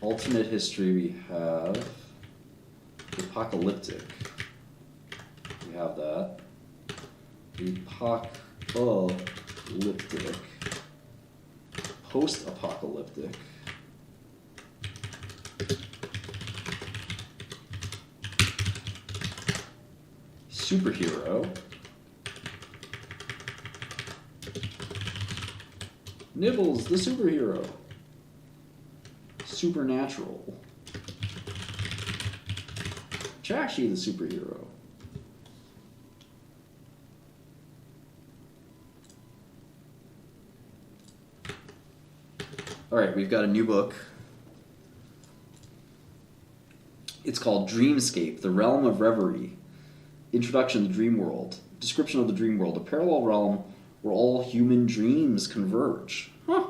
Alternate history we have apocalyptic. We have that. Apocalyptic. Post-apocalyptic. Superhero. Nibbles, the superhero. Supernatural. Trashy, the superhero. Alright, we've got a new book. It's called Dreamscape, The Realm of Reverie. Introduction to the Dream World. Description of the Dream World, a parallel realm where all human dreams converge. Huh.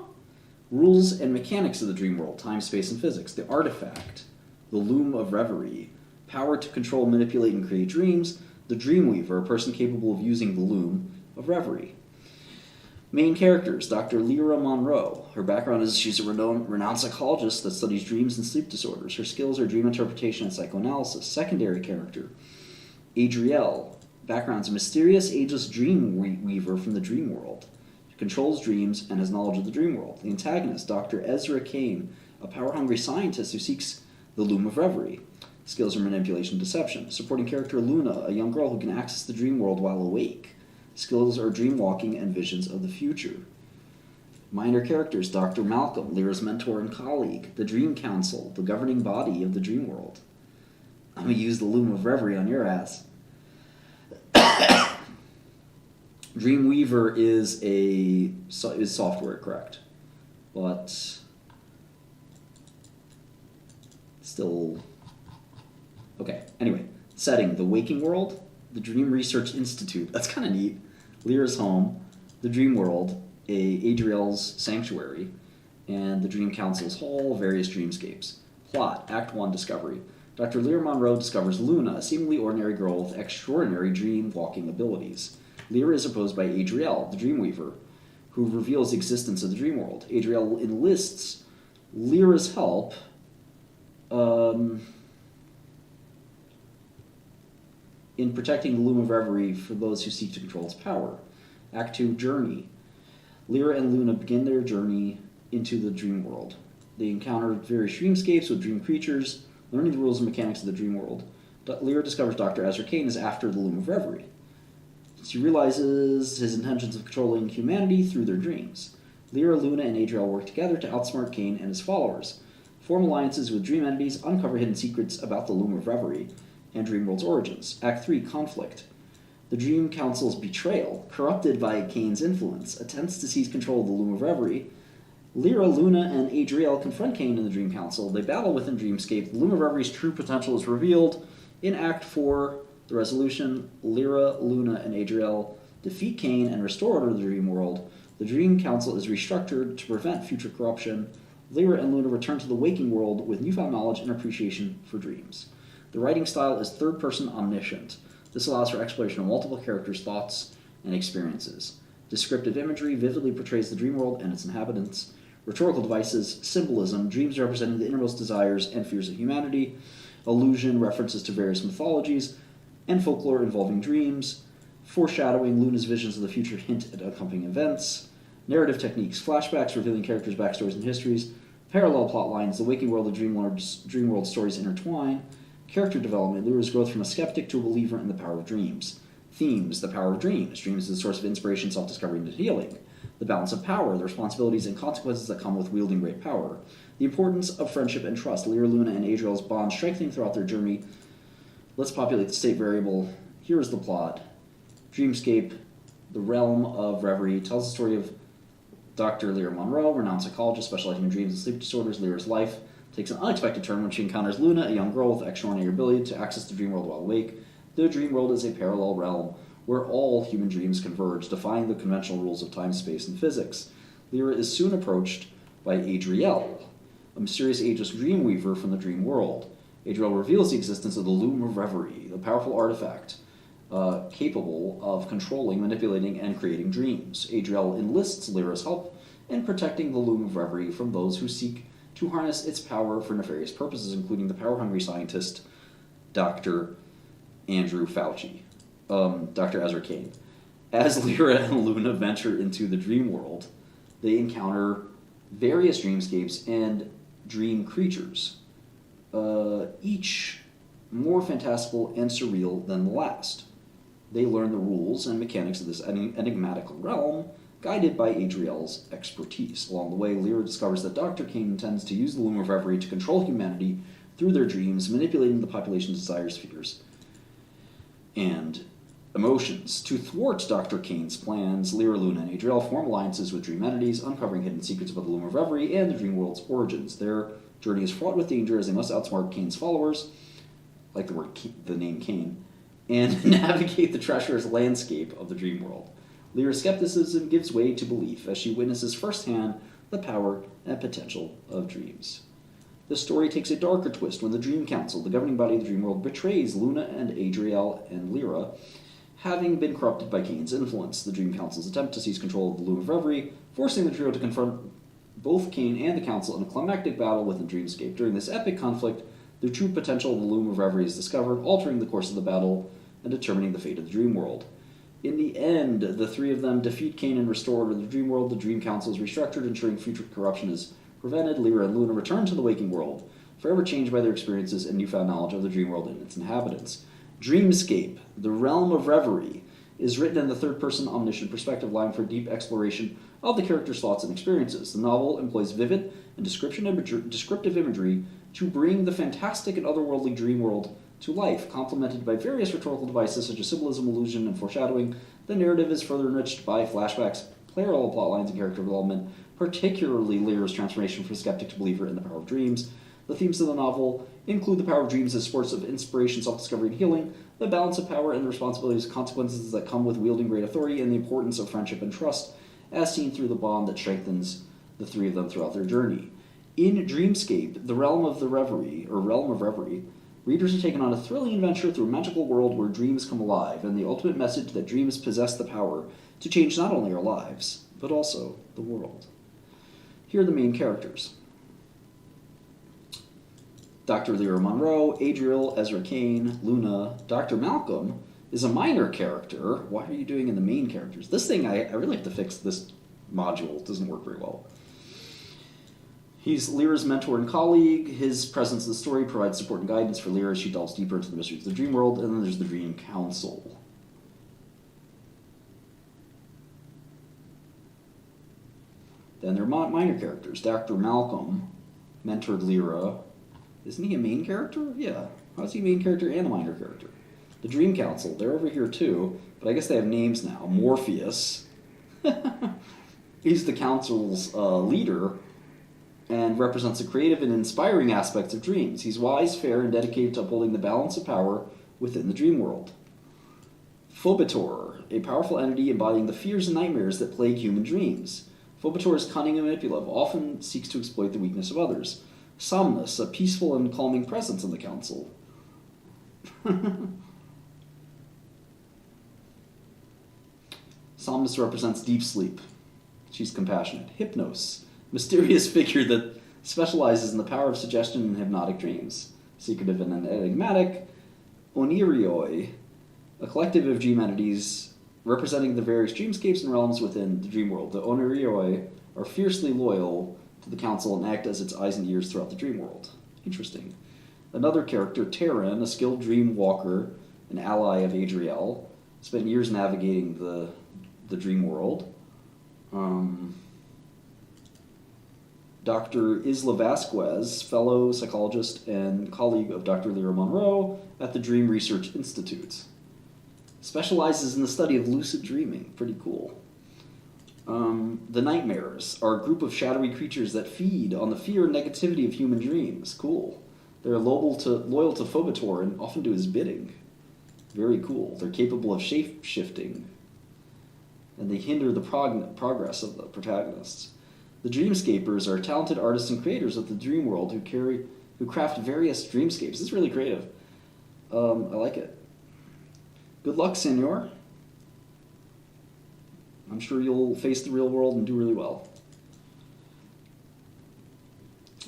Rules and mechanics of the dream world, time, space, and physics. The artifact, the loom of reverie. Power to control, manipulate, and create dreams. The Dreamweaver, a person capable of using the loom of reverie. Main characters, Dr. Lyra Monroe. Her background is she's a renowned psychologist that studies dreams and sleep disorders. Her skills are dream interpretation and psychoanalysis. Secondary character, Adrielle. Background's a mysterious, ageless dream weaver from the dream world. She controls dreams and has knowledge of the dream world. The antagonist, Dr. Ezra Kane, a power-hungry scientist who seeks the loom of reverie. Skills are manipulation and deception. Supporting character, Luna, a young girl who can access the dream world while awake. Skills are dream walking and visions of the future. Minor characters, Dr. Malcolm, Lyra's mentor and colleague. The Dream Council, the governing body of the dream world. I'm going to use the loom of reverie on your ass. Dreamweaver is software, correct? But still, okay. Anyway, setting: the waking world, the Dream Research Institute. That's kind of neat. Lyra's home, the Dream World, Adrielle's sanctuary, and the Dream Council's hall. Various dreamscapes. Plot: Act 1, discovery. Dr. Lyra Monroe discovers Luna, a seemingly ordinary girl with extraordinary dream-walking abilities. Lyra is opposed by Adrielle, the Dreamweaver, who reveals the existence of the dream world. Adrielle enlists Lyra's help in protecting the Loom of Reverie for those who seek to control its power. Act 2, journey. Lyra and Luna begin their journey into the dream world. They encounter various dreamscapes with dream creatures, learning the rules and mechanics of the dream world. Lyra discovers Dr. Ezra Kane is after the Loom of Reverie. She realizes his intentions of controlling humanity through their dreams. Lyra, Luna, and Adriel work together to outsmart Kane and his followers, form alliances with dream entities, uncover hidden secrets about the Loom of Reverie and Dreamworld's origins. Act 3, Conflict. The Dream Council's betrayal, corrupted by Kane's influence, attempts to seize control of the Loom of Reverie. Lyra, Luna, and Adriel confront Kane in the Dream Council. They battle within Dreamscape. The Loom of Reverie's true potential is revealed. In Act 4, the resolution, Lyra, Luna, and Adriel defeat Kane and restore order to the Dream World. The Dream Council is restructured to prevent future corruption. Lyra and Luna return to the waking world with newfound knowledge and appreciation for dreams. The writing style is third-person omniscient. This allows for exploration of multiple characters' thoughts and experiences. Descriptive imagery vividly portrays the dream world and its inhabitants. Rhetorical devices, symbolism, dreams representing the innermost desires and fears of humanity, allusion, references to various mythologies, and folklore involving dreams, foreshadowing, Luna's visions of the future hint at accompanying events, narrative techniques, flashbacks revealing characters' backstories and histories, parallel plot lines, the waking world of dream world stories intertwine, character development, Lyra's growth from a skeptic to a believer in the power of dreams, themes, the power of dreams, dreams is the source of inspiration, self-discovery, and healing, the balance of power, the responsibilities and consequences that come with wielding great power, the importance of friendship and trust, Lyra, Luna, and Adriel's bond strengthening throughout their journey. Let's populate the state variable. Here is the plot. Dreamscape, the realm of reverie, tells the story of Dr. Lyra Monroe, renowned psychologist specializing in dreams and sleep disorders. Lyra's life takes an unexpected turn when she encounters Luna, a young girl with extraordinary ability to access the dream world while awake. The dream world is a parallel realm where all human dreams converge, defying the conventional rules of time, space, and physics. Lyra is soon approached by Adriel, a mysterious ageless dream weaver from the dream world. Adriel reveals the existence of the Loom of Reverie, a powerful artifact capable of controlling, manipulating, and creating dreams. Adriel enlists Lyra's help in protecting the Loom of Reverie from those who seek to harness its power for nefarious purposes, including the power-hungry scientist, Dr. Andrew Fauci, Dr. Ezra Kane. As Lyra and Luna venture into the dream world, they encounter various dreamscapes and dream creatures, each more fantastical and surreal than the last. They learn the rules and mechanics of this enigmatic realm, guided by Adriel's expertise. Along the way, Lyra discovers that Dr. Kane intends to use the Loom of Reverie to control humanity through their dreams, manipulating the population's desires, fears, and emotions. To thwart Dr. Kane's plans, Lyra, Luna, and Adriel form alliances with dream entities, uncovering hidden secrets about the Loom of Reverie and the dream world's origins. Their journey is fraught with danger as they must outsmart Kane's followers, like the name Kane, and navigate the treacherous landscape of the dream world. Lyra's skepticism gives way to belief as she witnesses firsthand the power and potential of dreams. The story takes a darker twist when the Dream Council, the governing body of the dream world, betrays Luna and Adriel and Lyra, having been corrupted by Kane's influence. The Dream Council's attempt to seize control of the Loom of Reverie, forcing the trio to confront both Kane and the Council in a climactic battle within Dreamscape. During this epic conflict, the true potential of the Loom of Reverie is discovered, altering the course of the battle and determining the fate of the dream world. In the end, the three of them defeat Kane and restore order to the dream world. The Dream Council is restructured, ensuring future corruption is prevented. Lyra and Luna return to the waking world, forever changed by their experiences and newfound knowledge of the dream world and its inhabitants. Dreamscape, the realm of reverie, is written in the third-person omniscient perspective, allowing for deep exploration of the character's thoughts and experiences. The novel employs vivid and descriptive imagery to bring the fantastic and otherworldly dream world to life, complemented by various rhetorical devices such as symbolism, allusion, and foreshadowing. The narrative is further enriched by flashbacks, parallel plot lines, and character development, particularly Lyra's transformation from skeptic to believer in the power of dreams. The themes of the novel include the power of dreams as source of inspiration, self-discovery, and healing, the balance of power and the responsibilities and consequences that come with wielding great authority, and the importance of friendship and trust, as seen through the bond that strengthens the three of them throughout their journey. In Dreamscape, the realm of reverie, readers are taken on a thrilling adventure through a magical world where dreams come alive, and the ultimate message that dreams possess the power to change not only our lives, but also the world. Here are the main characters. Dr. Lyra Monroe, Adriel, Ezra Kane, Luna. Dr. Malcolm is a minor character. What are you doing in the main characters? This thing, I really have to fix this module. It doesn't work very well. He's Lyra's mentor and colleague. His presence in the story provides support and guidance for Lyra as she delves deeper into the mysteries of the dream world. And then there's the Dream Council. Then there are minor characters. Dr. Malcolm mentored Lyra. Isn't he a main character? Yeah. How's he a main character and a minor character? The Dream Council, they're over here too, but I guess they have names now. Morpheus. He's the council's leader and represents the creative and inspiring aspects of dreams. He's wise, fair, and dedicated to upholding the balance of power within the dream world. Phobitor, a powerful entity embodying the fears and nightmares that plague human dreams. Phobitor is cunning and manipulative, often seeks to exploit the weakness of others. Somnus, a peaceful and calming presence in the council. Somnus represents deep sleep. She's compassionate. Hypnos, mysterious figure that specializes in the power of suggestion and hypnotic dreams. Secretive and enigmatic. Onirioi, a collective of dream entities representing the various dreamscapes and realms within the dream world. The Onirioi are fiercely loyal to the council and act as its eyes and ears throughout the dream world. Interesting. Another character, Terran, a skilled dream walker, an ally of Adriel, spent years navigating the dream world. Dr. Isla Vasquez, fellow psychologist and colleague of Dr. Lyra Monroe at the Dream Research Institute. Specializes in the study of lucid dreaming. Pretty cool. The Nightmares are a group of shadowy creatures that feed on the fear and negativity of human dreams. Cool. They're loyal to Phobitor and often do his bidding. Very cool. They're capable of shape-shifting, and they hinder the progress of the protagonists. The Dreamscapers are talented artists and creators of the dream world who craft various dreamscapes. It's really creative. I like it. Good luck, senor. I'm sure you'll face the real world and do really well.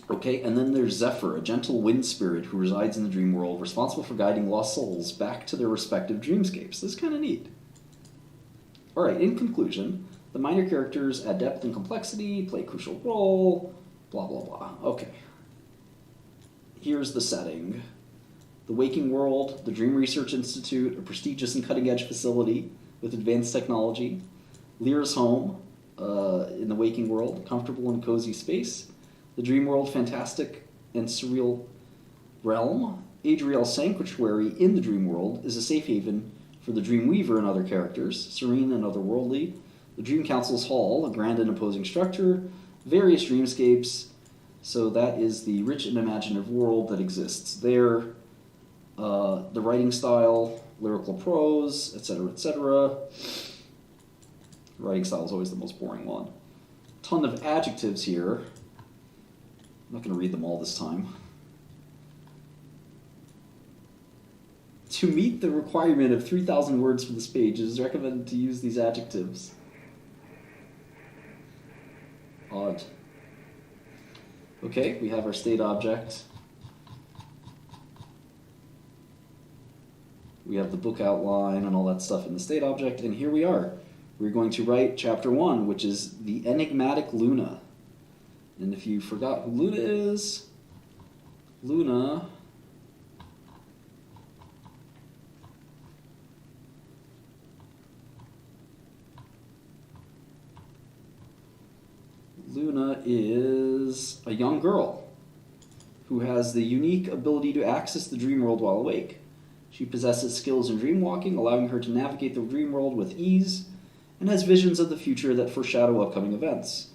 Okay, and then there's Zephyr, a gentle wind spirit who resides in the dream world, responsible for guiding lost souls back to their respective dreamscapes. This is kind of neat. Alright, in conclusion, the minor characters add depth and complexity, play a crucial role, blah blah blah. Okay. Here's the setting. The Waking World, the Dream Research Institute, a prestigious and cutting-edge facility with advanced technology. Lyra's home in the Waking World, comfortable and cozy space. The Dream World, fantastic and surreal realm. Adriel's sanctuary in the Dream World is a safe haven for the Dream Weaver and other characters, serene and otherworldly. The Dream Council's hall, a grand and imposing structure. Various dreamscapes. So that is the rich and imaginative world that exists there. The writing style, lyrical prose, etc., etc. Writing style is always the most boring one. Ton of adjectives here. I'm not going to read them all this time. To meet the requirement of 3,000 words for this page, it is recommended to use these adjectives. Odd. Okay, we have our state object. We have the book outline and all that stuff in the state object, and here we are. We're going to write chapter 1, which is the enigmatic Luna. And if you forgot who Luna is, Luna is a young girl who has the unique ability to access the dream world while awake. She possesses skills in dream walking, allowing her to navigate the dream world with ease, and has visions of the future that foreshadow upcoming events.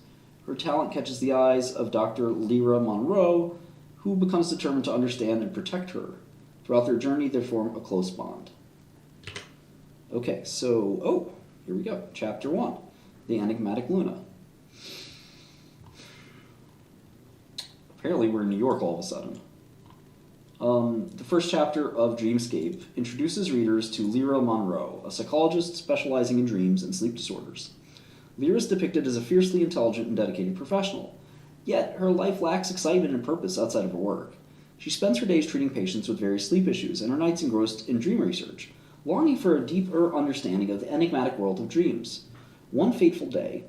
Her talent catches the eyes of Dr. Lyra Monroe, who becomes determined to understand and protect her. Throughout their journey, they form a close bond. Okay, so, here we go. Chapter 1, The Enigmatic Luna. Apparently we're in New York all of a sudden. The first chapter of Dreamscape introduces readers to Lyra Monroe, a psychologist specializing in dreams and sleep disorders. Lyra is depicted as a fiercely intelligent and dedicated professional, yet her life lacks excitement and purpose outside of her work. She spends her days treating patients with various sleep issues and her nights engrossed in dream research, longing for a deeper understanding of the enigmatic world of dreams. One fateful day...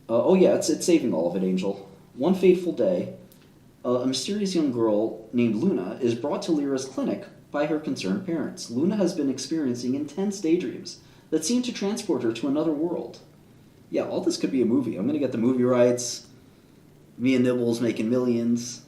it's saving all of it, Angel. One fateful day... a mysterious young girl named Luna is brought to Lyra's clinic by her concerned parents. Luna has been experiencing intense daydreams that seem to transport her to another world. Yeah, all this could be a movie. I'm going to get the movie rights. Me and Nibbles making millions.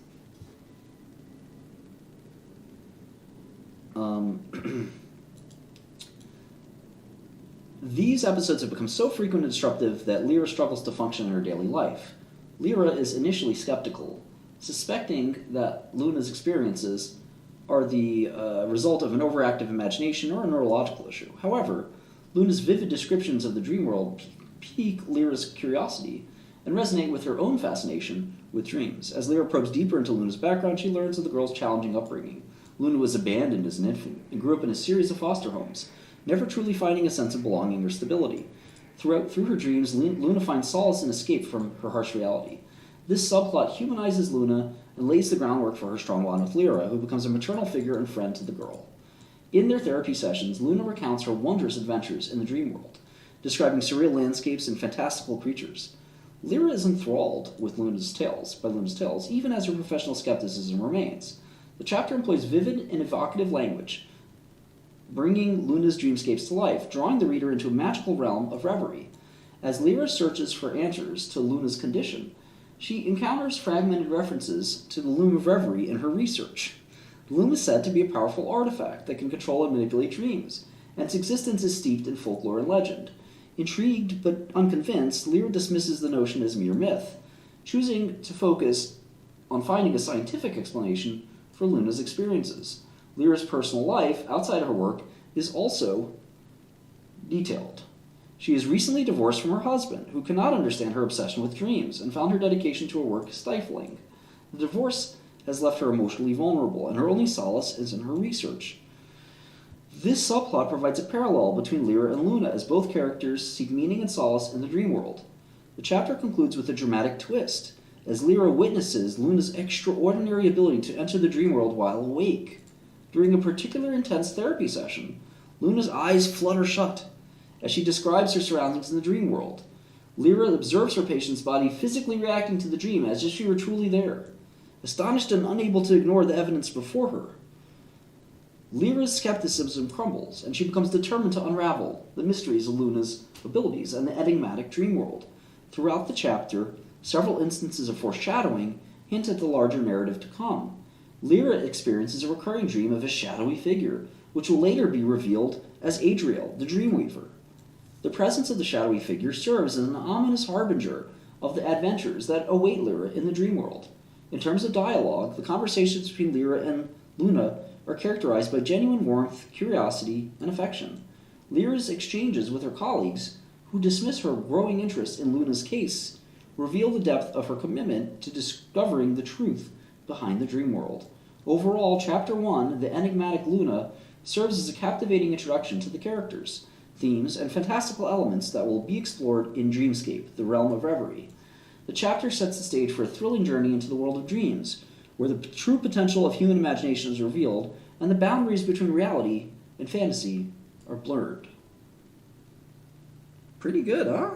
These episodes have become so frequent and disruptive that Lyra struggles to function in her daily life. Lyra is initially skeptical, suspecting that Luna's experiences are the result of an overactive imagination or a neurological issue. However, Luna's vivid descriptions of the dream world pique Lyra's curiosity and resonate with her own fascination with dreams. As Lyra probes deeper into Luna's background, she learns of the girl's challenging upbringing. Luna was abandoned as an infant and grew up in a series of foster homes, never truly finding a sense of belonging or stability. Through her dreams, Luna finds solace and escape from her harsh reality. This subplot humanizes Luna and lays the groundwork for her strong bond with Lyra, who becomes a maternal figure and friend to the girl. In their therapy sessions, Luna recounts her wondrous adventures in the dream world, describing surreal landscapes and fantastical creatures. Lyra is enthralled with Luna's tales, even as her professional skepticism remains. The chapter employs vivid and evocative language, bringing Luna's dreamscapes to life, drawing the reader into a magical realm of reverie. As Lyra searches for answers to Luna's condition, she encounters fragmented references to the Loom of Reverie in her research. The Loom is said to be a powerful artifact that can control and manipulate dreams, and its existence is steeped in folklore and legend. Intrigued but unconvinced, Lyra dismisses the notion as mere myth, choosing to focus on finding a scientific explanation for Luna's experiences. Lyra's personal life, outside of her work, is also detailed. She is recently divorced from her husband, who cannot understand her obsession with dreams, and found her dedication to her work stifling. The divorce has left her emotionally vulnerable, and her only solace is in her research. This subplot provides a parallel between Lyra and Luna, as both characters seek meaning and solace in the dream world. The chapter concludes with a dramatic twist, as Lyra witnesses Luna's extraordinary ability to enter the dream world while awake. During a particularly intense therapy session, Luna's eyes flutter shut as she describes her surroundings in the dream world. Lyra observes her patient's body physically reacting to the dream as if she were truly there, astonished and unable to ignore the evidence before her. Lyra's skepticism crumbles, and she becomes determined to unravel the mysteries of Luna's abilities and the enigmatic dream world. Throughout the chapter, several instances of foreshadowing hint at the larger narrative to come. Lyra experiences a recurring dream of a shadowy figure, which will later be revealed as Adriel, the Dreamweaver. The presence of the shadowy figure serves as an ominous harbinger of the adventures that await Lyra in the dream world. In terms of dialogue, the conversations between Lyra and Luna are characterized by genuine warmth, curiosity, and affection. Lyra's exchanges with her colleagues, who dismiss her growing interest in Luna's case, reveal the depth of her commitment to discovering the truth behind the dream world. Overall, Chapter 1, The Enigmatic Luna, serves as a captivating introduction to the characters, themes, and fantastical elements that will be explored in Dreamscape, the realm of reverie. The chapter sets the stage for a thrilling journey into the world of dreams, where the true potential of human imagination is revealed, and the boundaries between reality and fantasy are blurred. Pretty good, huh?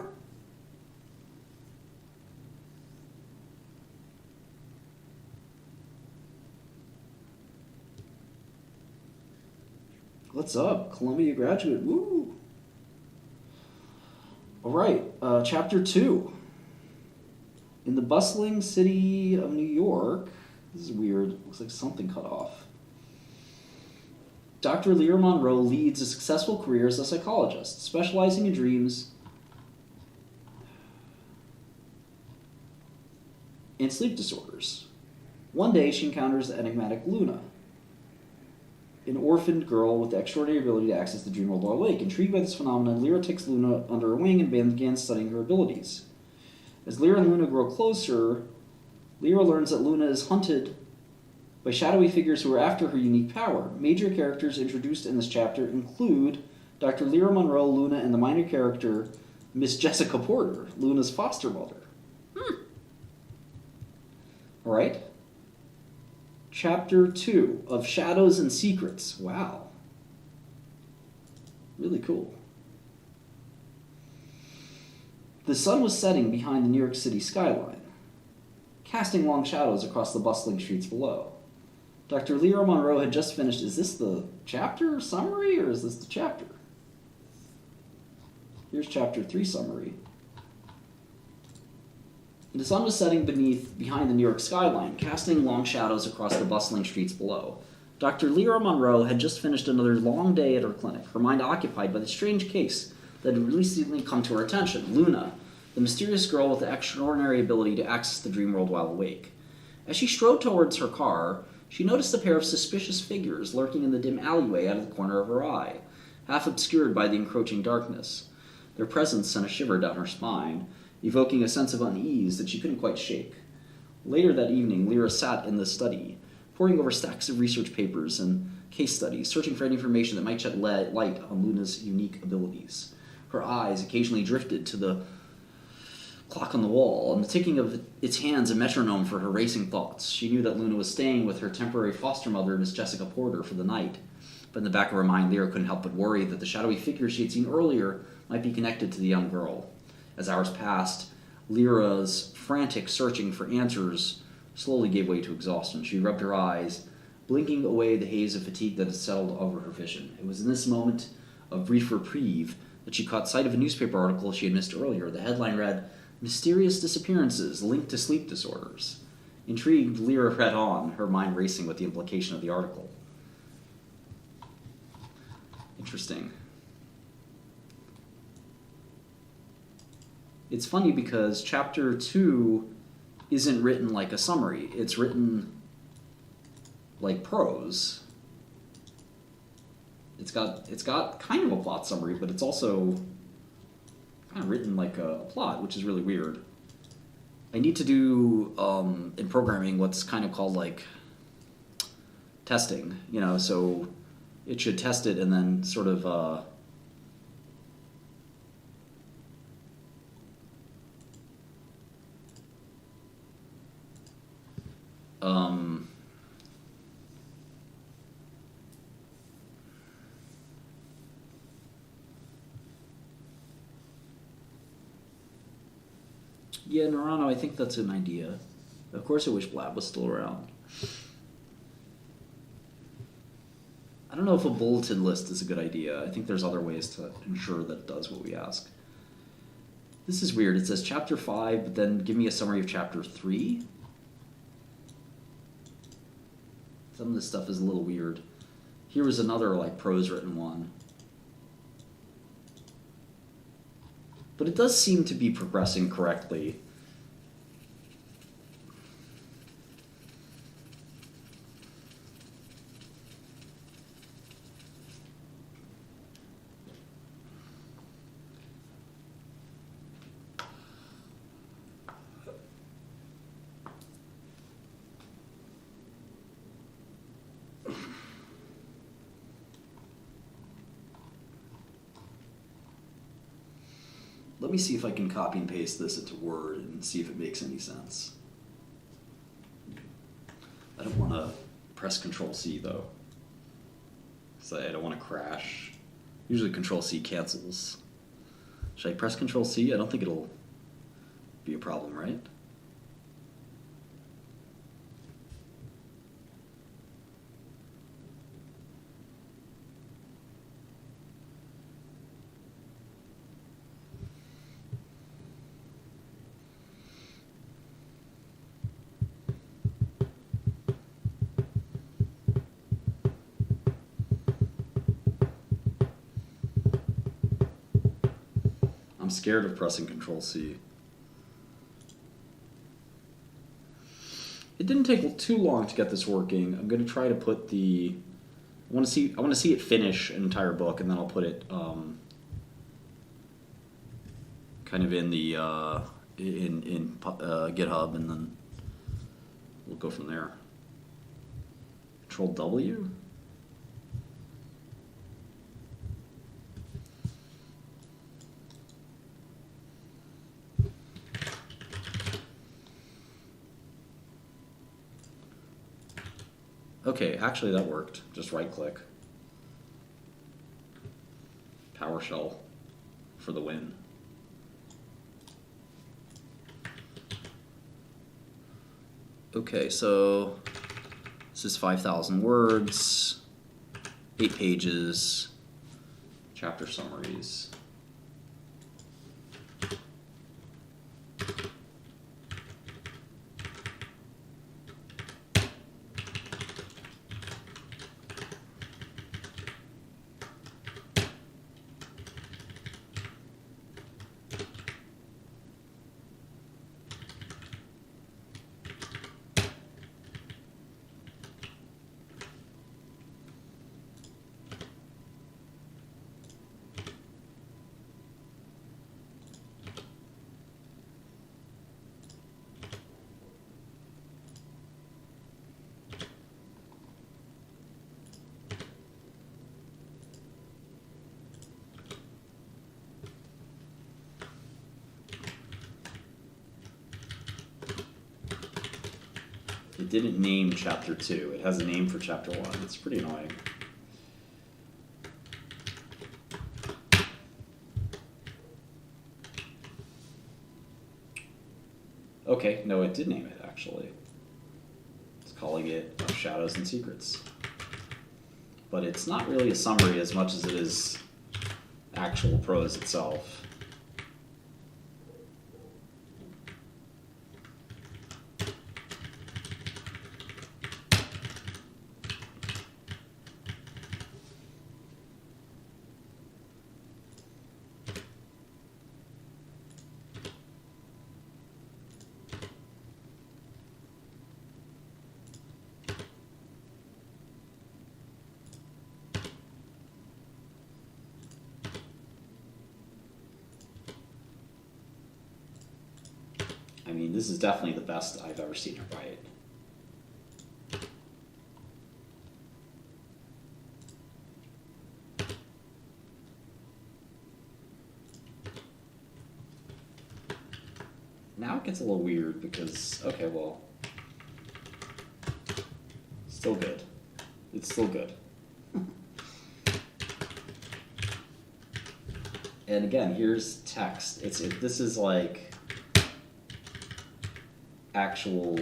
What's up, Columbia graduate? Woo! All right, Chapter 2. In the bustling city of New York, this is weird, looks like something cut off. Dr. Lyra Monroe leads a successful career as a psychologist, specializing in dreams and sleep disorders. One day, she encounters the enigmatic Luna, an orphaned girl with the extraordinary ability to access the dream world while awake. Intrigued by this phenomenon, Lyra takes Luna under her wing and begins studying her abilities. As Lyra and Luna grow closer, Lyra learns that Luna is hunted by shadowy figures who are after her unique power. Major characters introduced in this chapter include Dr. Lyra Monroe, Luna, and the minor character Miss Jessica Porter, Luna's foster mother. All right. Chapter 2 of Shadows and Secrets. Wow. Really cool. The sun was setting behind the New York City skyline, casting long shadows across the bustling streets below. Dr. Lyra Monroe had just finished. Is this the chapter summary, or is this the chapter? Here's Chapter 3 summary. The sun was setting behind the New York skyline, casting long shadows across the bustling streets below. Dr. Lyra Monroe had just finished another long day at her clinic, her mind occupied by the strange case that had recently come to her attention, Luna, the mysterious girl with the extraordinary ability to access the dream world while awake. As she strode towards her car, she noticed a pair of suspicious figures lurking in the dim alleyway out of the corner of her eye, half obscured by the encroaching darkness. Their presence sent a shiver down her spine, evoking a sense of unease that she couldn't quite shake. Later that evening, Lyra sat in the study, poring over stacks of research papers and case studies, searching for any information that might shed light on Luna's unique abilities. Her eyes occasionally drifted to the clock on the wall, and the ticking of its hands a metronome for her racing thoughts. She knew that Luna was staying with her temporary foster mother, Miss Jessica Porter, for the night. But in the back of her mind, Lyra couldn't help but worry that the shadowy figure she had seen earlier might be connected to the young girl. As hours passed, Lyra's frantic searching for answers slowly gave way to exhaustion. She rubbed her eyes, blinking away the haze of fatigue that had settled over her vision. It was in this moment of brief reprieve that she caught sight of a newspaper article she had missed earlier. The headline read, "Mysterious Disappearances Linked to Sleep Disorders." Intrigued, Lyra read on, her mind racing with the implication of the article. Interesting. It's funny because chapter 2 isn't written like a summary. It's written like prose. It's got kind of a plot summary, but it's also kind of written like a plot, which is really weird. I need to do in programming what's kind of called like testing, so it should test it and then sort of yeah, Norano, I think that's an idea. Of course I wish Blab was still around. I don't know if a bulletin list is a good idea. I think there's other ways to ensure that it does what we ask. This is weird. It says chapter 5, but then give me a summary of chapter 3. Some of this stuff is a little weird. Here was another like prose written one. But it does seem to be progressing correctly. Let me see if I can copy and paste this into Word and see if it makes any sense. I don't want to press Control-C though, because I don't want to crash. Usually Control-C cancels. Should I press Control-C? I don't think it'll be a problem, right? I'm scared of pressing Control-C. It didn't take too long to get this working. I'm going to try to put the... I want to see it finish an entire book, and then I'll put it kind of in the in GitHub, and then we'll go from there. Control W. Okay, actually that worked. Just right click. PowerShell for the win. Okay, so this is 5,000 words, 8 pages, chapter summaries. It didn't name chapter 2. It has a name for chapter 1. It's pretty annoying. Okay, no, it did name it, actually. It's calling it Shadows and Secrets. But it's not really a summary as much as it is actual prose itself. I mean, this is definitely the best I've ever seen her write. Now it gets a little weird because, okay, well, still good. It's still good. And again, here's text. This is like actual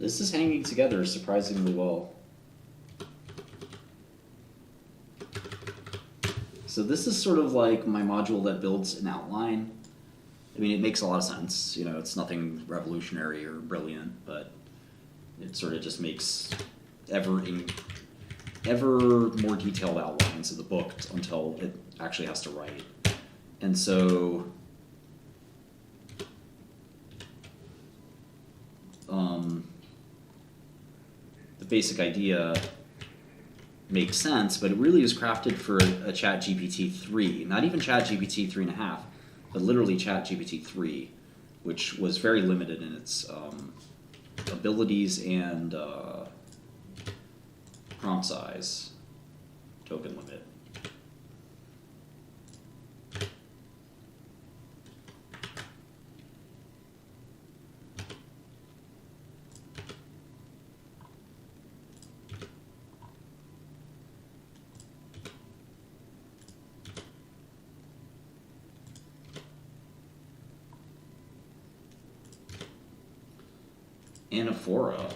this is hanging together surprisingly well. So this is sort of like my module that builds an outline. I mean, it makes a lot of sense. You know, it's nothing revolutionary or brilliant, but it sort of just makes ever more detailed outlines of the book until it actually has to write. And so basic idea makes sense, but it really is crafted for a ChatGPT 3, not even ChatGPT 3.5, but literally ChatGPT 3, which was very limited in its abilities and prompt size, token limit. Anaphora.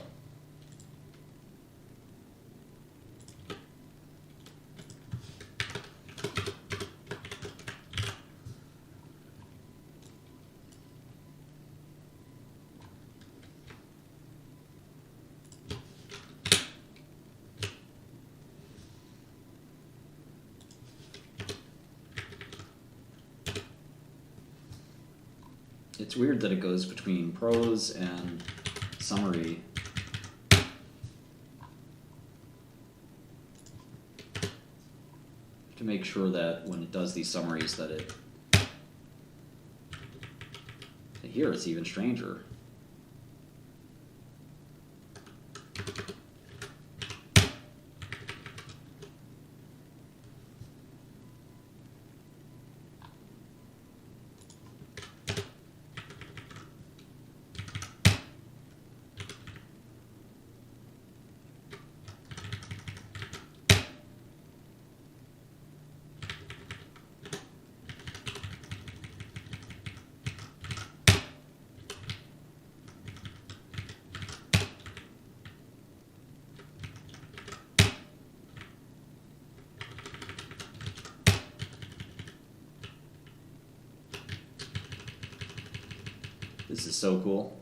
It's weird that it goes between prose and summary. To make sure that when it does these summaries that here it's even stranger. This is so cool.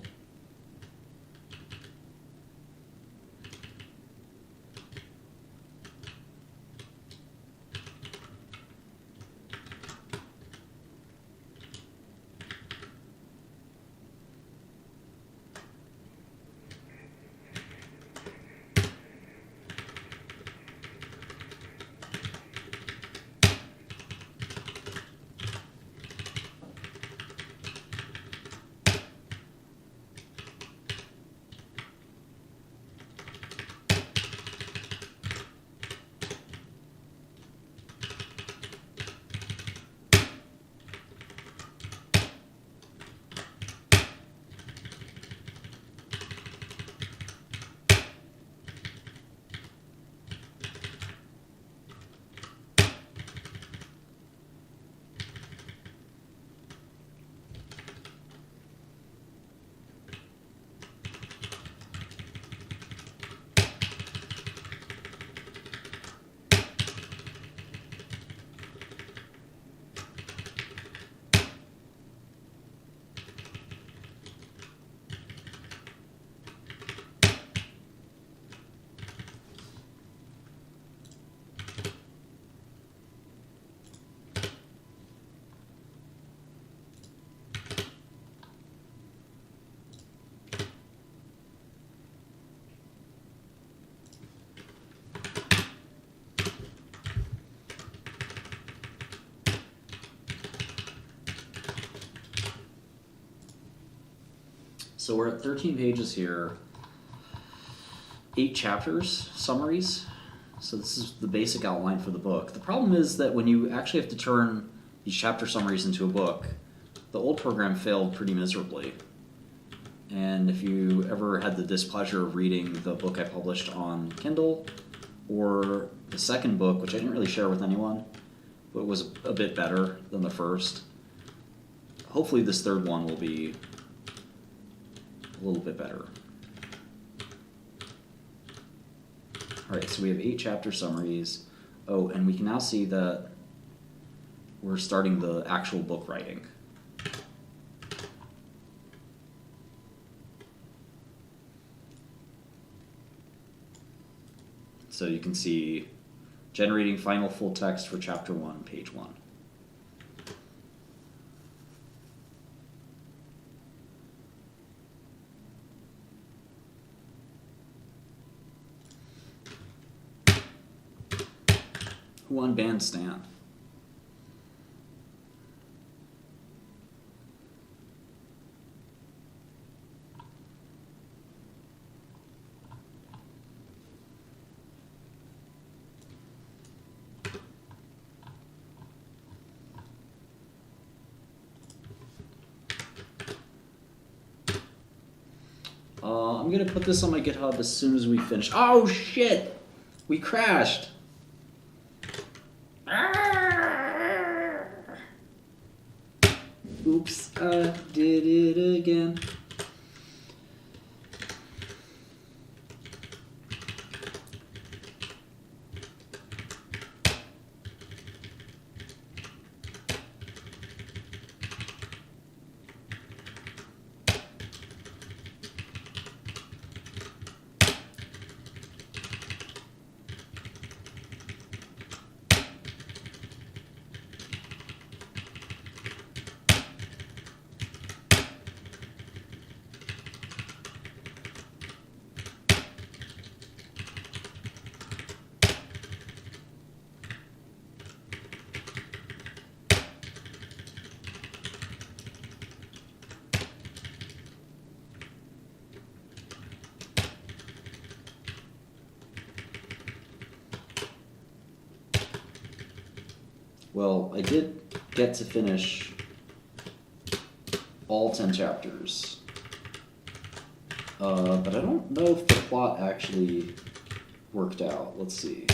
So we're at 13 pages here, 8 chapters, summaries. So this is the basic outline for the book. The problem is that when you actually have to turn these chapter summaries into a book, the old program failed pretty miserably. And if you ever had the displeasure of reading the book I published on Kindle, or the second book, which I didn't really share with anyone, but was a bit better than the first, hopefully this third one will be a little bit better. Alright, so we have 8 chapter summaries. Oh, and we can now see that we're starting the actual book writing. So you can see generating final full text for chapter 1, page 1. Who unbanned Stan? I'm gonna put this on my GitHub as soon as we finish. Oh shit! We crashed! Oops, I did it again. Well, I did get to finish all 10 chapters. But I don't know if the plot actually worked out. Let's see.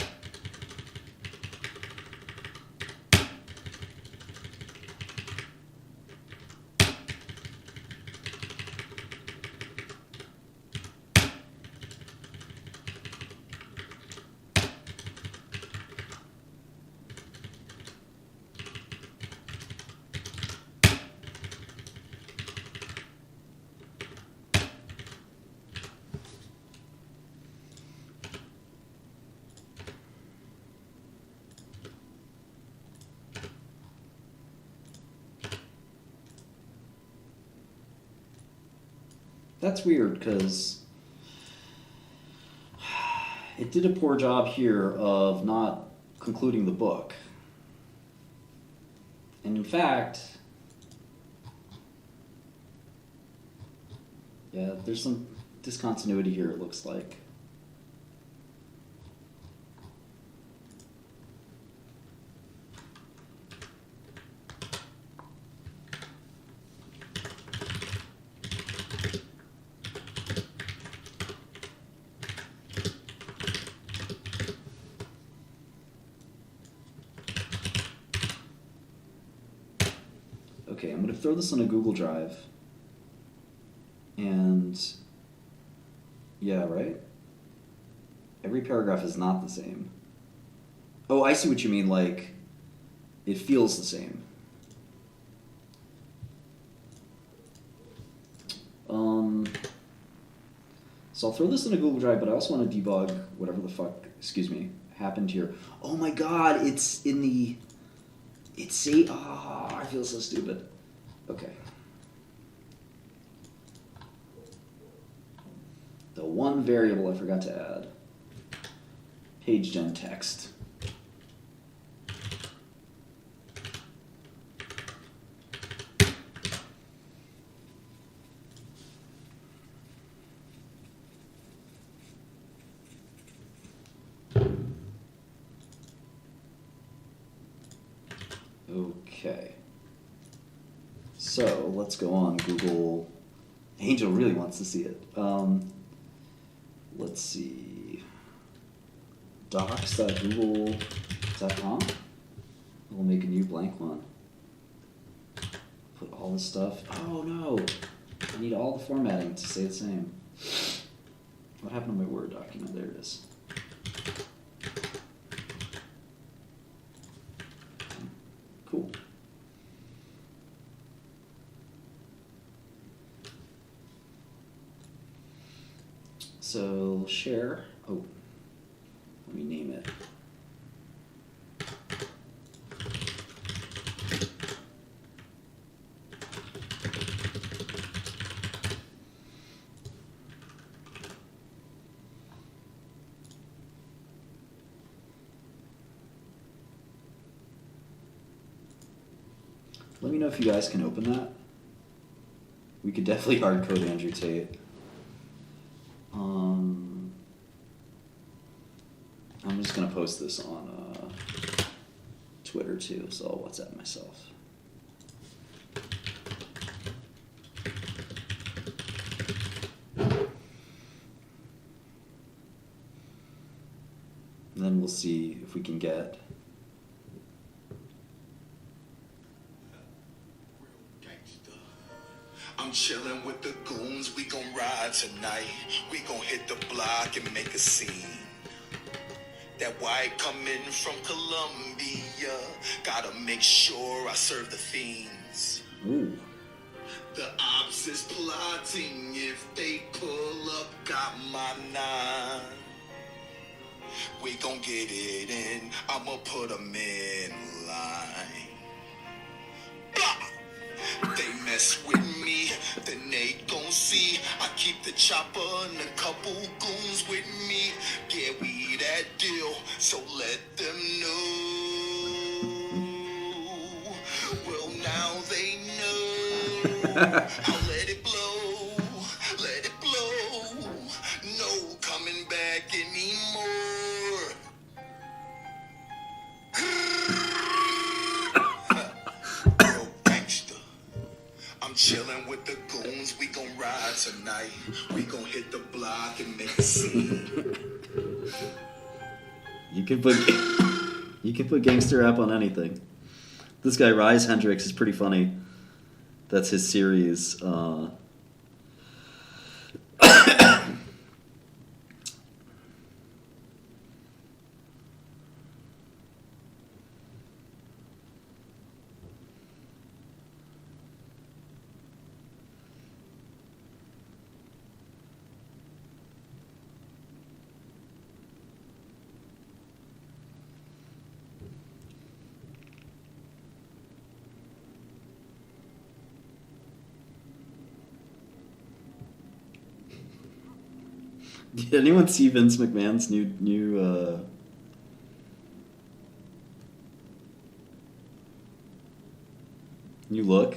That's weird, because it did a poor job here of not concluding the book. And in fact, yeah, there's some discontinuity here, it looks like. Okay, I'm going to throw this on a Google Drive. And yeah, right? Every paragraph is not the same. Oh, I see what you mean, like, it feels the same. So I'll throw this in a Google Drive, but I also want to debug whatever the fuck, happened here. Oh my god, it's in the... I feel so stupid. Okay. The one variable I forgot to add. Page gen text. Okay. So let's go on Google. Angel really wants to see it. Let's see. Docs.google.com. We'll make a new blank one. Put all this stuff. Oh no! I need all the formatting to stay the same. What happened to my Word document? There it is. Cool. So share. Oh, let me name it. Let me know if you guys can open that. We could definitely hard code Andrew Tate. I'm just gonna post this on Twitter too, so I'll WhatsApp myself. And then we'll see if we can get. I'm chillin' with the goons, we gon' ride tonight. We gon' hit the block and make a scene. That white coming from Colombia, gotta make sure I serve the fiends. Ooh. The ops is plotting, if they pull up, got my 9. We gon' get it in, I'ma put 'em in line. Blah! They mess with me, then they gon' see. I keep the chopper and a couple goons with me. Yeah, we that deal, so let them know. Well, now they know. I'll let it blow, let it blow. No coming back anymore. Yo, gangsta. I'm chillin' with the goons, we gon' ride tonight. We gon' hit the block and make a scene. You can put gangster rap on anything. This guy Rise Hendrix is pretty funny. That's his series. Did anyone see Vince McMahon's new look?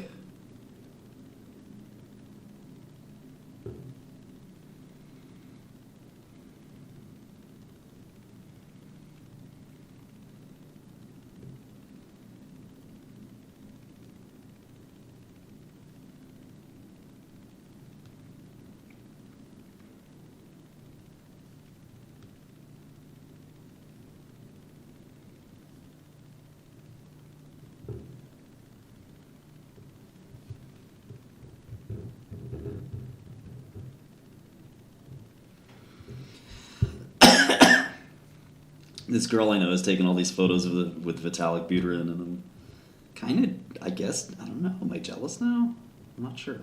This girl I know is taking all these photos with Vitalik Buterin, and I'm kind of, I guess, I don't know, am I jealous now? I'm not sure.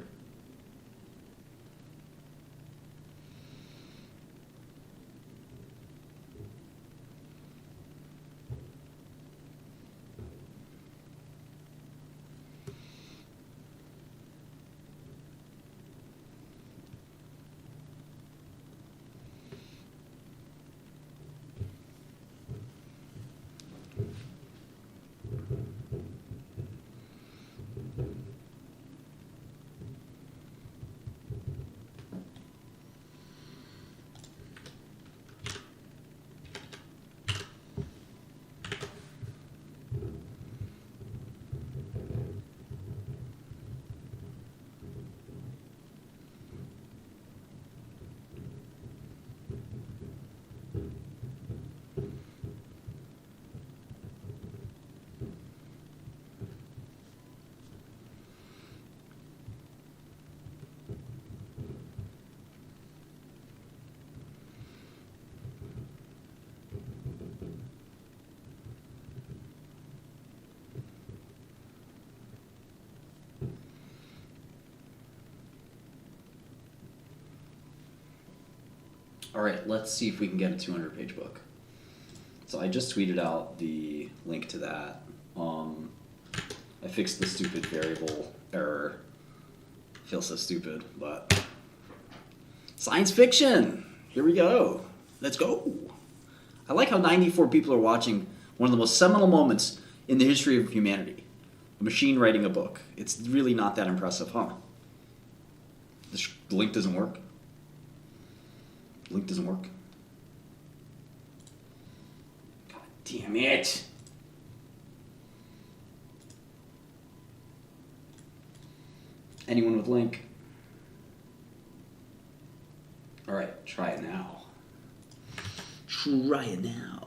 All right, let's see if we can get a 200-page book. So I just tweeted out the link to that. I fixed the stupid variable error. Feels so stupid, but science fiction. Here we go. Let's go. I like how 94 people are watching one of the most seminal moments in the history of humanity. A machine writing a book. It's really not that impressive, huh? The link doesn't work. The link doesn't work. God damn it! Anyone with link? All right, try it now. Try it now.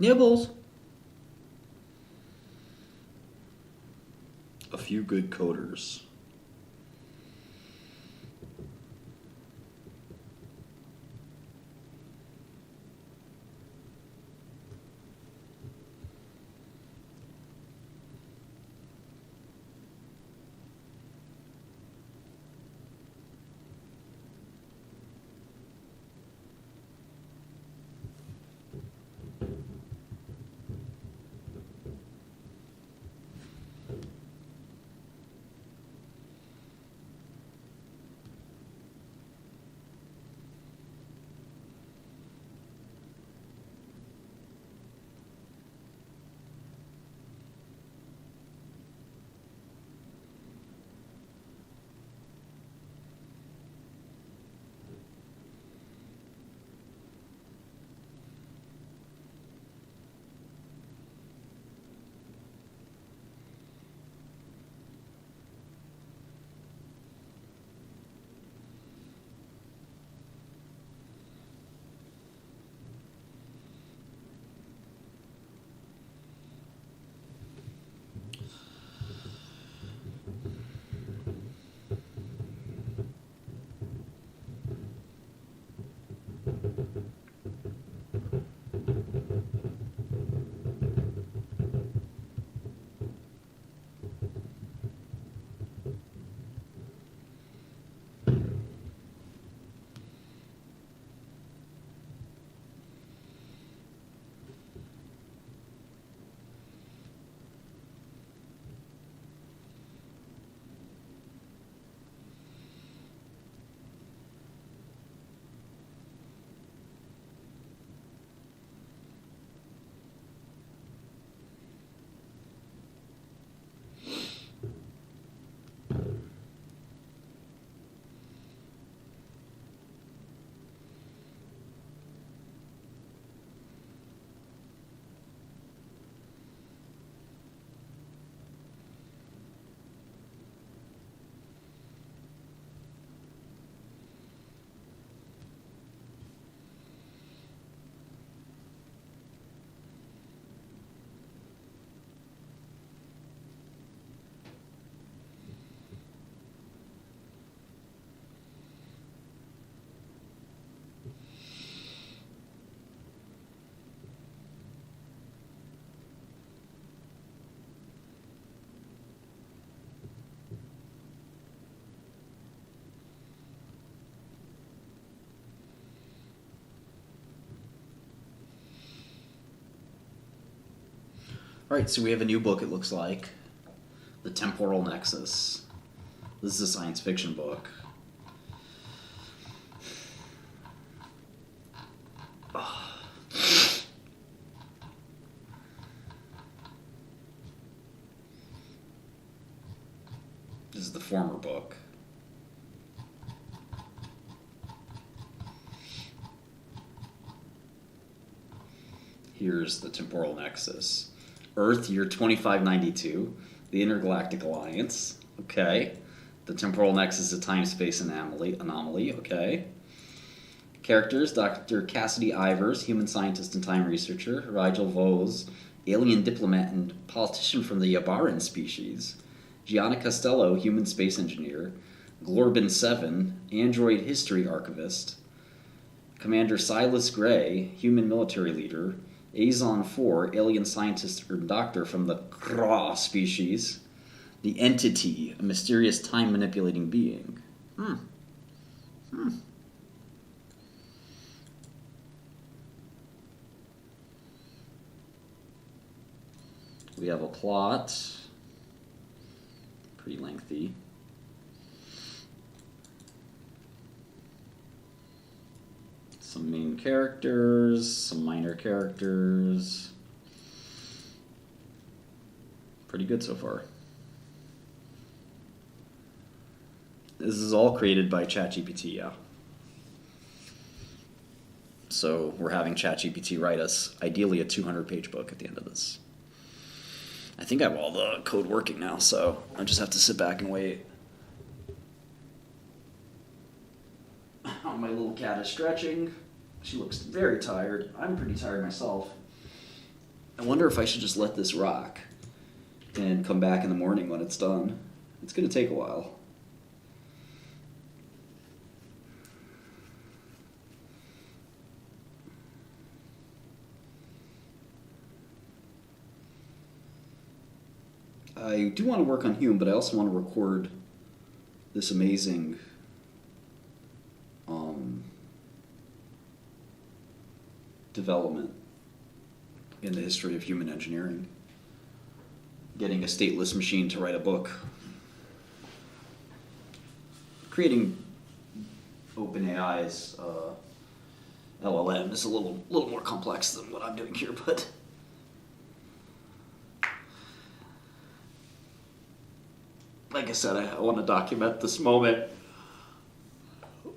Nibbles. A few good coders. All right, so we have a new book, it looks like. The Temporal Nexus. This is a science fiction book. former book. Here's the temporal nexus. Earth, year 2592. The Intergalactic Alliance. Okay. The temporal nexus is a time-space anomaly. Okay. Characters: Dr. Cassidy Ivers, human scientist and time researcher. Rigel Vose, alien diplomat and politician from the Yabaran species. Gianna Costello, human space engineer. Glorbin 7, android history archivist. Commander Silas Gray, human military leader. Azon 4, alien scientist or doctor from the Kra species. The Entity, a mysterious time-manipulating being. We have a plot. Pretty lengthy. Some main characters, some minor characters. Pretty good so far. This is all created by ChatGPT, yeah. So we're having ChatGPT write us, ideally, a 200-page book at the end of this. I think I have all the code working now, so I just have to sit back and wait. Oh, my little cat is stretching. She looks very tired. I'm pretty tired myself. I wonder if I should just let this rock and come back in the morning when it's done. It's going to take a while. I do want to work on Hume, but I also want to record this amazing development in the history of human engineering. Getting a stateless machine to write a book. Creating OpenAI's LLM is a little more complex than what I'm doing here, but like I said, I want to document this moment,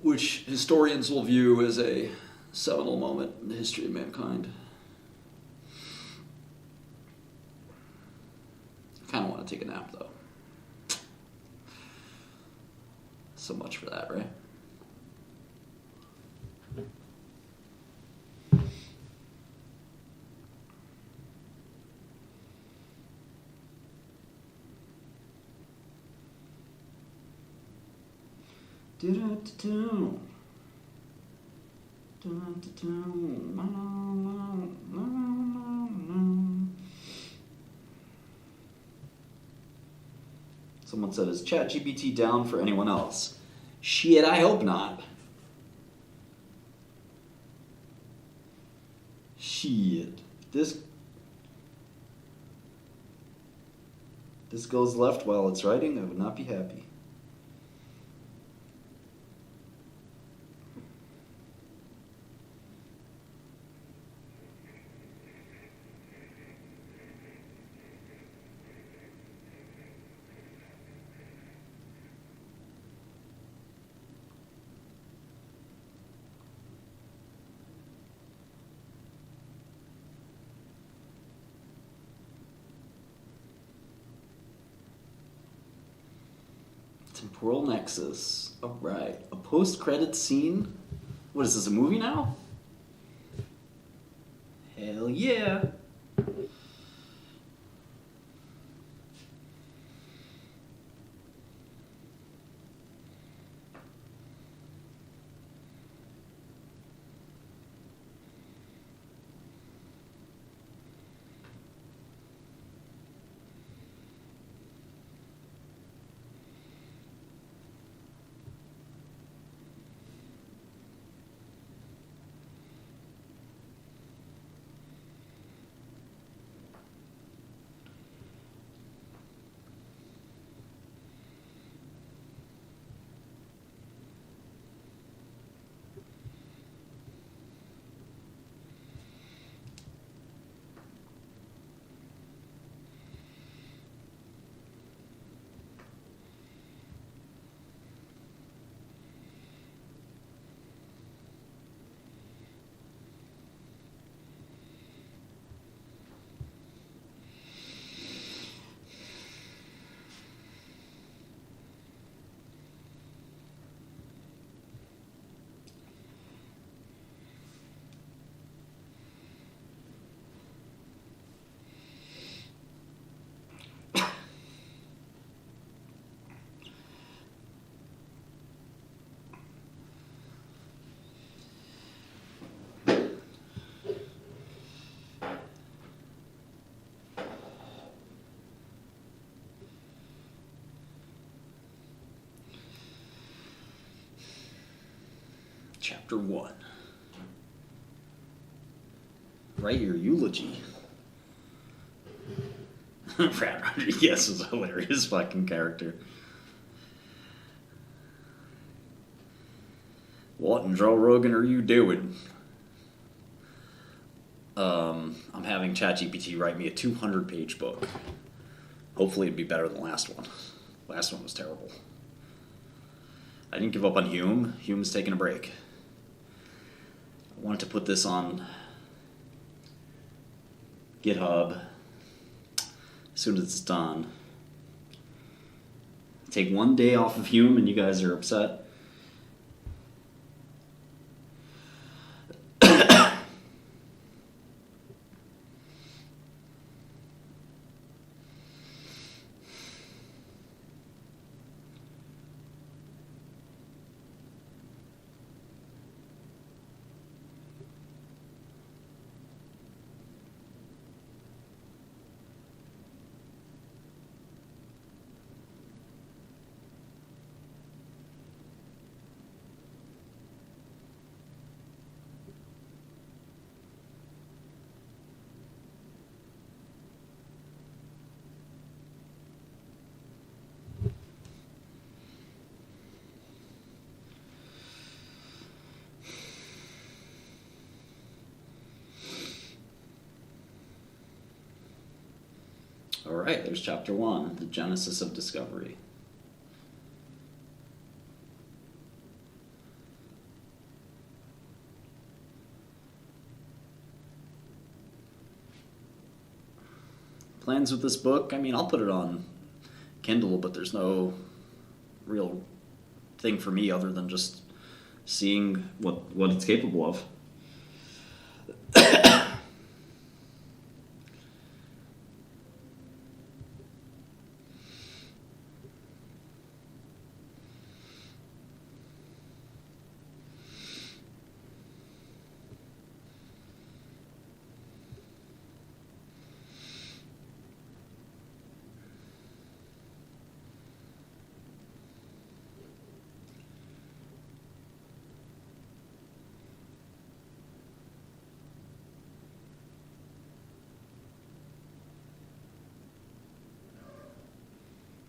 which historians will view as a seminal moment in the history of mankind. I kind of want to take a nap, though. So much for that, right? Someone said, is ChatGPT down for anyone else? Shit, I hope not. Shit. This goes left while it's writing, I would not be happy. Temporal Nexus. Alright. A post-credit scene? What is this, a movie now? Hell yeah! Chapter 1. Write your eulogy. Frat Rodriguez is a hilarious fucking character. What in Joe Rogan are you doing? I'm having ChatGPT write me a 200-page book. Hopefully it'd be better than the last one. Last one was terrible. I didn't give up on Hume. Hume's taking a break. I wanted to put this on GitHub as soon as it's done. Take one day off of Hume and you guys are upset. Alright, there's chapter 1, the genesis of discovery. Plans with this book, I mean, I'll put it on Kindle, but there's no real thing for me other than just seeing what it's capable of.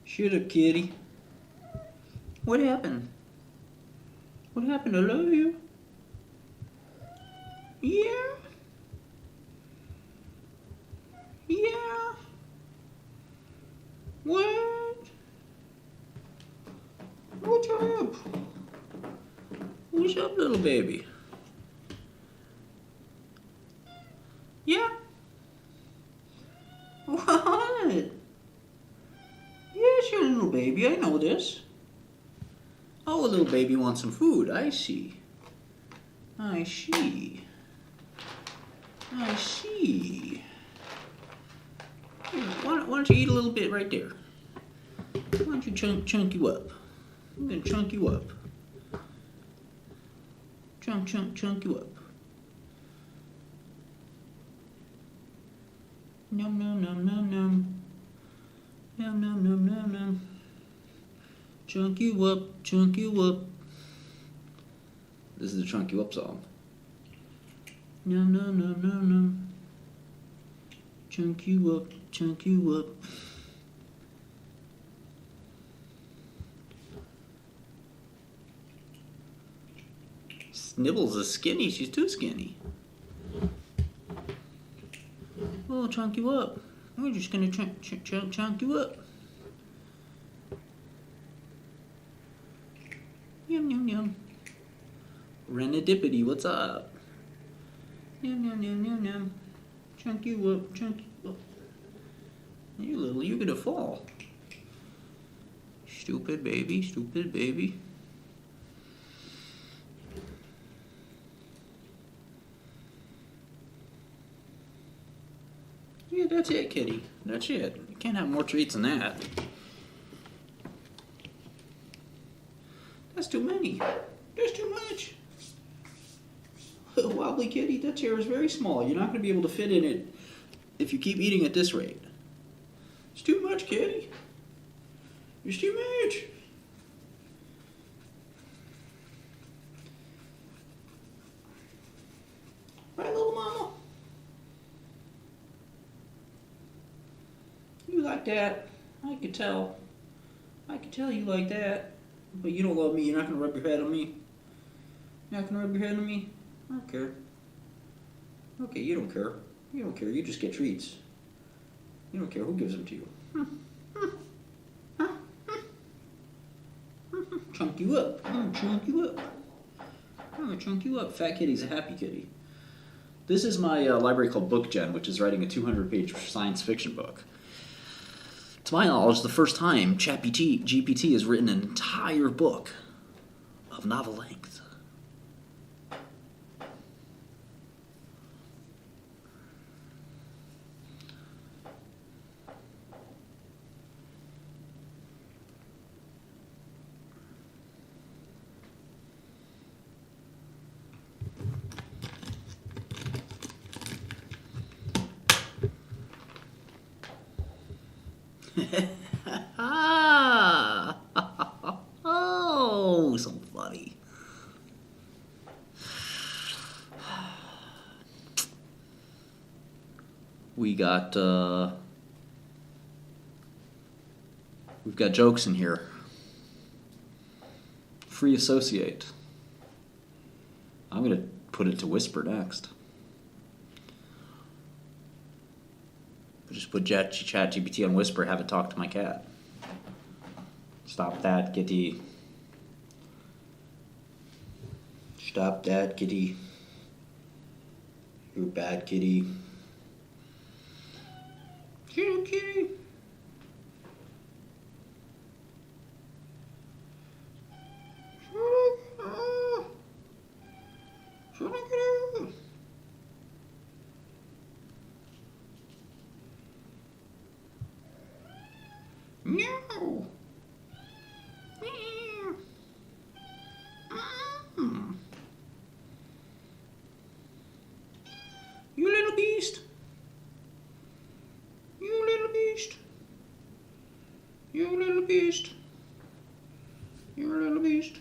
Shut up, kitty. What happened? What happened? I love you. Yeah? Yeah? What? What's up? What's up, little baby? Yeah? What? Yes, your little baby, I know this. Oh, a little baby wants some food, I see. I see. I see. Here, why don't you eat a little bit right there? Why don't you chunk you up? I'm gonna chunk you up. Chunk you up. Nom nom nom nom nom. Nom nom nom nom nom. Chunk you up, chunk you up. This is the chunk you up song. Nom nom nom nom nom. Chunk you up, chunk you up. Nibbles is skinny, she's too skinny. Oh, chunk you up. We're just gonna chunk you up. Yum yum yum. Renedippity, what's up? Yum yum yum yum yum. Chunk you up, chunk you up. You're gonna fall. Stupid baby, stupid baby. Yeah, that's it, kitty. That's it. You can't have more treats than that. That's too many. That's too much. Wobbly kitty, that chair is very small. You're not going to be able to fit in it if you keep eating at this rate. It's too much, kitty. It's too much. Right, little mama? You like that? I could tell. I could tell you like that. But you don't love me. You're not gonna rub your head on me. You're not gonna rub your head on me? I don't care. Okay, you don't care. You don't care. You just get treats. You don't care who gives them to you. Chunk you up. I'm gonna chunk you up. I'm gonna chunk you up. Fat kitty's a happy kitty. This is my library called BookGen, which is writing a 200-page science fiction book. To my knowledge, the first time GPT has written an entire book of novel length. Oh, so funny. We've got jokes in here. Free associate. I'm gonna put it to whisper next. Just put ChatGPT on whisper, have it talk to my cat. Stop that, kitty. Stop that, kitty. You're a bad kitty. Kitty, kitty. Meow. Meow. You little beast. You little beast. You little beast. You little beast.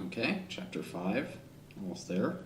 Okay, chapter 5, almost there.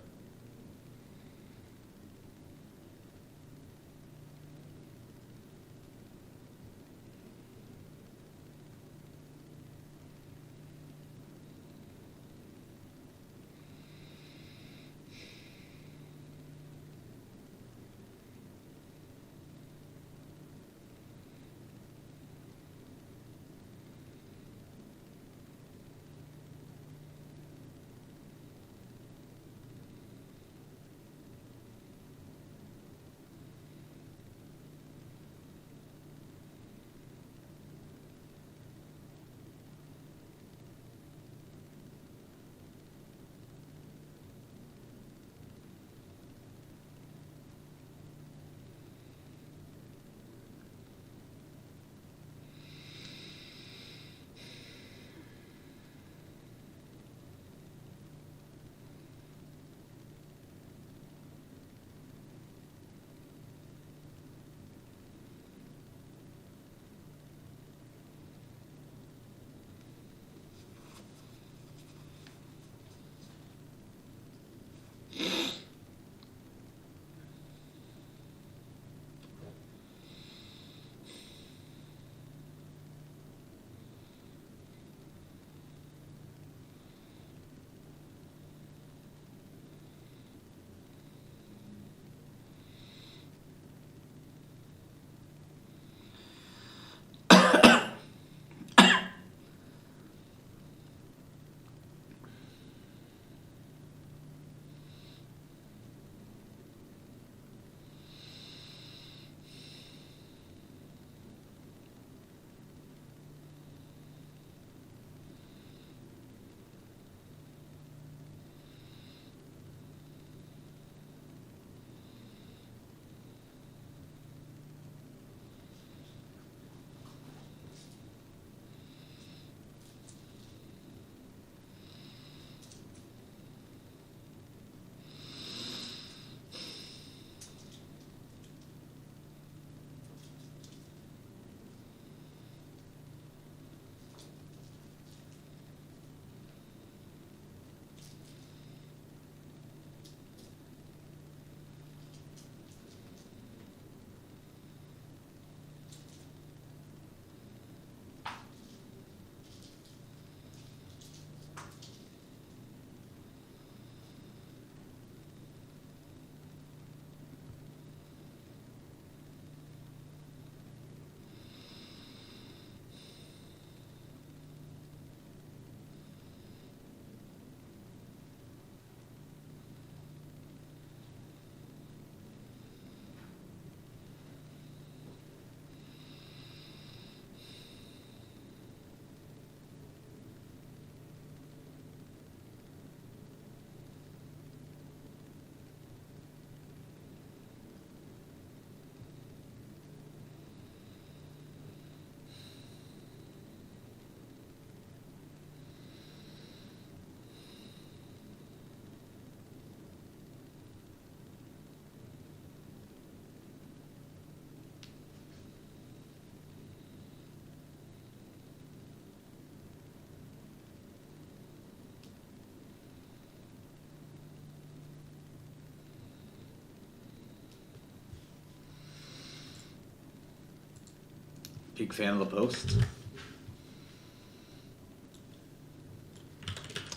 Big fan of the Post.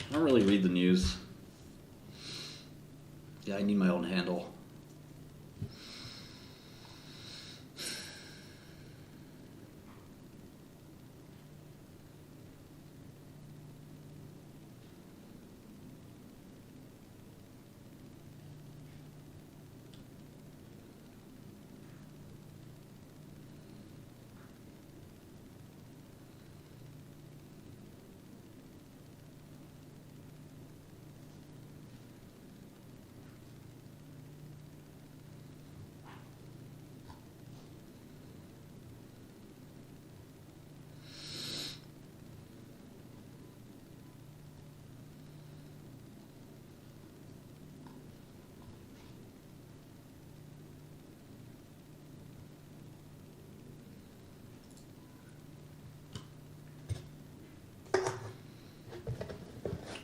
I don't really read the news. Yeah, I need my own handle.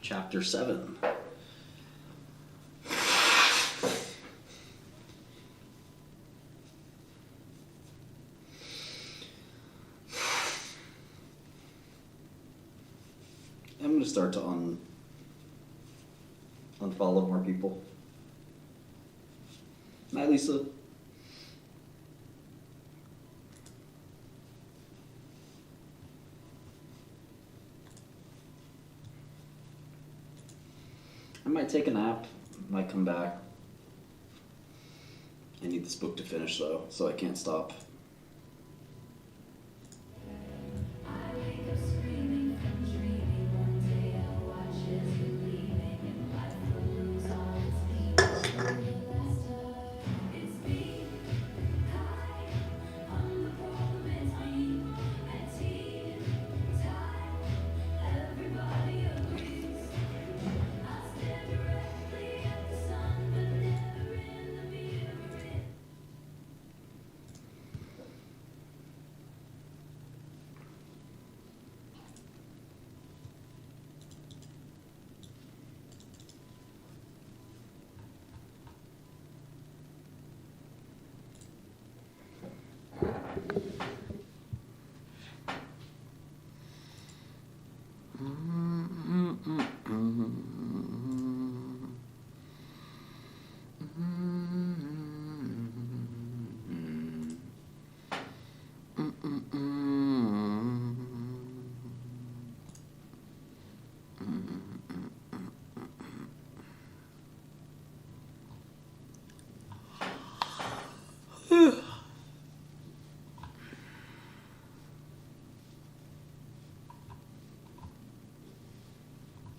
Chapter 7. I'm going to start to unfollow more people. Hi, Lisa. I might take a nap, might come back. I need this book to finish though, so I can't stop.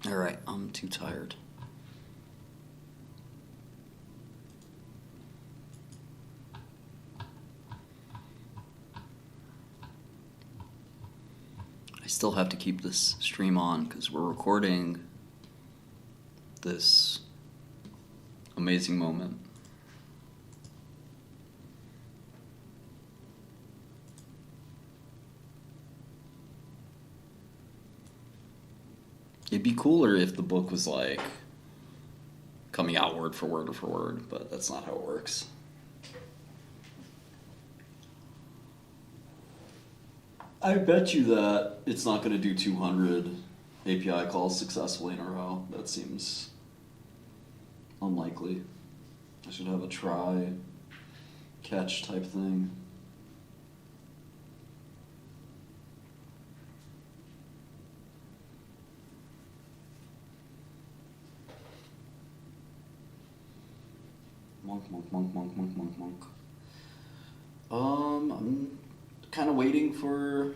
All right, I'm too tired. I still have to keep this stream on because we're recording this amazing moment. It'd be cooler if the book was like coming out word for word, but that's not how it works. I bet you that it's not going to do 200 API calls successfully in a row. That seems unlikely. I should have a try, catch type thing. Monk. I'm kind of waiting for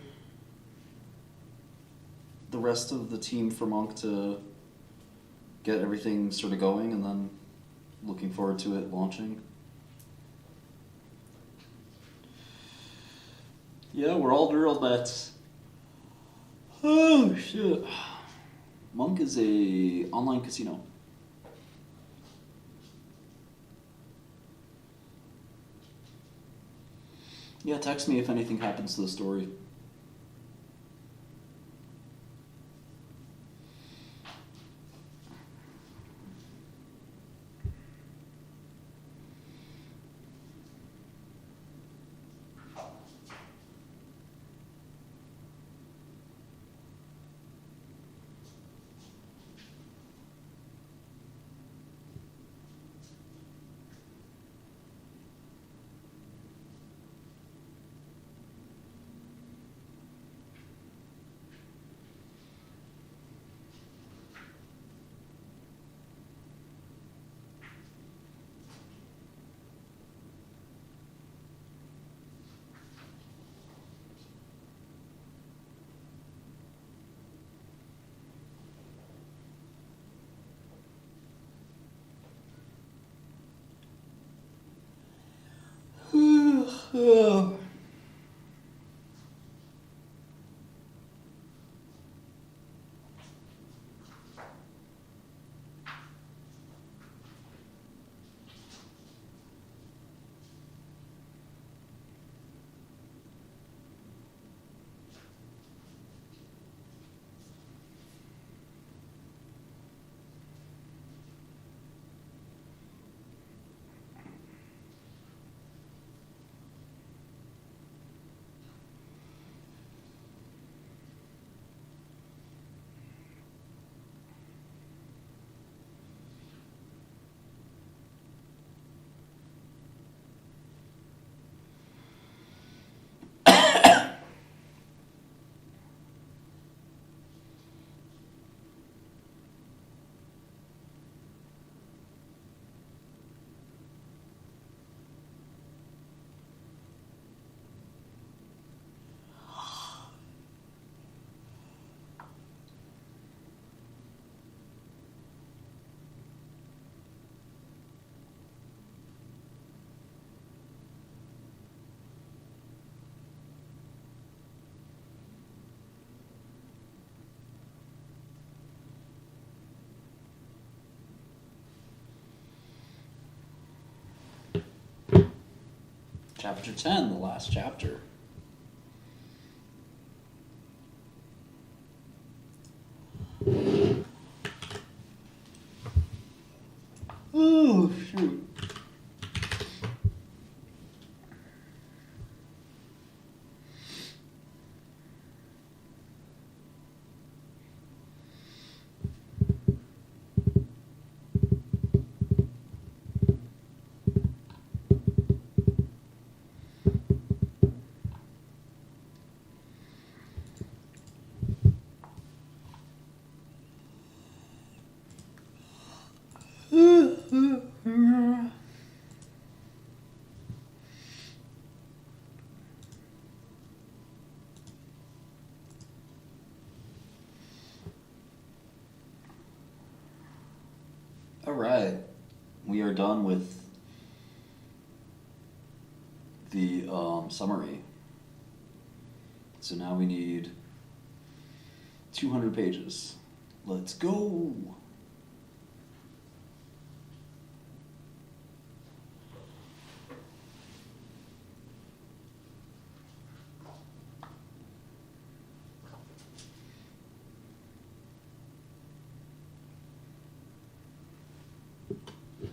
the rest of the team for Monk to get everything sort of going, and then looking forward to it launching. Yeah, we're all neural nets. Oh shit. Monk is a online casino. Yeah, text me if anything happens to the story. Chapter 10, the last chapter. Oh, shoot. All right, we are done with the summary. So now we need 200 pages. Let's go.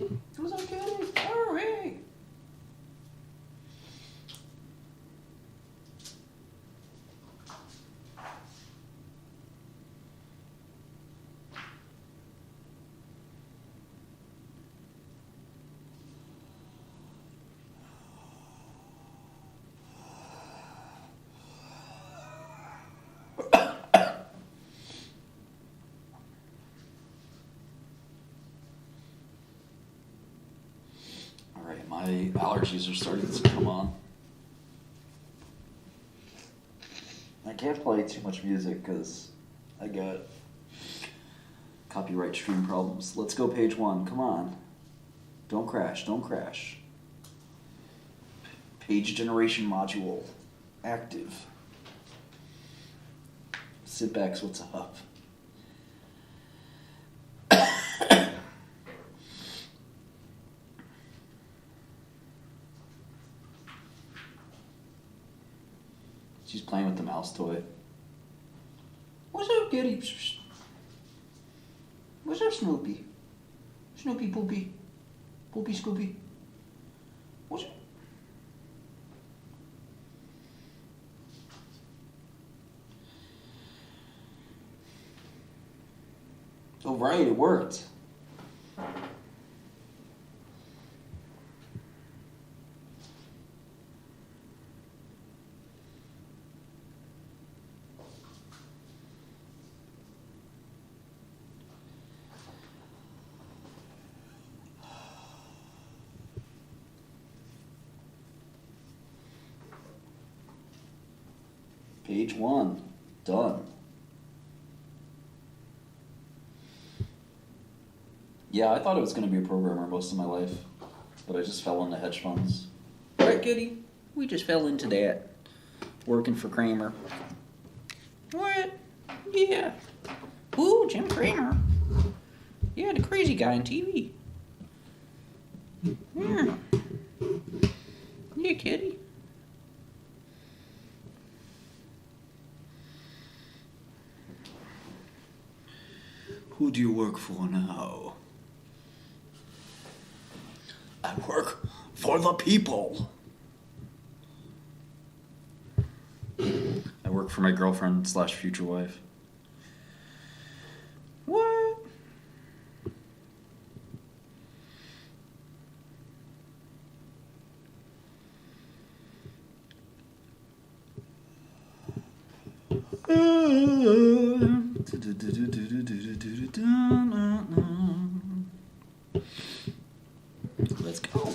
It was okay. Hurry. My allergies are starting to come on. I can't play too much music because I got copyright stream problems. Let's go page 1. Come on. Don't crash. Don't crash. Page generation module active. Sitbacks, what's up? She's playing with the mouse toy. What's up, kitty? What's up, Snoopy? Snoopy, Poopy. Poopy, Scoopy. What's up? Oh, right, it worked. Page 1, done. Yeah, I thought I was going to be a programmer most of my life, but I just fell into hedge funds. Right, kitty? We just fell into that. Working for Kramer. What? Yeah. Ooh, Jim Kramer. Yeah, the crazy guy on TV. Yeah. Yeah, kitty. Who do you work for now? I work for the people. I work for my girlfriend / future wife. What? Let's go.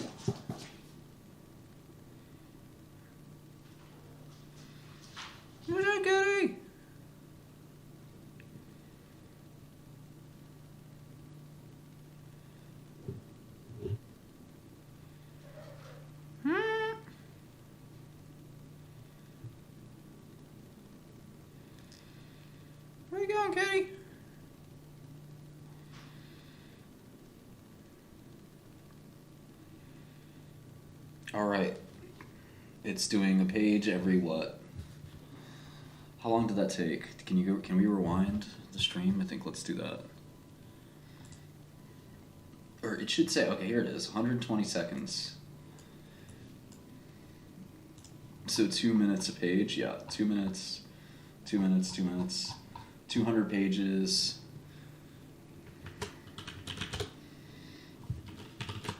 Who's that kitty? Hmm? Where you going, kitty? All right. It's doing a page every what? How long did that take? Can we rewind the stream? I think let's do that. Or it should say, okay, here it is, 120 seconds. So 2 minutes a page, yeah, 2 minutes, 2 minutes, 2 minutes, 200 pages.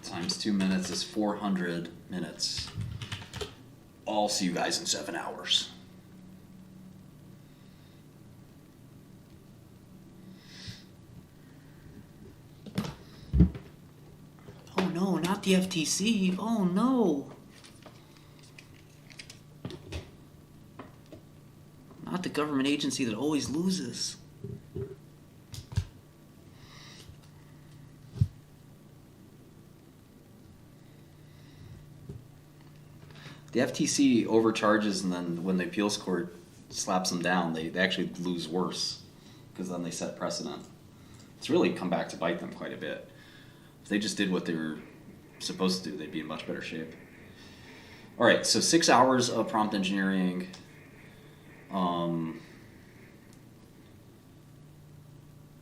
Times 2 minutes is 400 minutes. I'll see you guys in 7 hours. Oh no, not the FTC. Oh no. Not the government agency that always loses. The FTC overcharges, and then when the appeals court slaps them down, they actually lose worse, because then they set precedent. It's really come back to bite them quite a bit. If they just did what they were supposed to do, they'd be in much better shape. All right, so 6 hours of prompt engineering.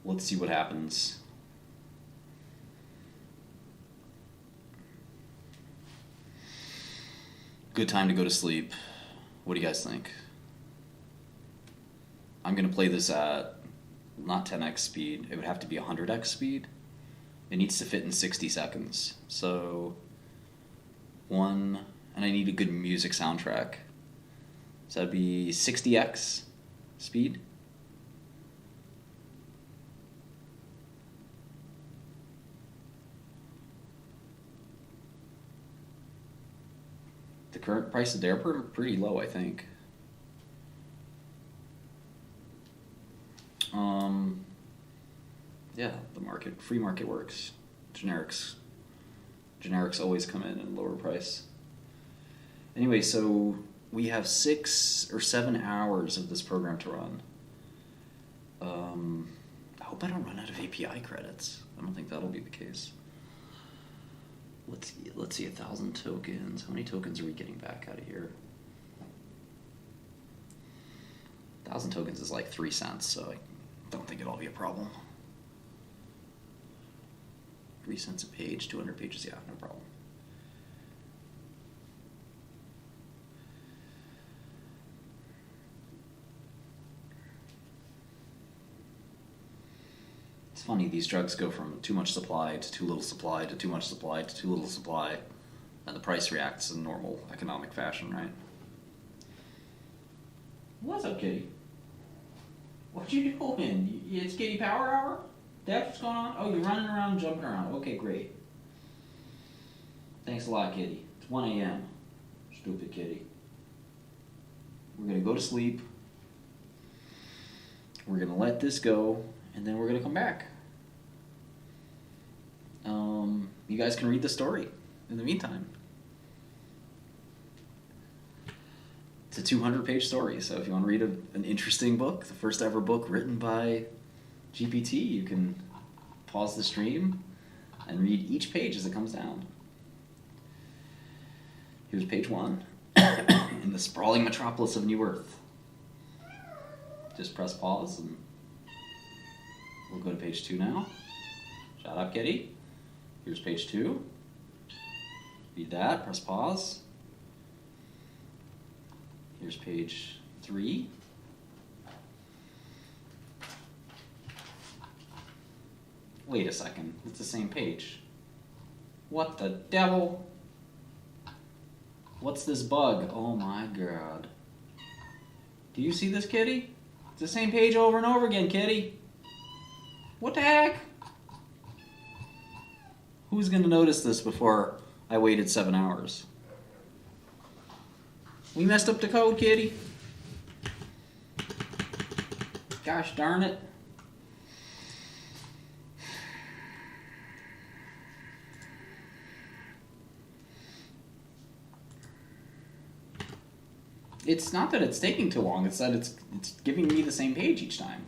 Let's see what happens. Good time to go to sleep. What do you guys think? I'm going to play this at not 10x speed. It would have to be 100x speed. It needs to fit in 60 seconds. So, and I need a good music soundtrack. So that'd be 60x speed. The current prices there are pretty low, I think. Yeah, the free market works. Generics always come in at a lower price. Anyway, so we have 6 or 7 hours of this program to run. I hope I don't run out of API credits. I don't think that'll be the case. Let's see, 1,000 tokens. How many tokens are we getting back out of here? 1,000 tokens is like 3 cents, so I don't think it'll be a problem. 3 cents a page, 200 pages, yeah, no problem. It's funny, these drugs go from too much supply to too little supply to too much supply to too little supply, and the price reacts in normal economic fashion, right? What's up, kitty? What you doing? It's kitty power hour? That's what's going on? Oh, you're running around, jumping around. Okay, great. Thanks a lot, kitty. It's 1 a.m. Stupid kitty. We're going to go to sleep. We're going to let this go, and then we're going to come back. You guys can read the story in the meantime. It's a 200-page story, so if you want to read an interesting book, the first ever book written by GPT, you can pause the stream and read each page as it comes down. Here's page 1. In the sprawling metropolis of New Earth. Just press pause and we'll go to page 2 now. Shut up, kitty. Here's page 2. Read that, press pause. Here's page 3. Wait a second, it's the same page. What the devil? What's this bug? Oh my god. Do you see this, kitty? It's the same page over and over again, kitty. What the heck? Who's gonna notice this before I waited 7 hours? We messed up the code, kitty. Gosh darn it. It's not that it's taking too long, it's that it's giving me the same page each time.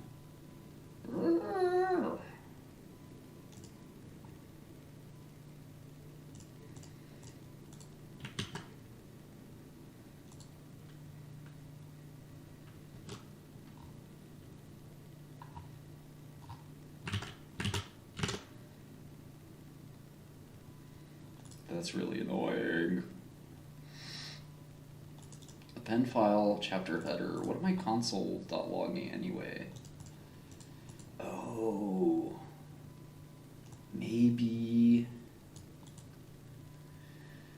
That's really annoying. Append file, chapter header. What am I console.logging anyway? Oh. Maybe.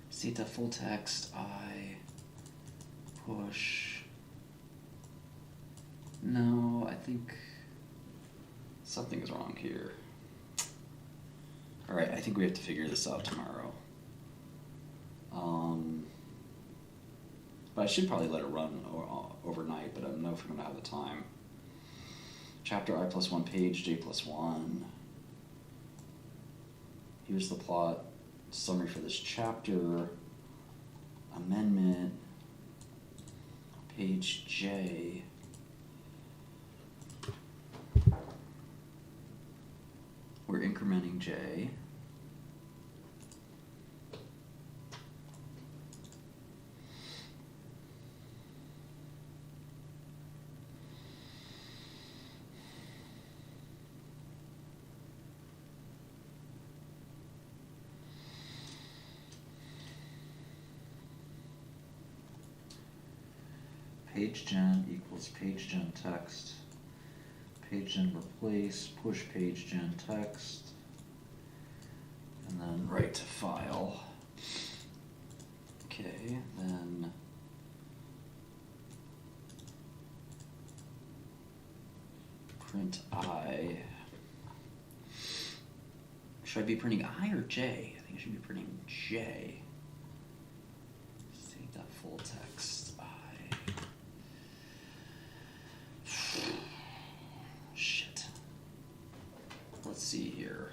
State that full text, I push. No, I think something is wrong here. Alright, I think we have to figure this out tomorrow. But I should probably let it run overnight, but I don't know if I'm going to have the time. Chapter I+1 page, J+1. Here's the plot summary for this chapter. Amendment. Page J. We're incrementing J. Page gen equals page gen text. Page gen replace, push page gen text, and then write to file. Okay, then print I. Should I be printing I or J? I think I should be printing J. State that full text I. Shit. Let's see here.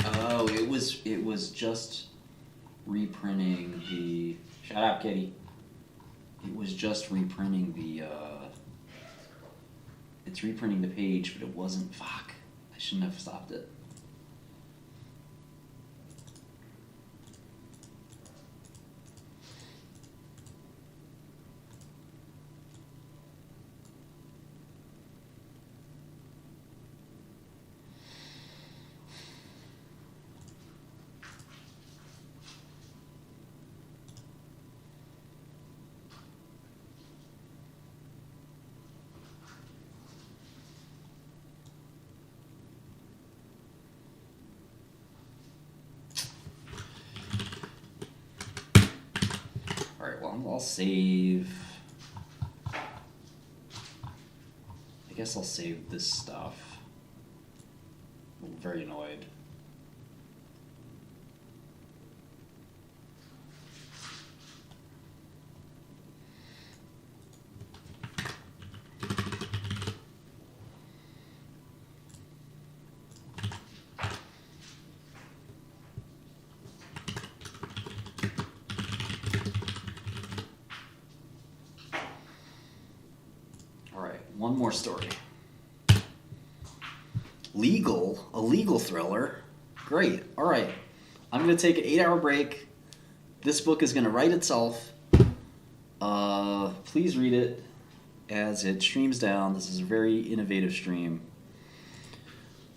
Oh, it was just reprinting the. Shut up, kitty. It was just reprinting the. It's reprinting the page, but it wasn't. Fuck. I shouldn't have stopped it. Alright, well, I'll save. I guess I'll save this stuff. I'm very annoyed. one more story. A legal thriller. Great. All right. I'm going to take an 8-hour break. This book is going to write itself. Please read it as it streams down. This is a very innovative stream.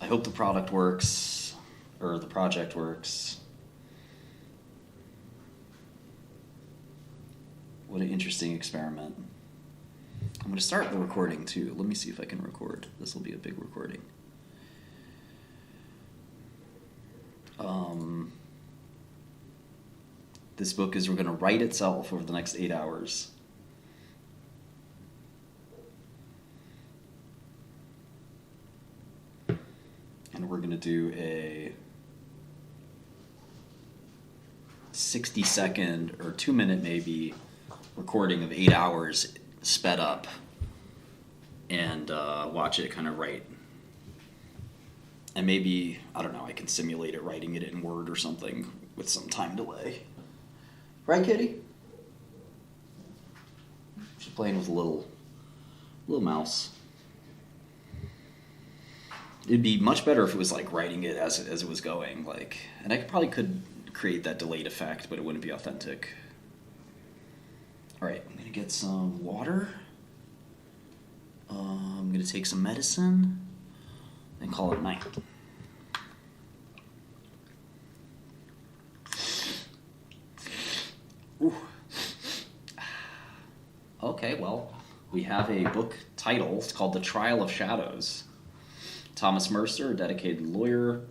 I hope the product works, or the project works. What an interesting experiment. I'm going to start the recording too. Let me see if I can record. This will be a big recording. This book is going to write itself over the next 8 hours. And we're going to do a 60-second or 2-minute maybe recording of 8 hours sped up and watch it kind of write. And maybe, I don't know, I can simulate it writing it in Word or something with some time delay. Right, Kitty? She's playing with a little mouse. It'd be much better if it was like writing it as it was going, like, and I probably could create that delayed effect, but it wouldn't be authentic. All right, I'm gonna get some water. I'm gonna take some medicine and call it night. Ooh. Okay, well, we have a book title. It's called The Trial of Shadows. Thomas Mercer, a dedicated lawyer.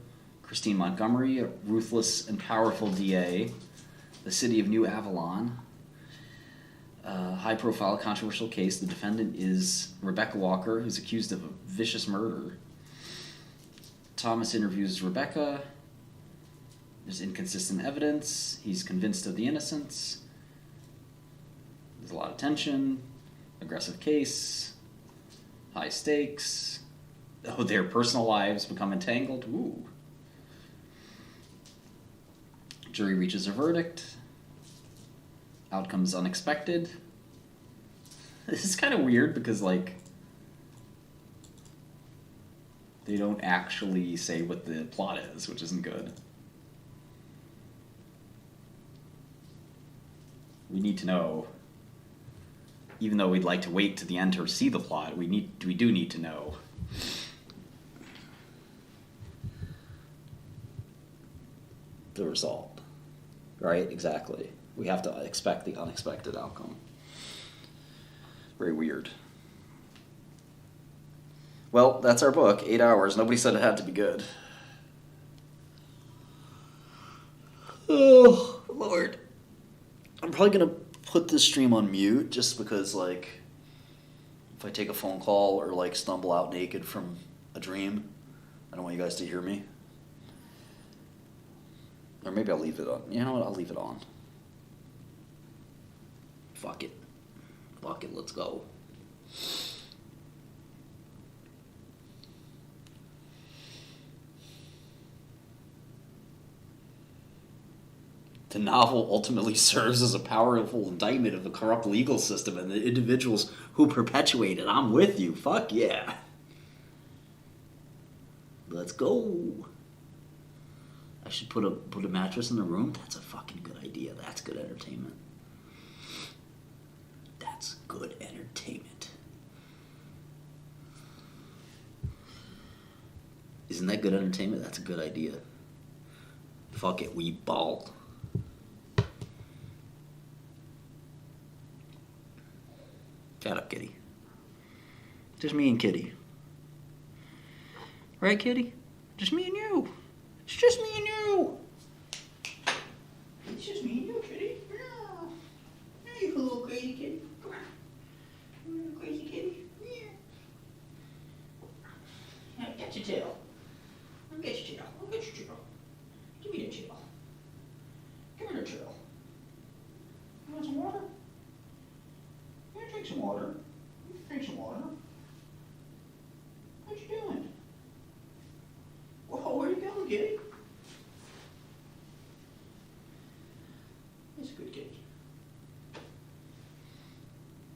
Christine Montgomery, a ruthless and powerful DA. The city of New Avalon. High-profile, controversial case. The defendant is Rebecca Walker, who's accused of a vicious murder. Thomas interviews Rebecca. There's inconsistent evidence. He's convinced of the innocence. There's a lot of tension. Aggressive case. High stakes. Oh, their personal lives become entangled. Ooh. Jury reaches a verdict. Outcomes unexpected. This is kind of weird because, like, they don't actually say what the plot is, which isn't good. We need to know, even though we'd like to wait to the end to see the plot, we do need to know. The result. Right? Exactly. We have to expect the unexpected outcome. Very weird. Well, that's our book. 8 hours. Nobody said it had to be good. Oh, Lord. I'm probably going to put this stream on mute just because, like, if I take a phone call or, like, stumble out naked from a dream, I don't want you guys to hear me. Or maybe I'll leave it on. You know what? I'll leave it on. Fuck it. Fuck it. Let's go. The novel ultimately serves as a powerful indictment of the corrupt legal system and the individuals who perpetuate it. I'm with you. Fuck yeah. Let's go. I should put a mattress in the room. That's a fucking good idea. That's good entertainment. That's good entertainment. Isn't that good entertainment? That's a good idea. Fuck it, we ball. Shut up, Kitty. Just me and Kitty. Right, Kitty? Just me and you. It's just me and you. It's just me and you, Kitty. Yeah. Hey, you little crazy kitty. Come on. You little crazy kitty. Yeah. Yeah, get your tail. I'll get your tail. I'll get your tail. Give me the tail. Give me the tail. You want some water? Yeah, drink some water. Drink some water. What you doing? Whoa, where you going, kitty? That's a good kitty.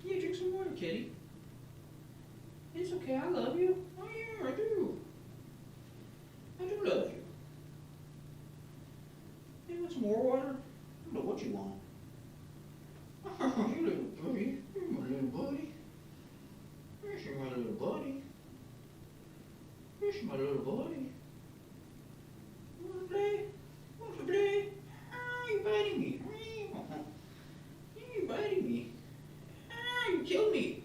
Yeah, drink some water, kitty. It's okay, I love you. Oh yeah, I do. I do love you. You want some more water? I don't know what you want. You little buddy. You're my little buddy. You're my little buddy. You're my little buddy. Wanna play? Want to play? Ah, you biting me. You biting me. Ah, you killed me.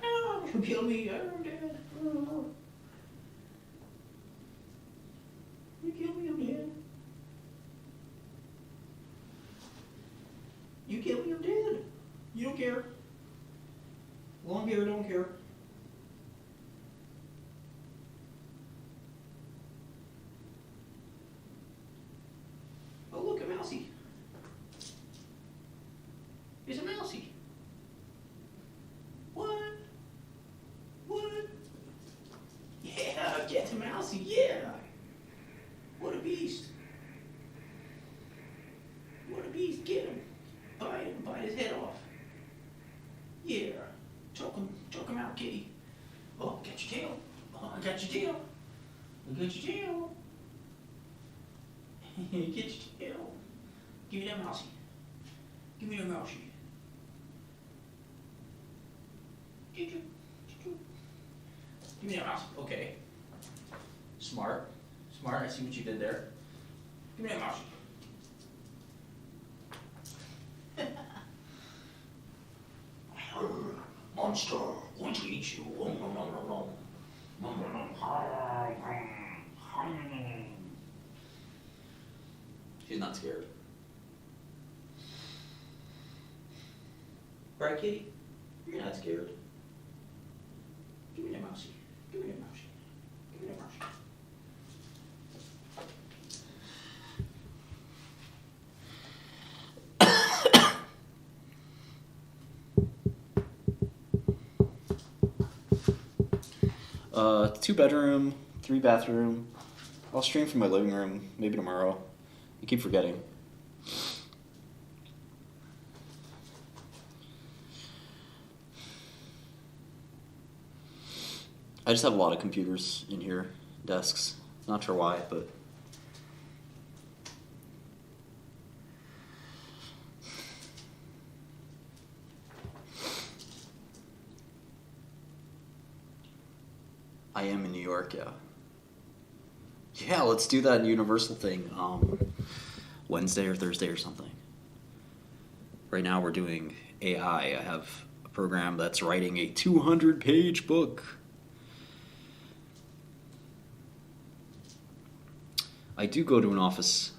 Ah, you killed me. I'm dead. Oh. You killed me, I'm dead. You killed me, I'm dead. You don't care. Long hair, don't care. Oh, look, a mousey. There's a mousey. What? What? Yeah, get the mousey, yeah. What a beast. What a beast, get him. Bite his head off. Yeah. Choke him out, kitty. Oh, I got your tail. Oh, I got your tail. I got your tail. Get your tail. Give me that mousey. Give me that mousey. Give me that mouse. Okay. Smart. Smart. I see what you did there. Give me that mouse. Monster, going to eat you. She's not scared. Right, kitty? You're not scared. Give me that mousey. Give me that mousey. Give me that mousey. Two bedroom, 3 bathroom. I'll stream from my living room, maybe tomorrow. I keep forgetting. I just have a lot of computers in here, desks. Not sure why, but I am in New York, yeah. Yeah, let's do that Universal thing. Wednesday or Thursday or something. Right now we're doing AI. I have a program that's writing a 200-page book. I do go to an office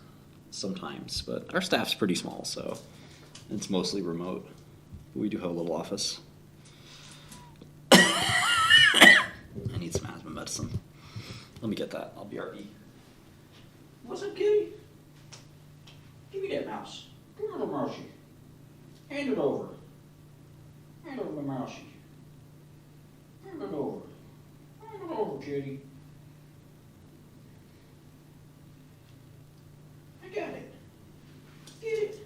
sometimes, but our staff's pretty small, so it's mostly remote. But we do have a little office. I need some asthma medicine. Let me get that. I'll be RB. What's up, kitty? Give me that mouse. Give me the mousey. Hand it over. Hand over the mousey. Hand it over. Hand it over, kitty. I got it. Get it.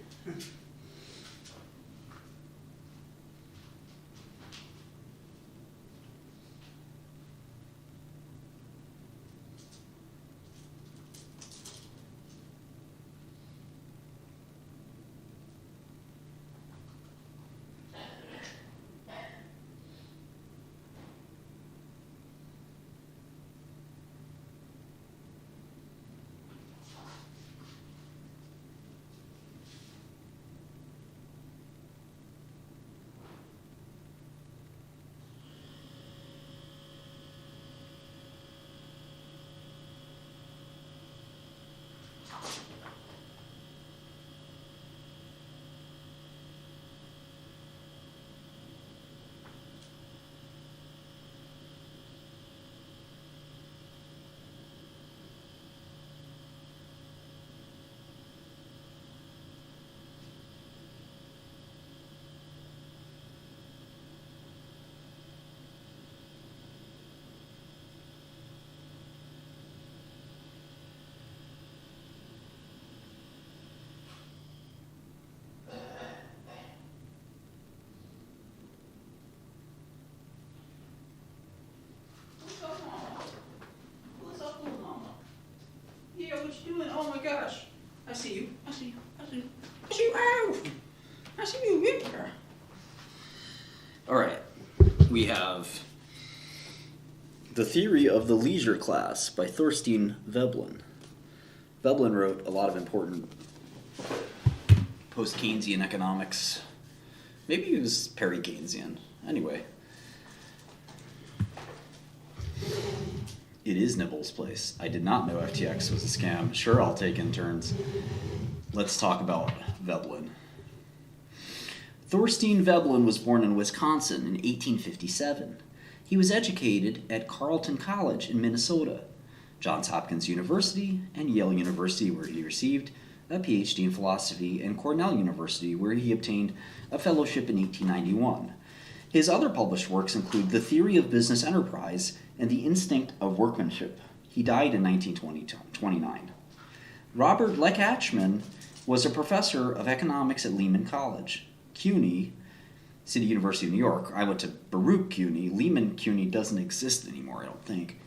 All right. We have The Theory of the Leisure Class by Thorstein Veblen. Veblen wrote a lot of important post-Keynesian economics. Maybe he was peri-Keynesian. Anyway. It is Nibble's place. I did not know FTX was a scam. Sure, I'll take in turns. Let's talk about Veblen. Thorstein Veblen was born in Wisconsin in 1857. He was educated at Carleton College in Minnesota, Johns Hopkins University, and Yale University, where he received a PhD in philosophy, and Cornell University, where he obtained a fellowship in 1891. His other published works include The Theory of Business Enterprise and The Instinct of Workmanship. He died in 1929. Robert Lechachman was a professor of economics at Lehman College. CUNY, City University of New York. I went to Baruch CUNY. Lehman CUNY doesn't exist anymore, I don't think.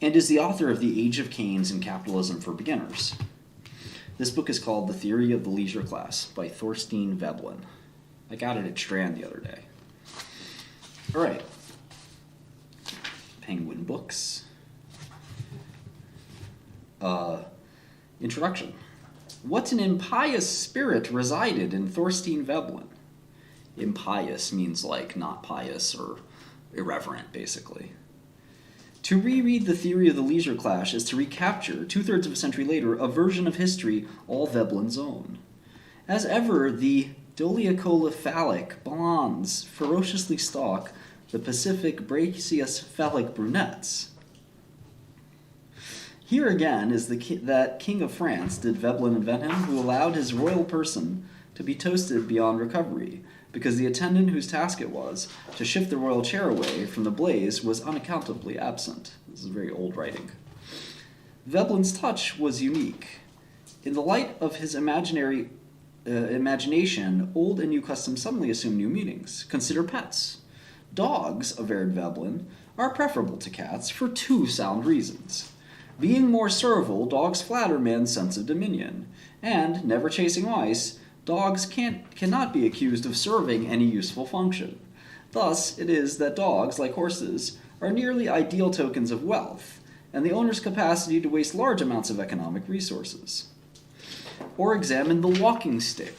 And is the author of The Age of Keynes and Capitalism for Beginners. This book is called The Theory of the Leisure Class by Thorstein Veblen. I got it at Strand the other day. All right. Penguin Books. Introduction. What an impious spirit resided in Thorstein Veblen. Impious means like not pious or irreverent, basically. To reread The Theory of the Leisure Class is to recapture, 2/3 of a century later, a version of history all Veblen's own. As ever, the dolichocephalic blondes ferociously stalk the Pacific brachiocephalic brunettes. Here again is that king of France, did Veblen invent him, who allowed his royal person to be toasted beyond recovery, because the attendant whose task it was to shift the royal chair away from the blaze was unaccountably absent. This is very old writing. Veblen's touch was unique. In the light of his imagination, old and new customs suddenly assume new meanings. Consider pets. Dogs, averred Veblen, are preferable to cats for 2 sound reasons. Being more servile, dogs flatter man's sense of dominion, and, never chasing mice, dogs cannot be accused of serving any useful function. Thus, it is that dogs, like horses, are nearly ideal tokens of wealth, and the owner's capacity to waste large amounts of economic resources. Or examine the walking stick.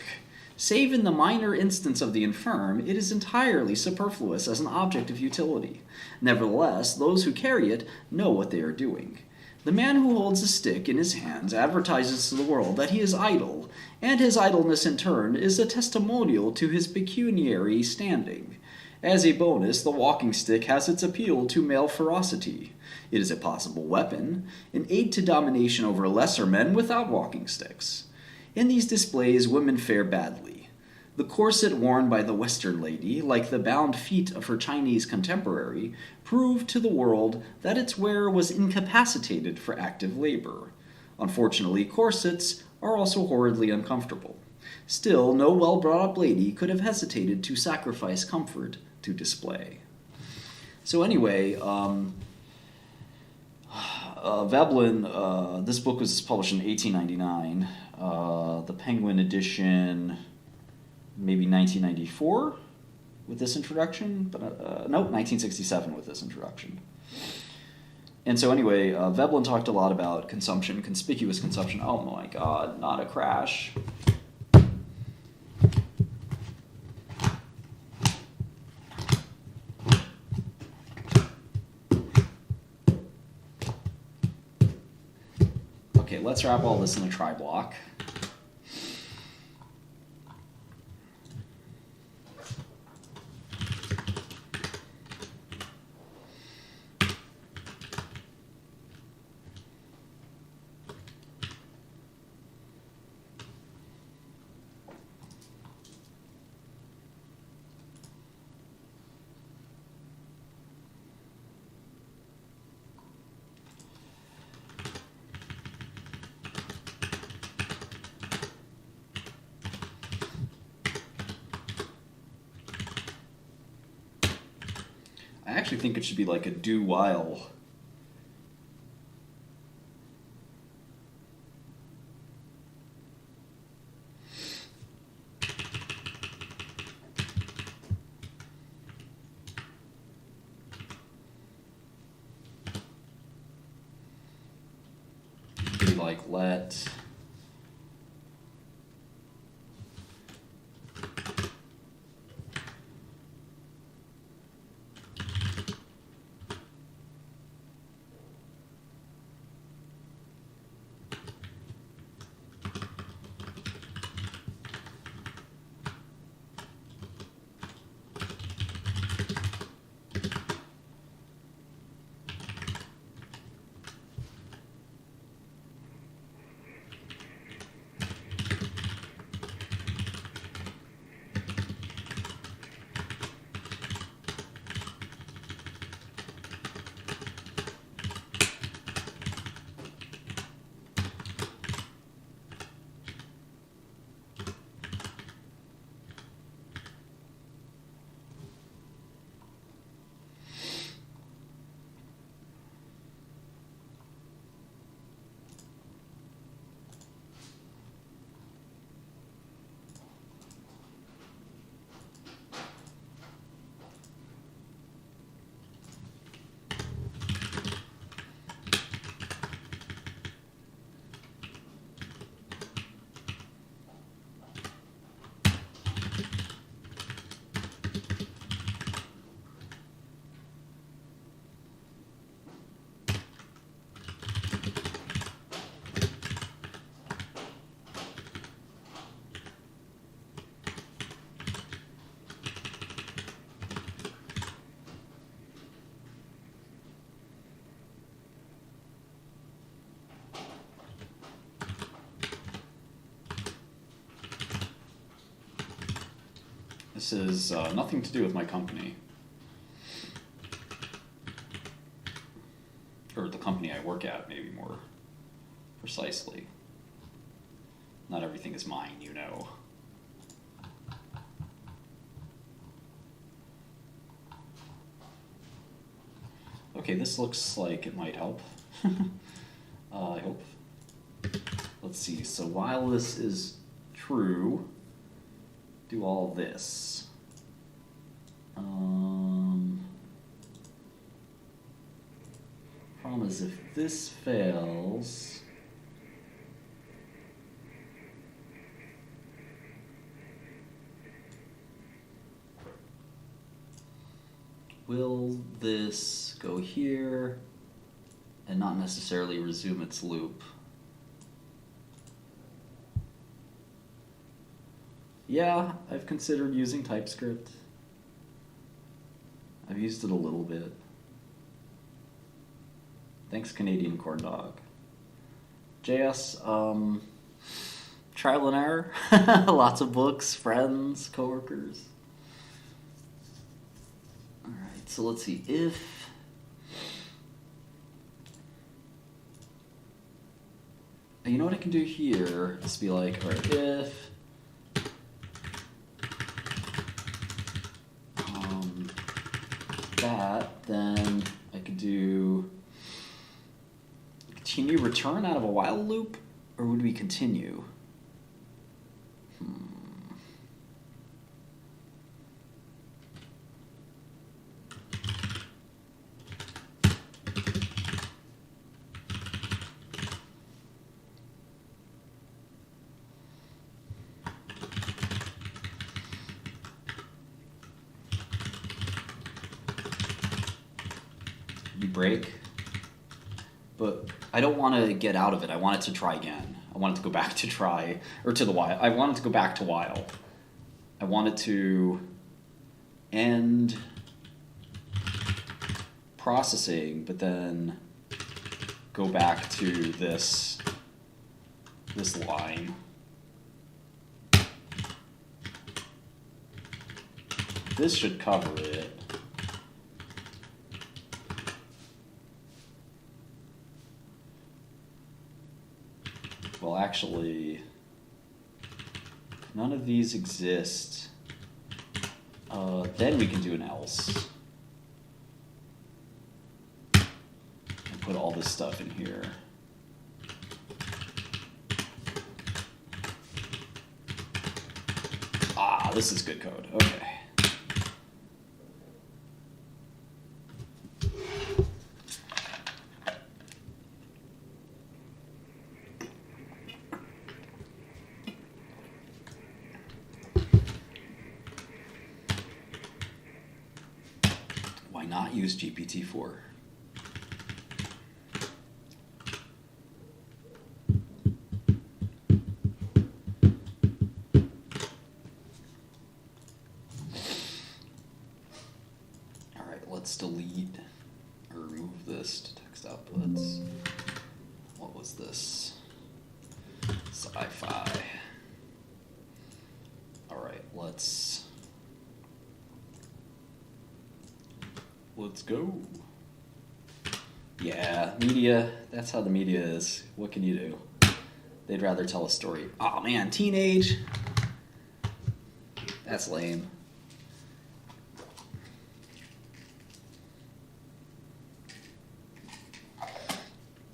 Save in the minor instance of the infirm, it is entirely superfluous as an object of utility. Nevertheless, those who carry it know what they are doing. The man who holds a stick in his hands advertises to the world that he is idle, and his idleness in turn is a testimonial to his pecuniary standing. As a bonus, the walking stick has its appeal to male ferocity. It is a possible weapon, an aid to domination over lesser men without walking sticks. In these displays, women fare badly. The corset worn by the Western lady, like the bound feet of her Chinese contemporary, proved to the world that its wearer was incapacitated for active labor. Unfortunately, corsets are also horridly uncomfortable. Still, no well-brought-up lady could have hesitated to sacrifice comfort to display. So anyway, Veblen, this book was published in 1899. The Penguin edition, maybe 1994 with this introduction, but nope, 1967 with this introduction. And so anyway, Veblen talked a lot about consumption, conspicuous consumption. Oh my god, not a crash. Okay, let's wrap all this in a tri-block. I actually think it should be like a do while. like let This is nothing to do with my company. Or the company I work at, maybe more precisely. Not everything is mine, you know. Okay, this looks like it might help. I hope. Let's see, so while this is true, do all this. Problem is, if this fails, will this go here and not necessarily resume its loop? Yeah, I've considered using TypeScript. I've used it a little bit. Thanks, Canadian Corn Dog. JS, trial and error. Lots of books, friends, coworkers. Alright, so let's see. If you know what I can do here is be like, alright, if that, then I could do continue return out of a while loop, or would we continue? Break, but I don't want to get out of it. I want it to try again. I want it to go back to try, or to the while. I want it to go back to while. I want it to end processing, but then go back to this line. This should cover it. Well, actually, none of these exist. Then we can do an else. And put all this stuff in here. Ah, this is good code. Okay. Why not use GPT-4? All right, let's delete or remove this to text outputs. What was this? Sci-fi. All right, let's go. Yeah, media, that's how the media is. What can you do? They'd rather tell a story. Oh man, teenage. That's lame.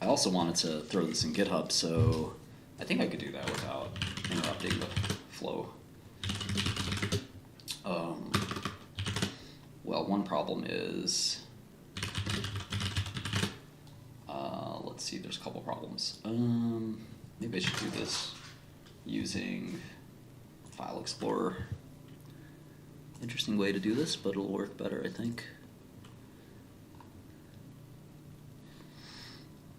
I also wanted to throw this in GitHub, so I think I could do that without interrupting the flow. Well, one problem is, let's see, there's a couple problems. Maybe I should do this using File Explorer. Interesting way to do this, but it'll work better, I think.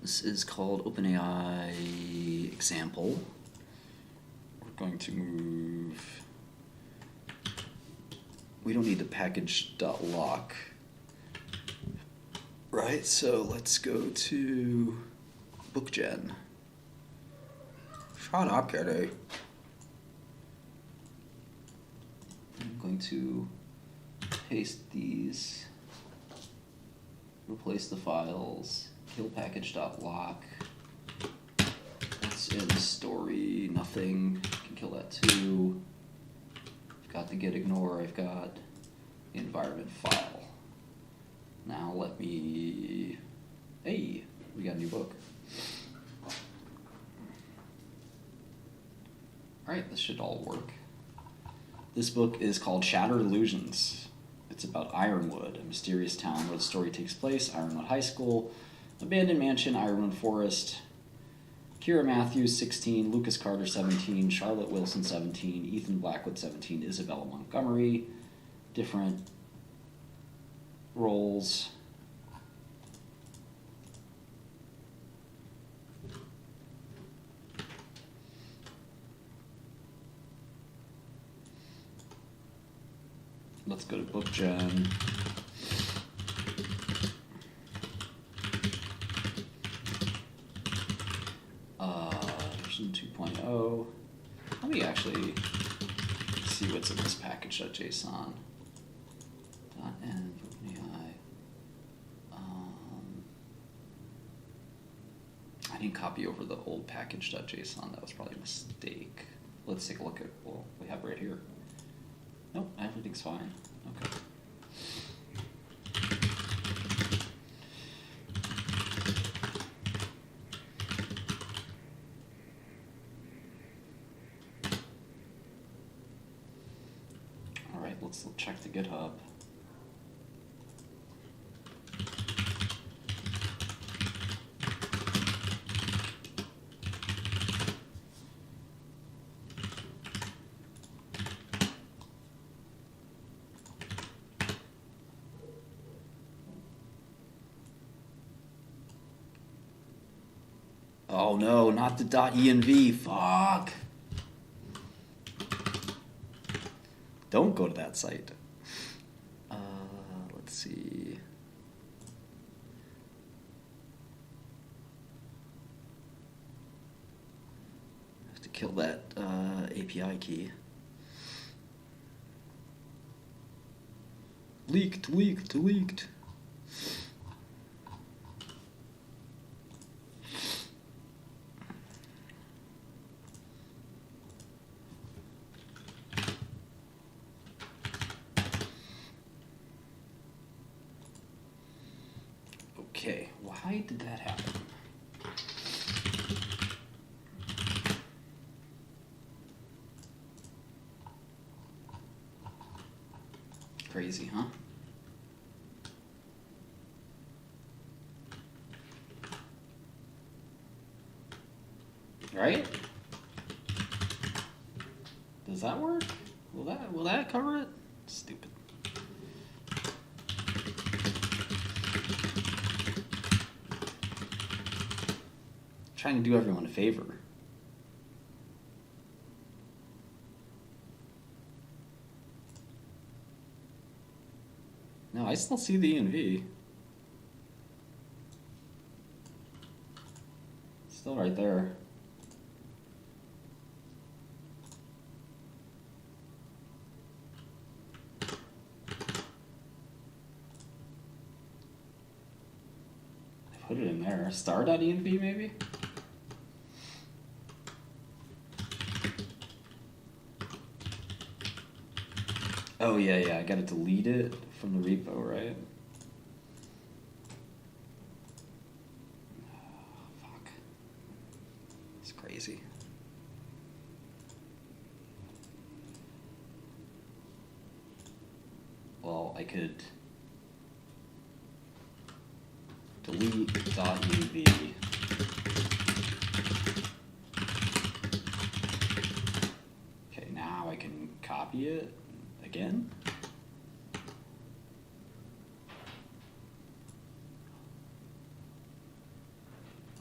This is called OpenAI example. We're going to move. We don't need the package.lock. Right, so let's go to bookgen. Shut up, Kitty. I'm going to paste these, replace the files, kill package.lock. What's in the story? Nothing. Can kill that too. I've got the git ignore, I've got the environment file. Now let me, hey, we got a new book. Alright, this should all work. This book is called Shattered Illusions. It's about Ironwood, a mysterious town where the story takes place. Ironwood High School, abandoned mansion, Ironwood Forest. Kira Matthews, 16, Lucas Carter, 17, Charlotte Wilson, 17, Ethan Blackwood, 17, Isabella Montgomery. Different roles. Let's go to bookgen. Version 2.0. Let me actually see what's in this package.json. .env OpenAI. I didn't copy over the old package.json. That was probably a mistake. Let's take a look at what we have right here. Nope, everything's fine. Okay. All right, let's check the GitHub. Oh no, not the .env, fuck. Don't go to that site. Let's see. I have to kill that API key. Leaked. Okay, why did that happen? Crazy, huh? Right? Does that work? Will that cover it? Stupid. trying to do everyone a favor. No, I still see the ENV. Still right there. I put it in there. Star.env maybe? Oh yeah, I gotta delete it from the repo, right? Oh, fuck. It's crazy. Well, I could delete .env. Okay, now I can copy it again.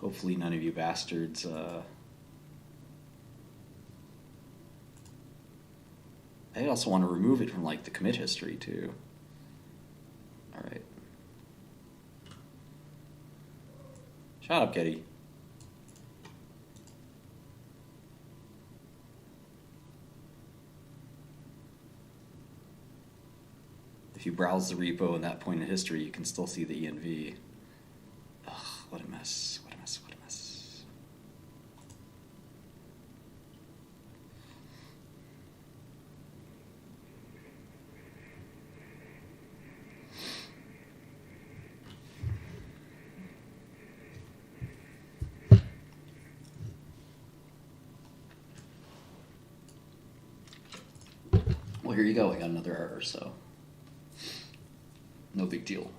Hopefully none of you bastards I also want to remove it from like the commit history too. All right. Shut up, kitty. If you browse the repo in that point in history, you can still see the ENV. Ugh, what a mess, what a mess, what a mess. Well, here you go, I got another error, so no big deal.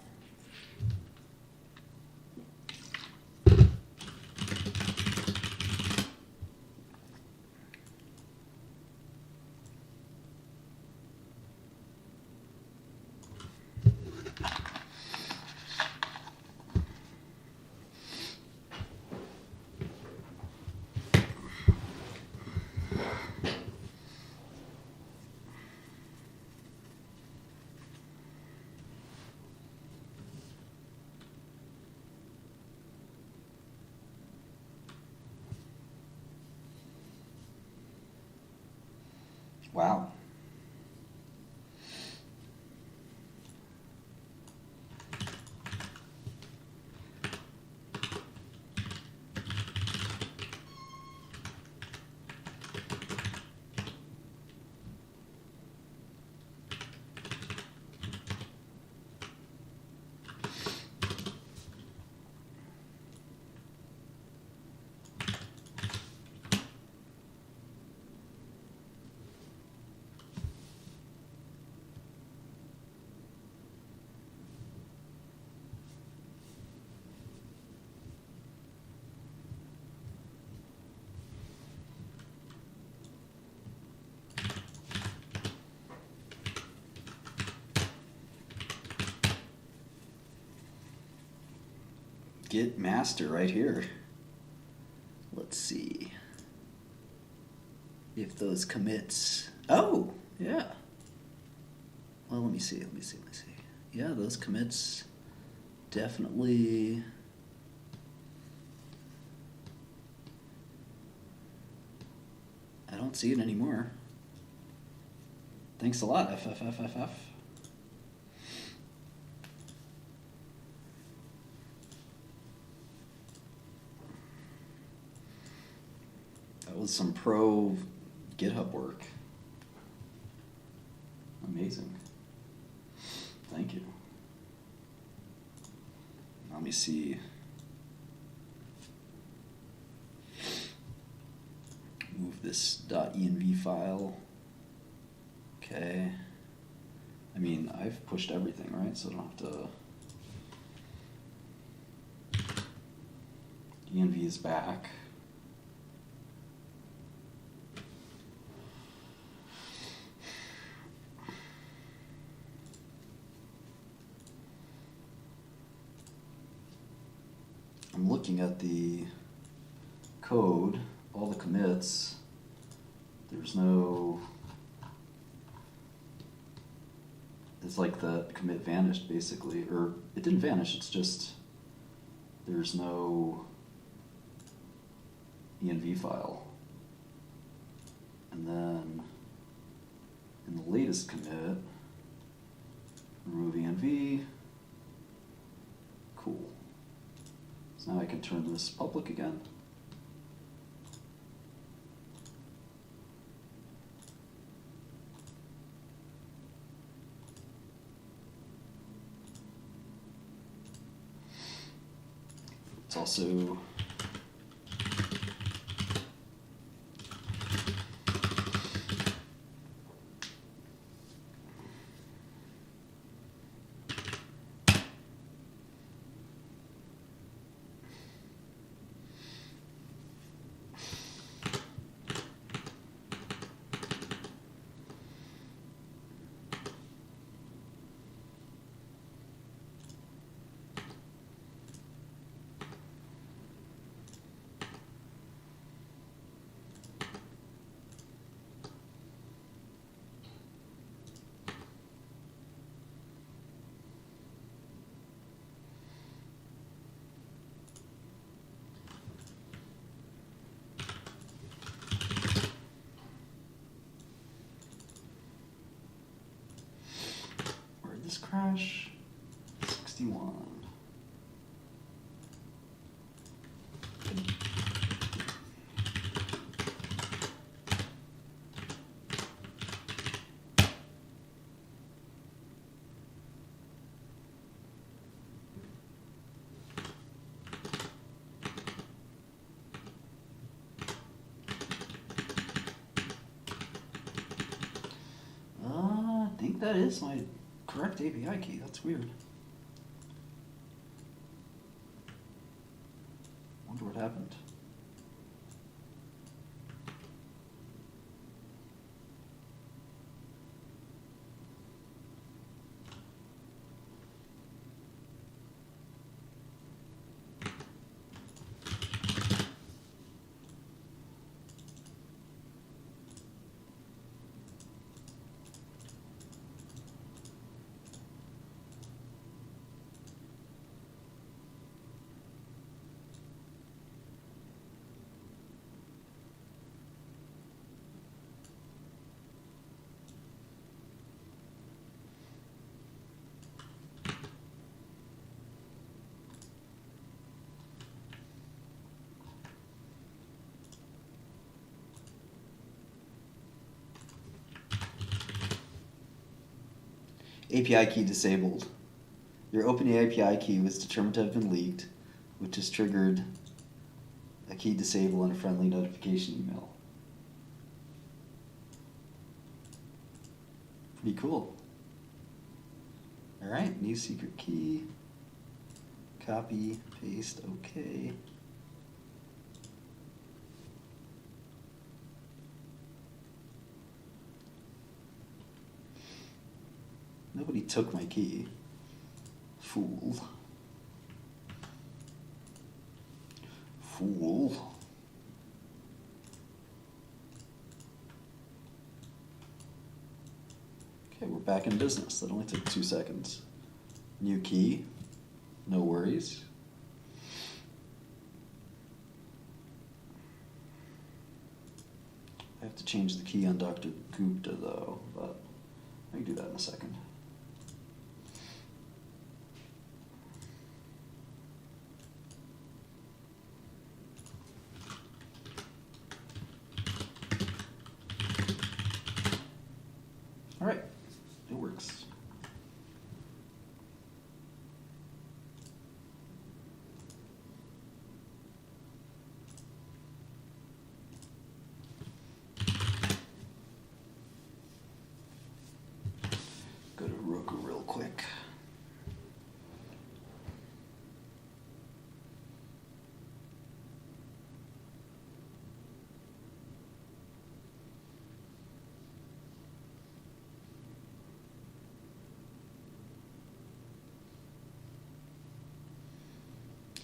Wow. Git master right here. Let's see if those commits. Oh, yeah. Well, let me see. Yeah, those commits definitely. I don't see it anymore. Thanks a lot, FFFFF. That was some pro GitHub work. Amazing. Thank you. Let me see. Move this .env file. Okay. I mean, I've pushed everything, right? So I don't have to. ENV is back. I'm looking at the code, all the commits, there's no, it's like the commit vanished basically, or it didn't vanish, it's just, there's no env file. And then in the latest commit, remove env, cool. So now I can turn this public again. It's also this crash, 61. I think that is my correct API key. That's weird. Wonder what happened. API key disabled. Your OpenAPI key was determined to have been leaked, which has triggered a key disable and a friendly notification email. Pretty cool. Alright, new secret key. Copy, paste, okay. Nobody took my key. Fool. Fool. Okay, we're back in business. That only took 2 seconds. New key. No worries. I have to change the key on Dr. Gupta though, but I can do that in a second. All right, it works. Go to Roku real quick.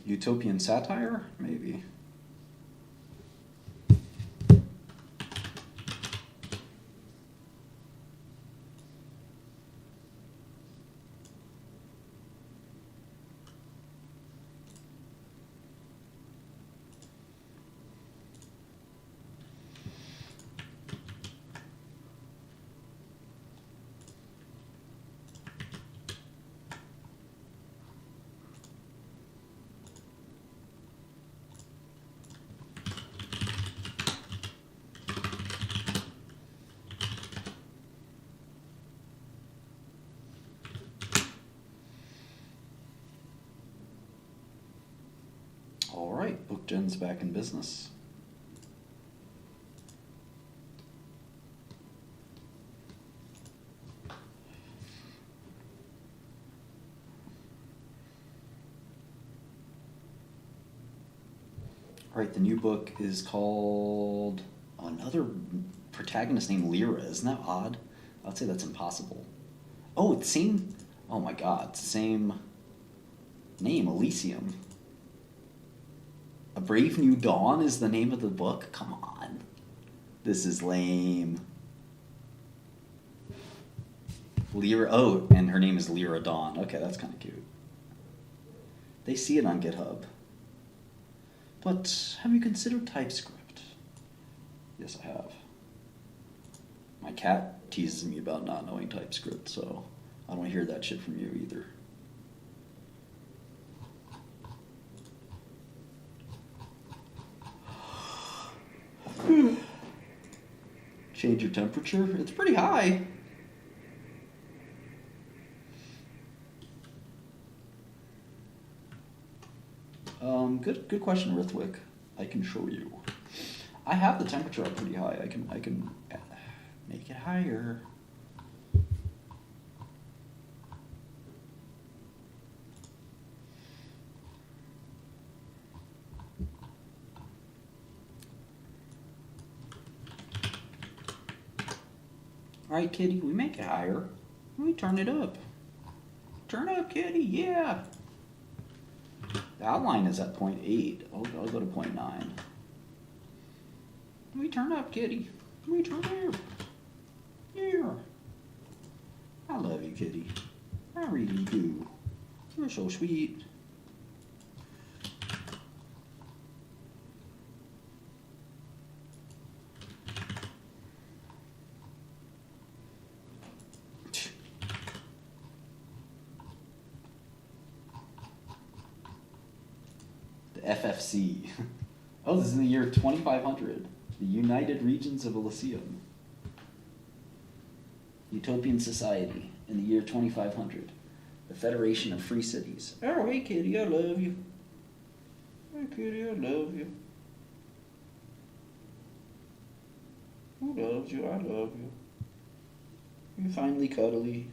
Utopian satire? Maybe. All right, BookGen's back in business. All right, the new book is called another protagonist named Lyra. Isn't that odd? I'd say that's impossible. Oh, it's the same. Oh my God, it's the same name, Elysium. A Brave New Dawn is the name of the book? Come on. This is lame. Lyra, oh, and her name is Lyra Dawn. Okay, that's kind of cute. They see it on GitHub. But have you considered TypeScript? Yes, I have. My cat teases me about not knowing TypeScript, so I don't want to hear that shit from you either. Change your temperature? It's pretty high. Good question, Rithwick. I can show you. I have the temperature up pretty high. I can make it higher. All right, kitty, we make it higher. We turn it up. Turn up, kitty, yeah. The outline is at 0.8. I'll go to 0.9. We turn up, kitty. We turn up. Yeah. I love you, kitty. I really do. You're so sweet. FFC. Oh, this is in the year 2500. The United Regions of Elysium. Utopian Society in the year 2500. The Federation of Free Cities. Oh, hey, kitty, I love you. Hey, kitty, I love you. Who loves you? I love you. You're finally cuddly.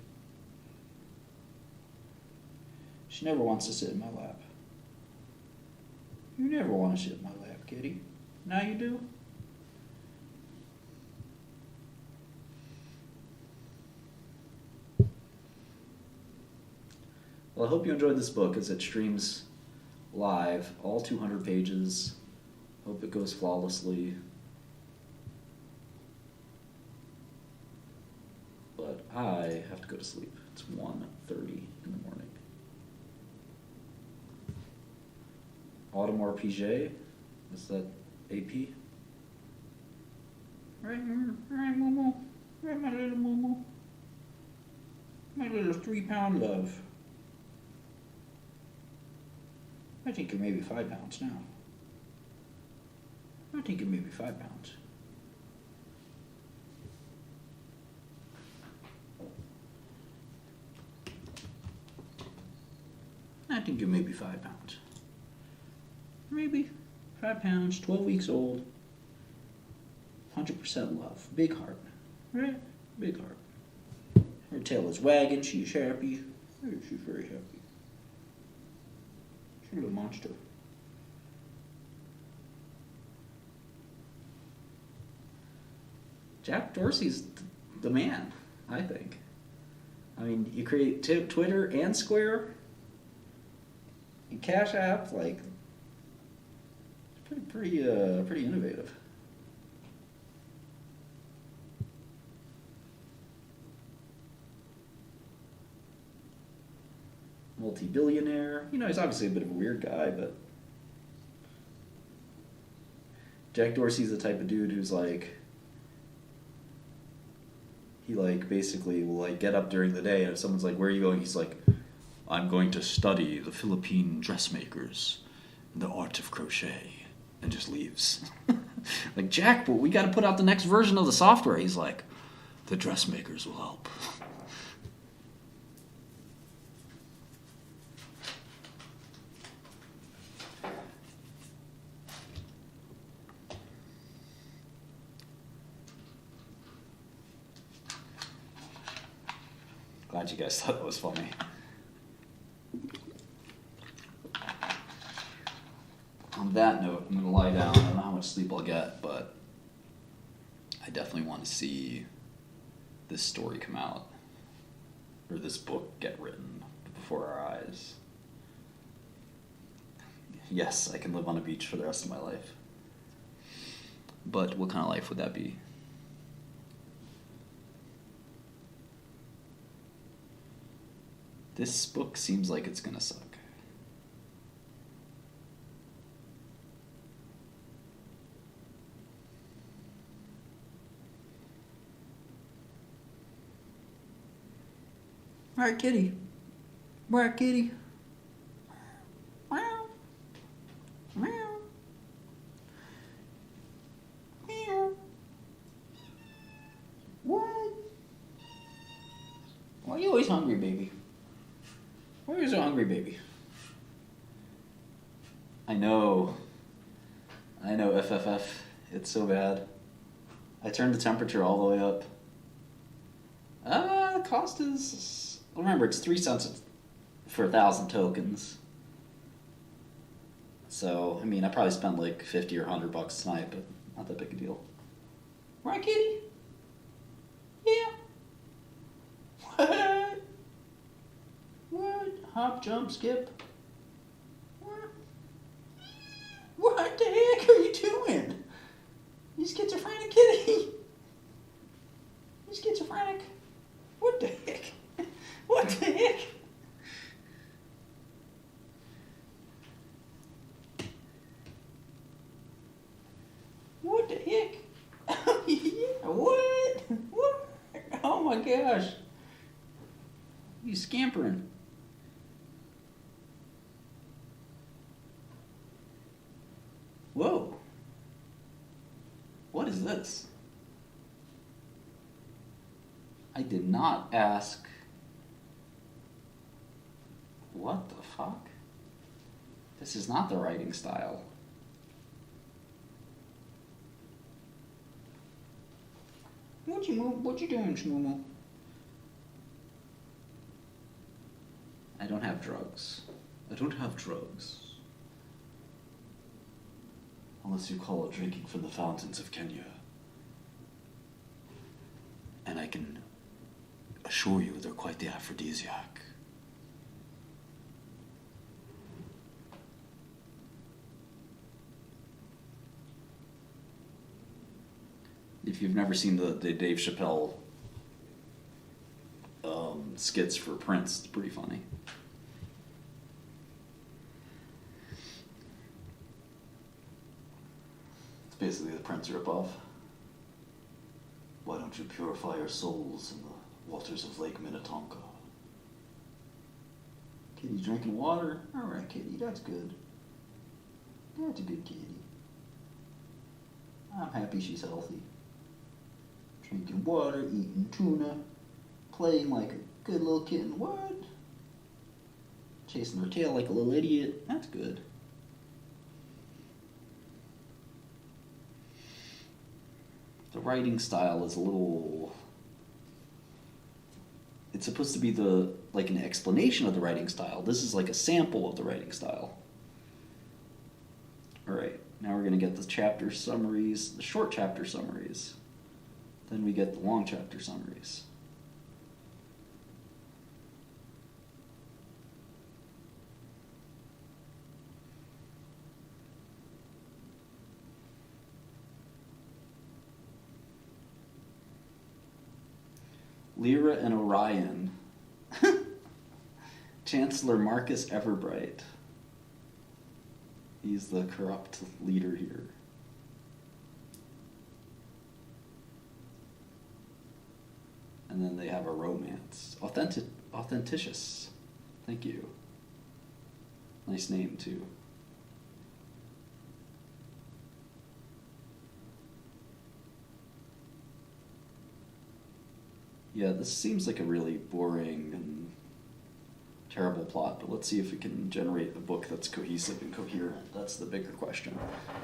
She never wants to sit in my lap. You never want to sit in my lap, kitty. Now you do? Well, I hope you enjoyed this book as it streams live, all 200 pages. Hope it goes flawlessly. But I have to go to sleep. It's 1:30 in the morning. Autumn RPG? Is that AP? Right, Momo. Right, my little Momo. My little 3-pound love. I think you're maybe 5 pounds now. I think you're maybe 5 pounds. I think you're maybe 5 pounds. Maybe 5 pounds, 12 weeks old, 100% love, big heart, right? Big heart. Her tail is wagging, she's happy. She's very happy. She's a little monster. Jack Dorsey's the man, I think. I mean, you create Twitter and Square, and Cash App, like, pretty innovative. Multi-billionaire. You know, he's obviously a bit of a weird guy, but Jack Dorsey's the type of dude who's like, he like basically will like get up during the day, and if someone's like, "Where are you going?" He's like, "I'm going to study the Philippine dressmakers and the art of crochet," and just leaves. Like, Jack, but we got to put out the next version of the software. He's like, "The dressmakers will help." Glad you guys thought that was funny. On that note, I'm going to lie down. I don't know how much sleep I'll get, but I definitely want to see this story come out, or this book get written before our eyes. Yes, I can live on a beach for the rest of my life. But what kind of life would that be? This book seems like it's gonna suck. Alright, kitty. Alright, kitty. Meow. Meow. Meow. What? Why are you always hungry, baby? Why are you so hungry, baby? I know, FFF. It's so bad. I turned the temperature all the way up. The cost is... Remember, it's 3 cents for 1,000 tokens. So, I mean, I probably spent like 50 or 100 bucks tonight, but not that big a deal. Right, kitty? Yeah. What? What? Hop, jump, skip? What? What the heck are you doing? You schizophrenic kitty? You schizophrenic? What the heck? What the heck? What the heck? Yeah, what? What? Oh my gosh. You scampering. Whoa. What is this? I did not ask. What the fuck? This is not the writing style. What you doing, Shmoo? I don't have drugs. I don't have drugs. Unless you call it drinking from the fountains of Kenya. And I can assure you they're quite the aphrodisiac. If you've never seen the Dave Chappelle skits for Prince, it's pretty funny. It's basically the Prince ripoff. Why don't you purify your souls in the waters of Lake Minnetonka? Kitty drinking water? Alright, kitty, that's good. That's a good kitty. I'm happy she's healthy. Drinking water, eating tuna, playing like a good little kitten. What? Chasing her tail like a little idiot. That's good. The writing style is a little... It's supposed to be like an explanation of the writing style. This is like a sample of the writing style. Alright, now we're going to get the chapter summaries, the short chapter summaries. Then we get the long chapter summaries. Lyra and Orion. Chancellor Marcus Everbright. He's the corrupt leader here. And then they have a romance. Authenticus. Thank you. Nice name, too. Yeah, this seems like a really boring and terrible plot, but let's see if we can generate a book that's cohesive and coherent. That's the bigger question.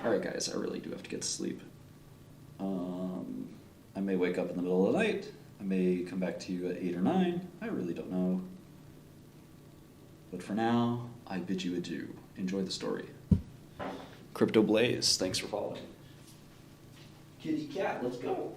Alright guys, I really do have to get to sleep. I may wake up in the middle of the night, I may come back to you at 8 or 9. I really don't know. But for now, I bid you adieu. Enjoy the story. Crypto Blaze, thanks for following. Kitty cat, let's go.